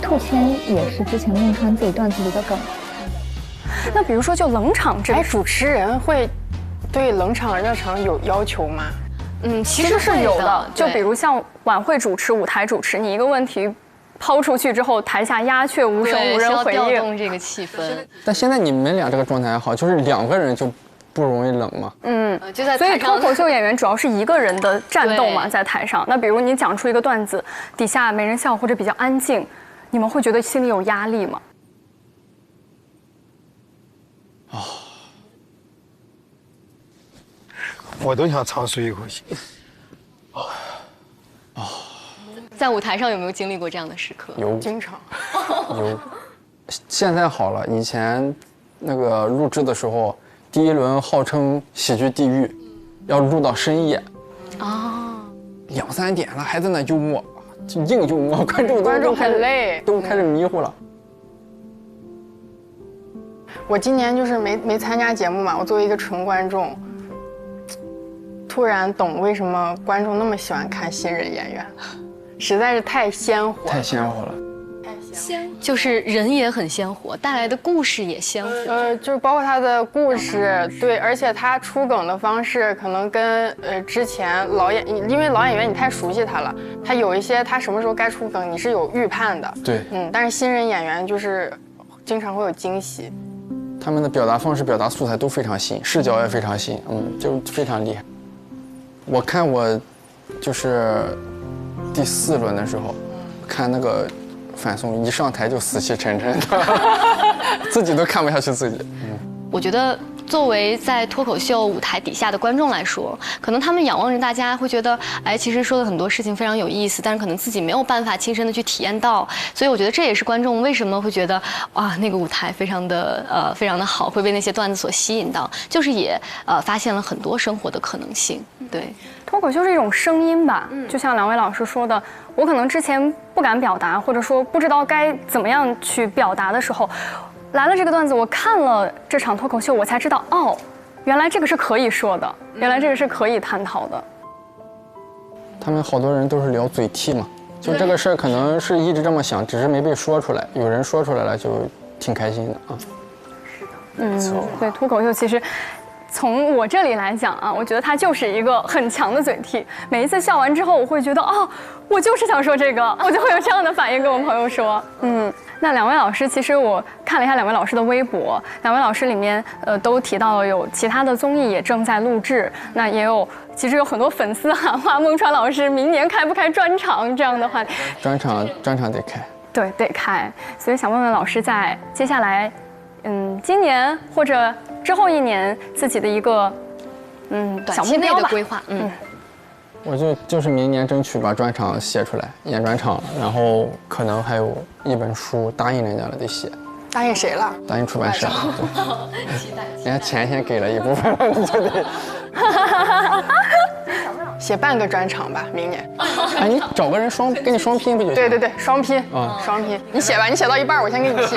兔签也是之前孟川自己段子里的梗。那比如说就冷场这，主持人会对冷场热场有要求吗？其实是有的。就比如像晚会主持、舞台主持，你一个问题抛出去之后，台下鸦雀无声，无人回应，调动这个气氛。但现在你们俩这个状态还好，就是两个人就不容易冷嘛。就在所以脱口秀演员主要是一个人的战斗嘛，在台上。那比如你讲出一个段子，底下没人笑或者比较安静，你们会觉得心里有压力吗？我都想长舒一口气。在舞台上有没有经历过这样的时刻？有，经常有。现在好了，以前那个录制的时候，第一轮号称喜剧地狱，要录到深夜。2、3点了还在那幽默，就硬幽默，观众很累，都开始迷糊了。我今年就是没参加节目嘛，我作为一个纯观众。突然懂为什么观众那么喜欢看新人演员，实在是太鲜活，太鲜活了。就是人也很鲜活，带来的故事也鲜活。就是包括他的故事，对，而且他出梗的方式可能跟之前因为老演员你太熟悉他了，他有一些他什么时候该出梗你是有预判的。对，但是新人演员就是经常会有惊喜。他们的表达方式、表达素材都非常新，视角也非常新，就非常厉害。我看我就是第4轮的时候，看那个反送一上台就死气沉沉的，自己都看不下去自己。我觉得作为在脱口秀舞台底下的观众来说，可能他们仰望着大家，会觉得，哎，其实说的很多事情非常有意思，但是可能自己没有办法亲身的去体验到，所以我觉得这也是观众为什么会觉得，哇，那个舞台非常的好，会被那些段子所吸引到，就是也发现了很多生活的可能性。对，脱口秀是一种声音吧，就像两位老师说的，我可能之前不敢表达，或者说不知道该怎么样去表达的时候。来了这个段子，我看了这场脱口秀，我才知道，哦，原来这个是可以说的，原来这个是可以探讨的。他们好多人都是聊嘴替嘛，就这个事儿可能是一直这么想，只是没被说出来，有人说出来了，就挺开心的啊。对，脱口秀其实。从我这里来讲啊，我觉得它就是一个很强的嘴替。每一次笑完之后，我会觉得我就是想说这个，我就会有这样的反应跟我朋友说。那两位老师，其实我看了一下两位老师的微博，两位老师里面都提到了有其他的综艺也正在录制，那也有其实有很多粉丝喊话孟川老师明年开不开专场这样的话。专场得开。对，得开。所以想问问老师，在接下来。今年或者之后1年自己的一个短期内的规划。我就是明年争取把专场写出来，演专场，然后可能还有一本书，答应人家了得写。答应谁了？答应出版社。期待。人家钱先给了一部分了，你就得。写半个专场吧，明年。哎，你找个人跟你双拼不就行？对，双拼，双拼。你写吧，你写到一半，我先给你批。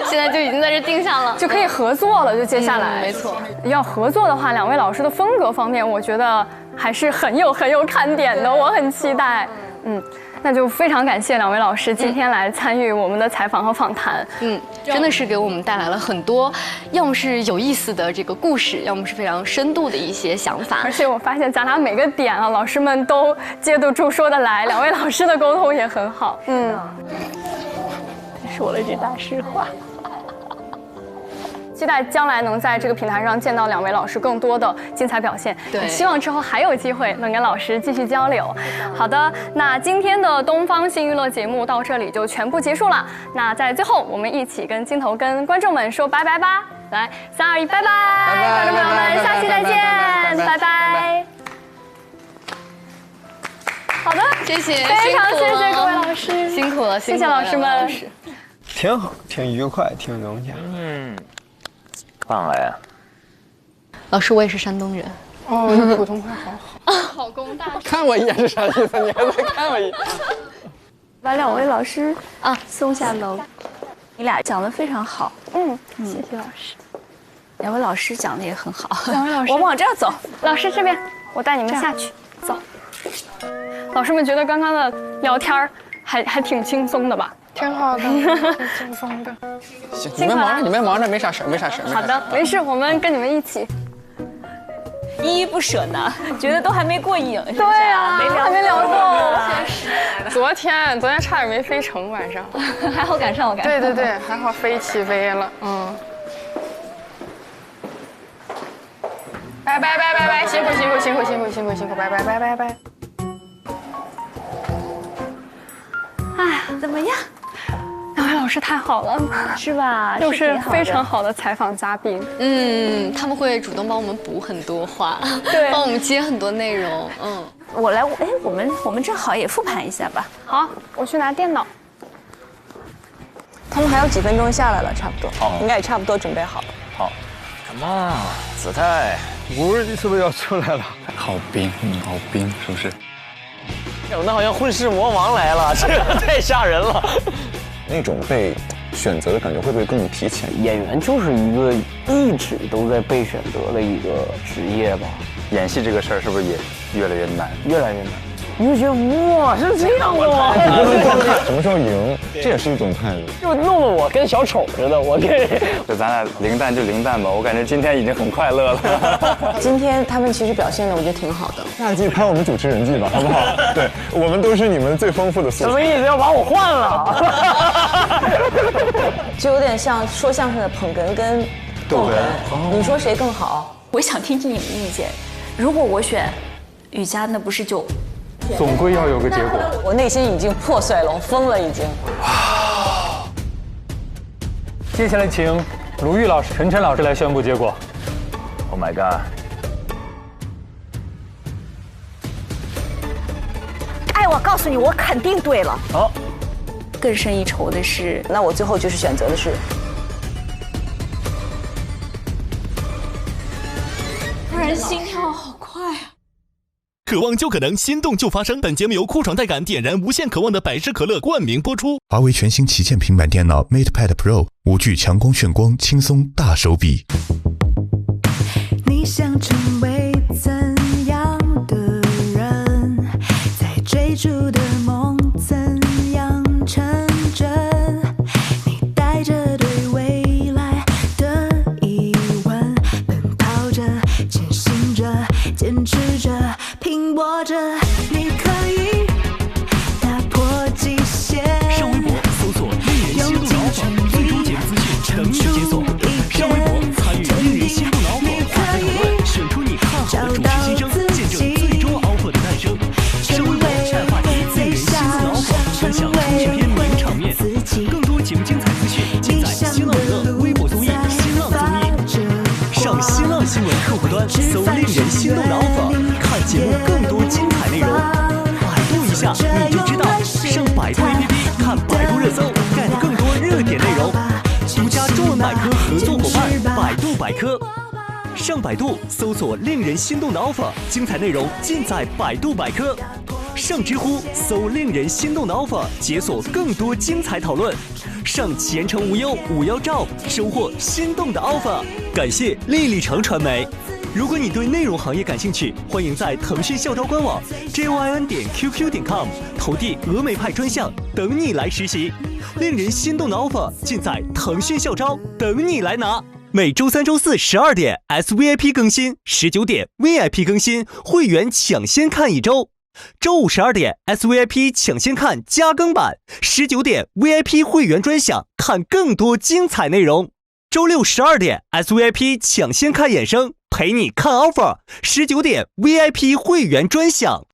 现在就已经在这定下了，就可以合作了。就接下来，没错。要合作的话，两位老师的风格方面，我觉得还是很有看点的，我很期待。那就非常感谢两位老师今天来参与我们的采访和访谈。真的是给我们带来了很多，要么是有意思的这个故事，要么是非常深度的一些想法。而且我发现咱俩每个点啊，老师们都接得住、说得来，两位老师的沟通也很好。说了句大实话。期待将来能在这个平台上见到两位老师更多的精彩表现。对，希望之后还有机会能跟老师继续交流。好的，那今天的东方新娱乐节目到这里就全部结束了。那在最后，我们一起跟镜头、跟观众们说拜拜吧！来，3、2、1，拜拜！观众朋友们，下期再见，拜拜！好的，谢谢，非常谢谢各位老师，辛苦了，谢谢老师们。挺好，挺愉快，挺融洽。棒了呀！老师，我也是山东人。你普通话好好。好工大。看我一眼是啥意思？你还在看我一眼？把两位老师送下楼。你俩讲得非常好。谢谢老师。两位老师讲得也很好。两位老师，我们往这儿走。老师这边，我带你们下去。走。老师们觉得刚刚的聊天还挺轻松的吧？挺好的，挺轻松的。行，你们忙着，没啥事。好的，没事，我们跟你们一起。依依不舍呢，觉得都还没过瘾。对啊，还没聊够。昨天差点没飞成，晚上还好赶上我。对，还好起飞了。拜，辛苦，拜。哎呀，怎么样？两位老师太好了，是吧？又是非常好的采访嘉宾。他们会主动帮我们补很多话，对，帮我们接很多内容。我来，我们正好也复盘一下吧。好，我去拿电脑。他们还有几分钟下来了，差不多。好，应该也差不多准备好了。好 ，Come on， 姿态，舞是不是要出来了？好冰，好冰，是不是？那好像混世魔王来了，这个太吓人了。那种被选择的感觉会不会更提前？演员就是一个一直都在被选择的一个职业吧。演戏这个事儿是不是也越来越难？越来越难。你就觉得哇是这样的吗？你不能光看什么时候赢，这也是一种态度。就弄得我跟小丑似的，我这。就咱俩零蛋就零蛋吧，我感觉今天已经很快乐了。今天他们其实表现的我觉得挺好的。下季拍我们主持人季吧，好不好？对，我们都是你们最丰富的素材。什么意思？要把我换了？就有点像说相声的捧哏跟逗哏，你说谁更好？我想听听你们意见。如果我选雨佳，那不是就？总归要有个结果。我内心已经破碎了，我疯了已经。接下来请鲁豫老师、陈晨老师来宣布结果。Oh my god！ 哎，我告诉你，我肯定对了。好。更胜一筹的是，那我最后就是选择的是。突然心跳好快啊！渴望就可能，心动就发生。本节目由酷爽带感点燃无限渴望的百事可乐冠名播出。华为全新旗舰平板电脑 MatePad Pro 5G 强光炫光，轻松大手笔。你想成为怎样的人？在追逐的梦怎样成真？你带着对未来的疑问，奔跑着，前行着，坚持着。拼搏着，你可以打破极限。上微博搜索“令人心动老粉”，最终节目资讯等你解锁。上微博参与“令人心动老粉”话题讨论，选出你看好的主持新生，见证最终 offer 的诞生。上微博晒话题“令人心动老粉”，分享出片名场面。更多节目精彩资讯尽在新浪娱乐微博综艺、新浪综艺。上新浪新闻客户端搜“令人心动老粉”。看节目更多精彩内容，百度一下你就知道。上百度 APP 看百度热搜，get更多热点内容。独家中文百科合作伙伴百度百科。上百度搜索令人心动的 offer， 精彩内容尽在百度百科。上知乎搜令人心动的 offer， 解锁更多精彩讨论。上前程无忧51兆，收获心动的 offer。感谢丽丽城传媒。如果你对内容行业感兴趣，欢迎在腾讯校招官网 jyn.qq.com 投递峨眉派专项，等你来实习。令人心动的 offer 尽在腾讯校招，等你来拿。每周3、周4 12点 SVIP 更新，19点 VIP 更新，会员抢先看1周。周5 12点 SVIP 抢先看加更版，19点 VIP 会员专享，看更多精彩内容。周6 12点 SVIP 抢先看衍生，陪你看 offer，19点 VIP 会员专享。